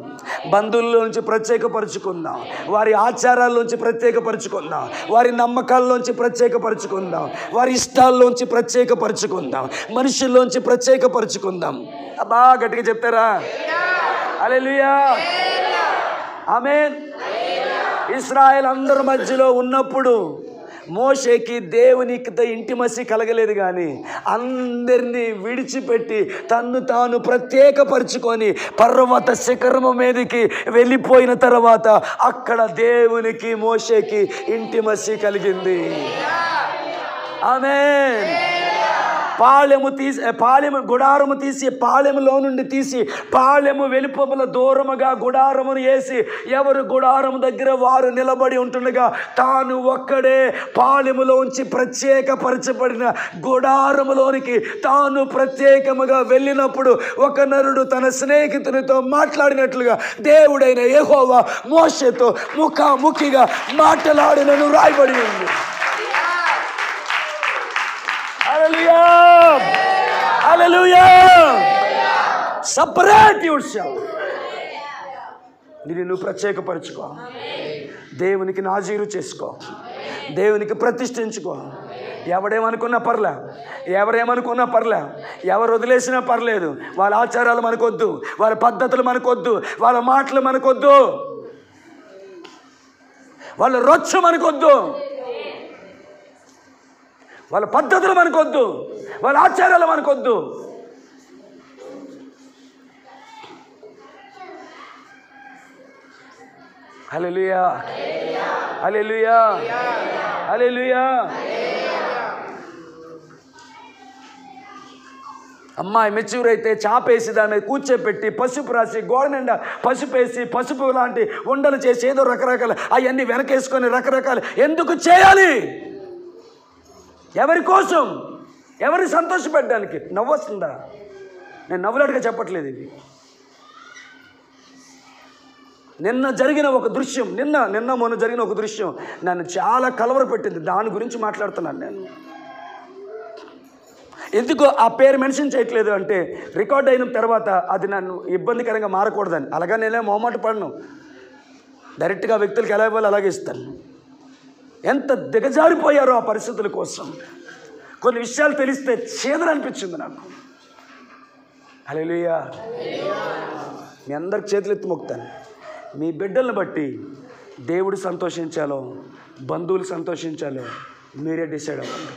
బంధువుల్లో నుంచి ప్రత్యేకపరచుకుందాం, వారి ఆచారాల్లోంచి ప్రత్యేకపరచుకుందాం, వారి నమ్మకాల్లోంచి ప్రత్యేకపరచుకుందాం, వారి ఇష్టాల్లోంచి ప్రత్యేకపరచుకుందాం, మనుషుల్లోంచి ప్రత్యేకపరచుకుందాం. అబ్బా గట్టిగా చెప్తారా? హల్లెలూయా. ఆమేన్. ఇశ్రాయేల్ అందరి మధ్యలో ఉన్నప్పుడు మోషేకి దేవునితో ఇంటిమసి కలగలేదు, కానీ అందరినీ విడిచిపెట్టి తన్ను తాను ప్రత్యేకపరుచుకొని పర్వత శిఖరము మీదకి వెళ్ళిపోయిన తర్వాత అక్కడ దేవునికి మోషేకి ఇంటిమసి కలిగింది. ఆమేన్. పాళెము గుడారము తీసి, పాళెములో నుండి తీసి పాళెము వెలుపల దూరముగా గుడారమును వేసి ఎవరు గుడారము దగ్గర వారు నిలబడి ఉంటుండగా తాను ఒక్కడే పాళెములోంచి ప్రత్యేకపరచబడిన గుడారములోనికి తాను ప్రత్యేకముగా వెళ్ళినప్పుడు ఒక నరుడు తన స్నేహితునితో మాట్లాడినట్లుగా దేవుడైన యెహోవా మోషేతో ముఖాముఖిగా మాట్లాడినను రాయబడి ఉంది. హల్లెలూయా. హల్లెలూయా. Separate yourself. నిన్ను ప్రత్యేకపరచుకో, దేవునికి నాజీరు చేసుకో, దేవునికి ప్రతిష్ఠించుకో. ఎవడేమనుకున్నా పర్లే, ఎవరేమనుకున్నా పర్లే, ఎవరు వదిలేసినా పర్లేదు. వాళ్ళ ఆచారాలు మనకొద్దు, వాళ్ళ పద్ధతులు మనకొద్దు, వాళ్ళ మాటలు మనకొద్దు, వాళ్ళ రొచ్చు మనకొద్దు, వాళ్ళ పద్ధతులు మనకొద్దు, వాళ్ళ ఆచారాలు మనకొద్దు. హల్లెలూయా. హల్లెలూయా. హల్లెలూయా. అమ్మాయి మెచ్యూర్ అయితే చాపేసి దాని మీద కూర్చోపెట్టి పసుపు రాసి గోడ నిండా పసుపేసి పసుపు లాంటి ఉండలు చేసి ఏదో రకరకాల అవన్నీ వెనకేసుకొని రకరకాలు ఎందుకు చేయాలి? ఎవరి కోసం? ఎవరిని సంతోషపెట్టడానికి? నవ్వొస్తుందా? నేను నవ్వులాడుగా చెప్పట్లేదు. ఇది నిన్న జరిగిన ఒక దృశ్యం, నిన్న మొన్న జరిగిన ఒక దృశ్యం నన్ను చాలా కలవరపెట్టింది. దాని గురించి మాట్లాడుతున్నాను నేను. ఎందుకు ఆ పేరు మెన్షన్ చేయట్లేదు అంటే రికార్డ్ అయిన తర్వాత అది నన్ను ఇబ్బందికరంగా మారకూడదని. అలాగా నేనే మొహమాట పడను, డైరెక్ట్గా వ్యక్తులకు ఎలా ఇవ్వాలి అలాగే ఇస్తాను. ఎంత దిగజారిపోయారో ఆ పరిస్థితుల కోసం. కొన్ని విషయాలు తెలిస్తే చేదన అనిపించింది నాకు. హల్లెలూయా. మీ అందరికి చేతులు ఎత్తి మొక్కుతాను. మీ బిడ్డలను బట్టి దేవుడు సంతోషించాలో బంధువులు సంతోషించాలో మీరే డిసైడ్ అవ్వండి.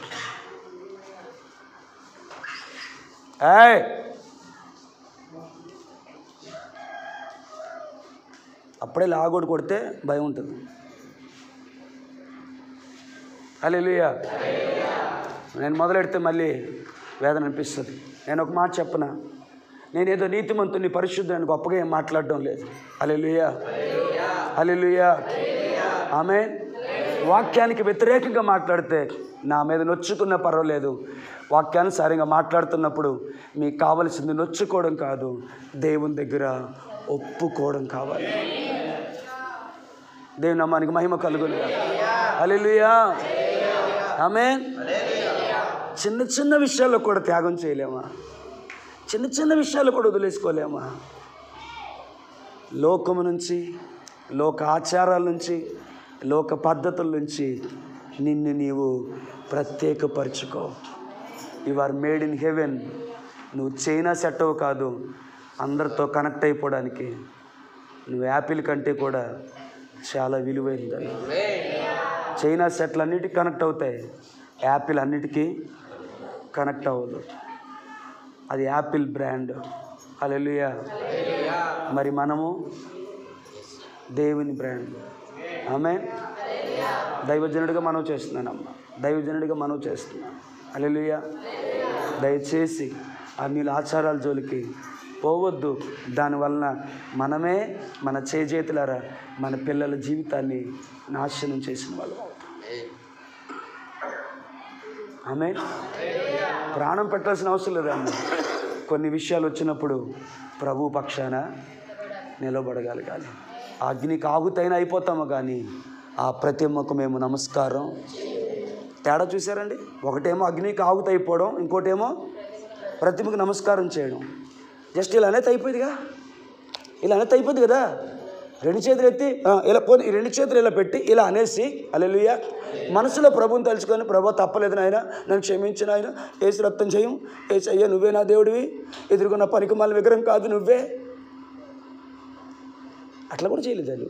అప్పుడే లాగోడు కొడితే భయం ఉంటుంది. హల్లెలూయా. నేను మొదలెడితే మళ్ళీ వేదన అనిపిస్తుంది. నేను ఒక మాట చెప్పనా, నేనేదో నీతిమంతుని పరిశుద్ధుని గొప్పగా ఏం మాట్లాడడం లేదు. హల్లెలూయా, హల్లెలూయా, ఆమేన్. వాక్యానికి వ్యతిరేకంగా మాట్లాడితే నా మీద నొచ్చుకున్న పర్వాలేదు. వాక్యానుసారంగా మాట్లాడుతున్నప్పుడు మీకు కావలసింది నొచ్చుకోవడం కాదు, దేవుని దగ్గర ఒప్పుకోవడం కావాలి. దేవుని నామానికి మహిమ కలుగునుగా. హల్లెలూయా, ఆమేన్. చిన్న చిన్న విషయాల్లో కూడా త్యాగం చేయలేమా? చిన్న చిన్న విషయాలు కూడా వదిలేసుకోలేమా? లోకము నుంచి, లోక ఆచారాల నుంచి, లోక పద్ధతుల నుంచి నిన్ను నీవు ప్రత్యేకపరచుకో. You are made in heaven. నువ్వు చైనా సెట్ అవ్వ కాదు, అందరితో కనెక్ట్ అయిపోవడానికి నువ్వు యాపిల్ కంటే కూడా చాలా విలువైందని. చైనా సెట్లు అన్నిటికీ కనెక్ట్ అవుతాయి, యాపిల్ అన్నిటికీ కనెక్ట్ అవ్వదు. అది యాపిల్ బ్రాండ్. హల్లెలూయా. మరి మనము దేవుని బ్రాండ్. ఆమేన్. దైవజనుడిగా మనవి చేస్తున్నానమ్మ, దైవజనుడిగా మనవి చేస్తున్నాను. హల్లెలూయా. దయచేసి అన్ని ఆచారాల జోలికి పోవద్దు. దానివలన మనమే మన చేతులారా మన పిల్లల జీవితాన్ని నాశనం చేసిన వాళ్ళు. ఆమేన్. ప్రాణం పెట్టాల్సిన అవసరం లేదమ్మ. కొన్ని విషయాలు వచ్చినప్పుడు ప్రభు పక్షాన నిలబడగలగాలి. అగ్నికి ఆగుతైనా అయిపోతాము, కానీ ఆ ప్రతిమకు మేము నమస్కారం. తేడా చూసారండి? ఒకటేమో అగ్నికి ఆగుతైపోవడం, ఇంకోటేమో ప్రతిమకు నమస్కారం చేయడం. జస్ట్ ఇలా అనేది అయిపోయిందిగా, ఇలా అనేది అయిపోద్ది కదా. రెండు చేతులు ఎత్తి ఇలా పోనీ, రెండు చేతులు ఇలా పెట్టి ఇలా అనేసి హల్లెలూయా మనసులో ప్రభుని తలుచుకొని, ప్రభు తప్పలేదు నాయన, నన్ను క్షమించిన ఆయన, ఏసు రక్తం చేయం, ఏసయ్యా నువ్వే నా దేవుడివి, ఎదుర్కొన్న పనికి మళ్ళీ విగ్రహం కాదు నువ్వే. అట్లా కూడా చేయలేదు వాళ్ళు.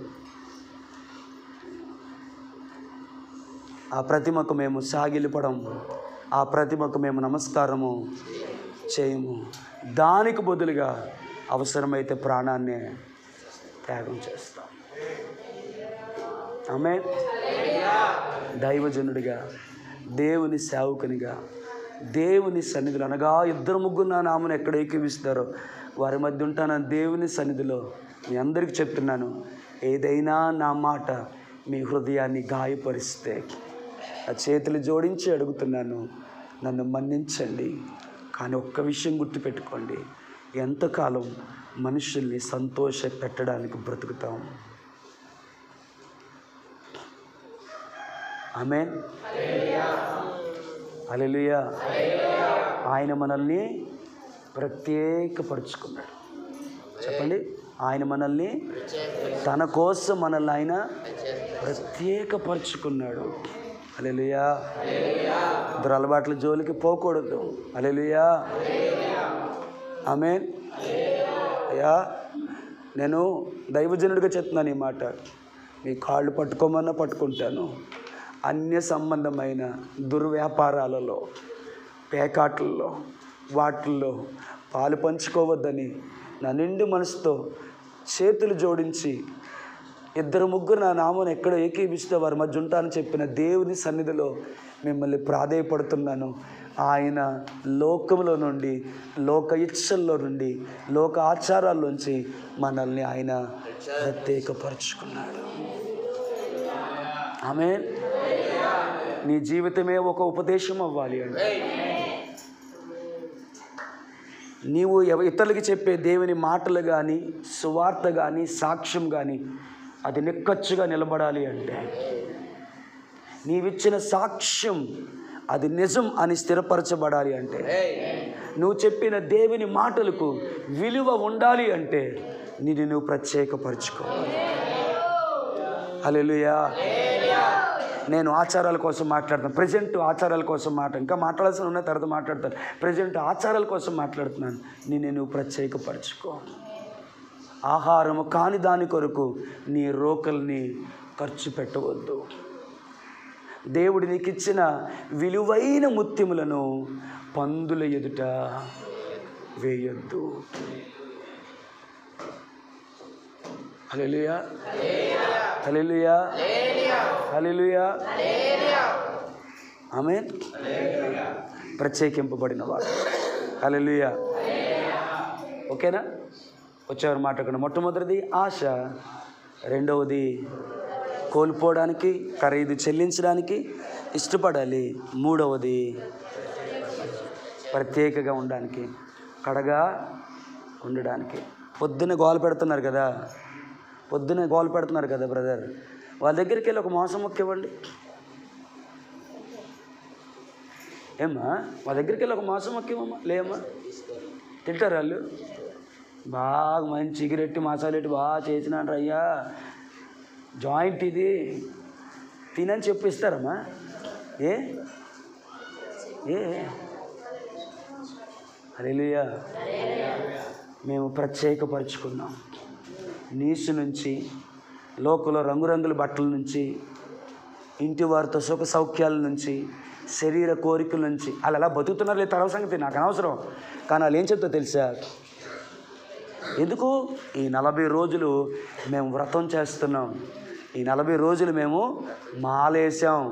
ఆ ప్రతిమకు మేము సాగిలిపడం, ఆ ప్రతిమకు మేము నమస్కారము చేయము. దానికి బదులుగా అవసరమైతే ప్రాణాన్ని త్యాగం చేస్తాం. ఆమేన్. దైవజనుడిగా, దేవుని సేవకునిగా, దేవుని సన్నిధిలో అనగా 2-3 నా నామను ఎక్కడ ఏకీవిస్తారో వారి మధ్య ఉంటానని దేవుని సన్నిధిలో మీ అందరికీ చెప్తున్నాను. ఏదైనా నా మాట మీ హృదయాన్ని గాయపరిస్తే ఆ చేతులు జోడించి అడుగుతున్నాను, నన్ను మన్నించండి. కానీ ఒక్క విషయం గుర్తుపెట్టుకోండి, ఎంతకాలం మనుషుల్ని సంతోష పెట్టడానికి బ్రతుకుతాం? ఆమేన్. హల్లెలూయా. ఆయన మనల్ని ప్రత్యేకపరుచుకున్నాడు. చెప్పండి, ఆయన మనల్ని తన కోసం మనల్ని ఆయన ప్రత్యేకపరుచుకున్నాడు. హల్లెలూయా. దురలవాట్ల జోలికి పోకూడదు. హల్లెలూయా. ఆమేన్. అయ్యా, నేను దైవజనుడిగా చెప్తున్నాను ఈ మాట. మీ కాళ్ళు పట్టుకోమన్నా పట్టుకుంటాను. అన్య సంబంధమైన దుర్వ్యాపారాలలో, పేకాట్లలో, వాటిల్లో పాలు పంచుకోవద్దని నా నిండు మనసుతో చేతులు జోడించి 2-3 నా నామను ఎక్కడ ఏకీవిస్తే వారి మధ్య ఉంటానని చెప్పిన దేవుని సన్నిధిలో మిమ్మల్ని ప్రాధేయపడుతున్నాను. ఆయన లోకంలో నుండి, లోక ఇచ్చల్లో నుండి, లోక ఆచారాల్లోంచి మనల్ని ఆయన ప్రత్యేకపరుచుకున్నాడు. ఆమేన్. నీ జీవితమే ఒక ఉపదేశం అవ్వాలి అంటే, నీవు ఇతరులకి చెప్పే దేవుని మాటలు కానీ, సువార్త కానీ, సాక్ష్యం కానీ అది నిక్కచ్చుగా నిలబడాలి అంటే, నీవిచ్చిన సాక్ష్యం అది నిజం అని స్థిరపరచబడాలి అంటే, నువ్వు చెప్పిన దేవుని మాటలకు విలువ ఉండాలి అంటే నిన్ను నువ్వు ప్రత్యేకపరచుకోవాలి. హల్లెలూయా. నేను ఆచారాల కోసం మాట్లాడుతాను. ప్రజెంట్ ఆచారాల కోసం ఇంకా మాట్లాడాల్సిన ఉన్న తర్వాత మాట్లాడతాను. ప్రజెంట్ ఆచారాల కోసం మాట్లాడుతున్నాను. నిన్ను నువ్వు ప్రత్యేకపరచుకో. ఆహారము కాని దాని కొరకు నీ రోకల్ని ఖర్చు పెట్టవద్దు. దేవుడు నీకు ఇచ్చిన విలువైన ముత్యములను పందుల ఎదుట వేయొద్దు. హల్లెలూయా, హల్లెలూయా, హల్లెలూయా. ఆమేన్. ప్రత్యేకింపబడిన వాడు. హల్లెలూయా. ఓకేనా? వచ్చేవారు మాట్లాడకుండా. మొట్టమొదటిది ఆశ, రెండవది కోల్పోవడానికి, ఖరీదు చెల్లించడానికి ఇష్టపడాలి, మూడవది ప్రత్యేకగా ఉండడానికి, కడగా ఉండడానికి. పొద్దున్నే గోల పెడుతున్నారు కదా, బ్రదర్. వాళ్ళ దగ్గరికి వెళ్ళి ఒక మోసం ముక్క ఇవ్వండి. ఏమ్మా, వాళ్ళ దగ్గరికి వెళ్ళి ఒక మోసం ముక్క ఇవ్వమ్మా. లేమ్మా, తింటారు వాళ్ళు. బాగా మంచి సిగరెట్టి మసాలా పెట్టి బాగా చేసినాడు అయ్యా, జాయింట్ ఇది తినని చెప్పిస్తారమ్మా. ఏ హల్లెలూయా. మేము ప్రత్యేకపరుచుకున్నాం. నీసు నుంచి, లోకంలో రంగురంగుల బట్టల నుంచి, ఇంటి వారితో సుఖ సౌఖ్యాల నుంచి, శరీర కోరికల నుంచి. వాళ్ళు అలా బతుకుతున్నారు లేదు తర్వాత సంగతి నాకు అనవసరం. కానీ వాళ్ళు ఏం చెప్తా తెలుసా? ఎందుకు ఈ 40 రోజులు మేము వ్రతం చేస్తున్నాం, ఈ 40 రోజులు మేము మాలేసాం,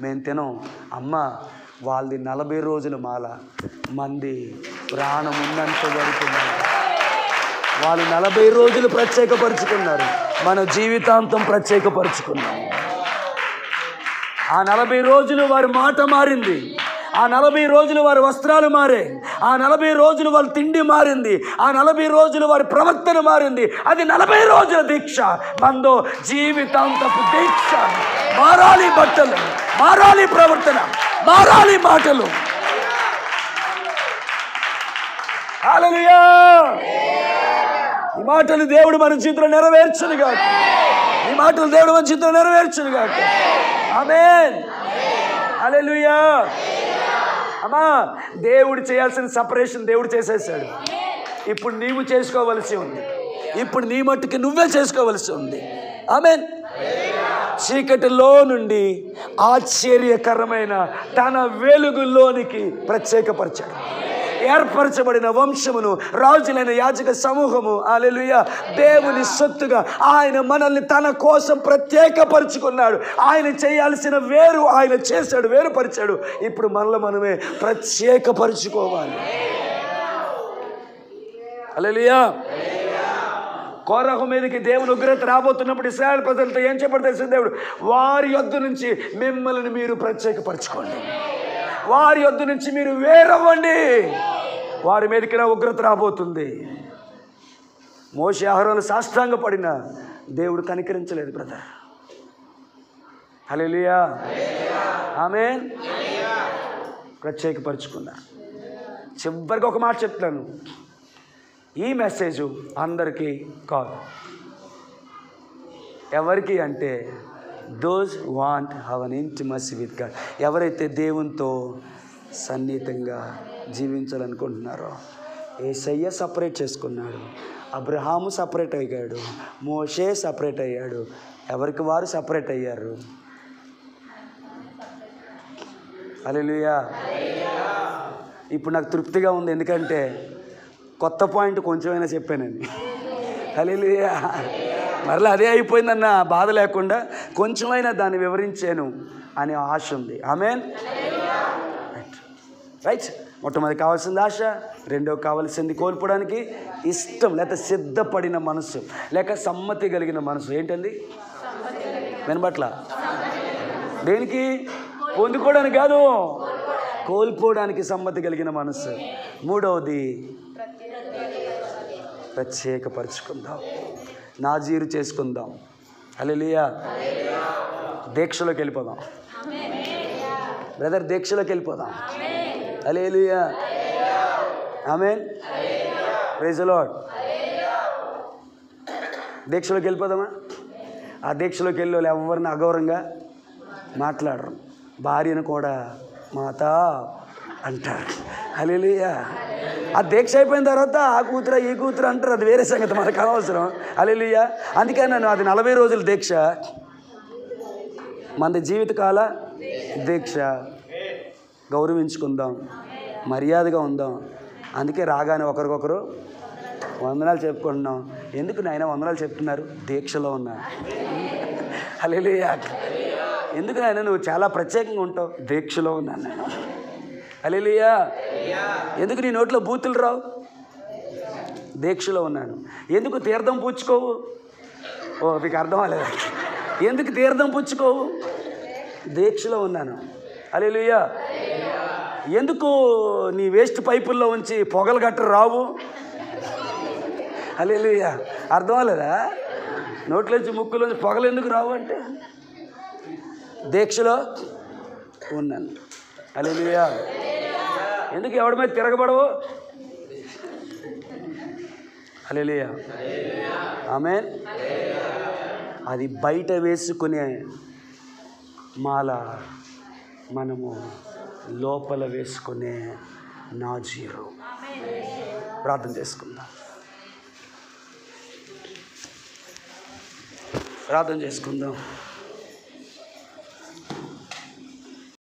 మేము తినం. అమ్మ, వాళ్ళది 40 రోజులు మాల, మంది ప్రాణం ఉన్నంత వరకు. వాళ్ళు 40 రోజులు ప్రత్యేకపరుచుకున్నారు, మన జీవితాంతం ప్రత్యేకపరుచుకున్నాం. ఆ 40 రోజులు వారి మాట మారింది, ఆ 40 రోజులు వారి వస్త్రాలు మారే, ఆ 40 రోజులు వారి తిండి మారింది, ఆ 40 రోజులు వారి ప్రవర్తన మారింది. అది 40 రోజుల దీక్ష. మందో జీవితాంతపు దీక్ష. మారాలి బట్టలు, మారాలి ప్రవర్తన, మారాలి మాటలు. హల్లెలూయా. ఈ మాటలు దేవుడు మన జీవితంలో నెరవేర్చును గాక. ఈ మాటలు దేవుడు మన జీవితంలో నెరవేర్చును గాక. ఆమేన్. హల్లెలూయా. అమ్మా, దేవుడు చేయాల్సిన సపరేషన్ దేవుడు చేసేసాడు. ఇప్పుడు నీవు చేసుకోవలసి ఉంది, ఇప్పుడు నీ మట్టుకి నువ్వే చేసుకోవలసి ఉంది. ఆమేన్. చీకటిలో నుండి ఆశ్చర్యకరమైన తన వెలుగులోనికి ప్రత్యేకపరచాడు. ఏర్పరచబడిన వంశమును, రాజులైన యాజక సమూహము, హల్లెలూయా, దేవుని సొత్తుగా ఆయన మనల్ని తన కోసం ప్రత్యేకపరుచుకున్నాడు. ఆయన చేయాల్సిన వేరు ఆయన చేశాడు, వేరుపరిచాడు. ఇప్పుడు మనమే ప్రత్యేకపరుచుకోవాలి. హల్లెలూయా. కోరహు మీదకి దేవుని ఉగ్రత రాబోతున్నప్పుడు ఇశ్రాయేలు ప్రజలతో ఏం చెప్పాడు తెలిసిన దేవుడు? వారి యొద్ద నుంచి మిమ్మల్ని మీరు ప్రత్యేకపరచుకోండి, వారి యొద్ద నుంచి మీరు వేరవ్వండి, వారి మీదకి నా ఉగ్రత రాబోతుంది. మోషే అహరోను సాష్టాంగపడిన దేవుడు కనికరించలేదు బ్రదర్. హల్లెలూయా. ఆమేన్. ప్రత్యేకపరుచుకున్నారు. చివరికి ఒక మాట చెప్తాను, ఈ మెసేజ్ అందరికీ కాదు. ఎవరికి అంటే those want have an intimacy with God. ఎవరైతే దేవునితో సన్నిహితంగా జీవించాలనుకుంటున్నారో. యేసయ్య సపరేట్ చేసుకున్నాడు, అబ్రహాము సపరేట్ అయ్యాడు, మోషే సపరేట్ అయ్యాడు, ఎవరికి వారు సపరేట్ అయ్యారు. హల్లెలూయా. ఇప్పుడు నాకు తృప్తిగా ఉంది, ఎందుకంటే కొత్త పాయింట్ కొంచెమైనా చెప్పానండి. హల్లెలూయా. మరలా అదే అయిపోయిందన్న బాధ లేకుండా కొంచెమైనా దాన్ని వివరించాను అనే ఆశ ఉంది. ఆమేన్. రైట్. మొట్టమొదటి కావాల్సింది ఆశ, రెండో కావాల్సింది కోల్పోవడానికి ఇష్టం, లేక సిద్ధపడిన మనసు, లేక సమ్మతి కలిగిన మనసు. ఏంటండి? వినబట్ల? దేనికి? పొందుకోవడానికి కాదు, కోల్పోవడానికి సమ్మతి కలిగిన మనసు. మూడవది ప్రత్యేకపరుచుకుందాం, నాజీరు చేసుకుందాం. హల్లెలూయా. దీక్షలోకి వెళ్ళిపోదాం బ్రదర్, దీక్షలోకి వెళ్ళిపోదాం. Hallelujah. Amen. Praise the Lord. దీక్షలోకి వెళ్ళిపోదామా? ఆ దీక్షలోకి వెళ్ళి వాళ్ళు ఎవరిని అగౌరవంగా మాట్లాడరు, భార్యను కూడా మాత అంటారు. హల్లెలూయా. ఆ దీక్ష అయిపోయిన తర్వాత ఆ కూతురు ఈ కూతురు అంటారు, అది వేరే సంగతి, మనకు అనవసరం. హల్లెలూయా. అందుకే నేను అది 40 రోజుల దీక్ష, మన జీవితకాల దీక్ష. గౌరవించుకుందాం, మర్యాదగా ఉందాం. అందుకే రాగానే ఒకరికొకరు వందనాలు చెప్పుకుంటున్నాం. ఎందుకు నాయన వందనాలు చెప్తున్నారు? దీక్షలో ఉన్నాను. హల్లెలూయా. ఎందుకు నాయన నువ్వు చాలా ప్రత్యేకంగా ఉంటావు? దీక్షలో ఉన్నాను నేను. హల్లెలూయా. ఎందుకు నీ నోట్లో బూతులు రావు? దీక్షలో ఉన్నాను. ఎందుకు తీర్థం పుచ్చుకోవు? ఓ మీకు అర్థం అవ్వలేదు. ఎందుకు తీర్థం పుచ్చుకోవు? దీక్షలో ఉన్నాను. హల్లెలూయా. ఎందుకు నీ వేస్ట్ పైపుల్లో ఉంచి పొగలు గట్ట రావు? హల్లెలూయా. అర్థం అవ్వలేదా? నోట్లోంచి ముక్కులోంచి పొగలు ఎందుకు రావు అంటే దీక్షలో ఉన్నాను. హల్లెలూయా. ఎందుకు ఎవడి మీద తిరగబడవు? హల్లెలూయా. ఆమేన్. అది బయట వేసుకునే మాల, మనము లోపల వేసుకునే నాజీరు. ప్రార్థన చేసుకుందాం. ప్రార్థన చేసుకుందాం.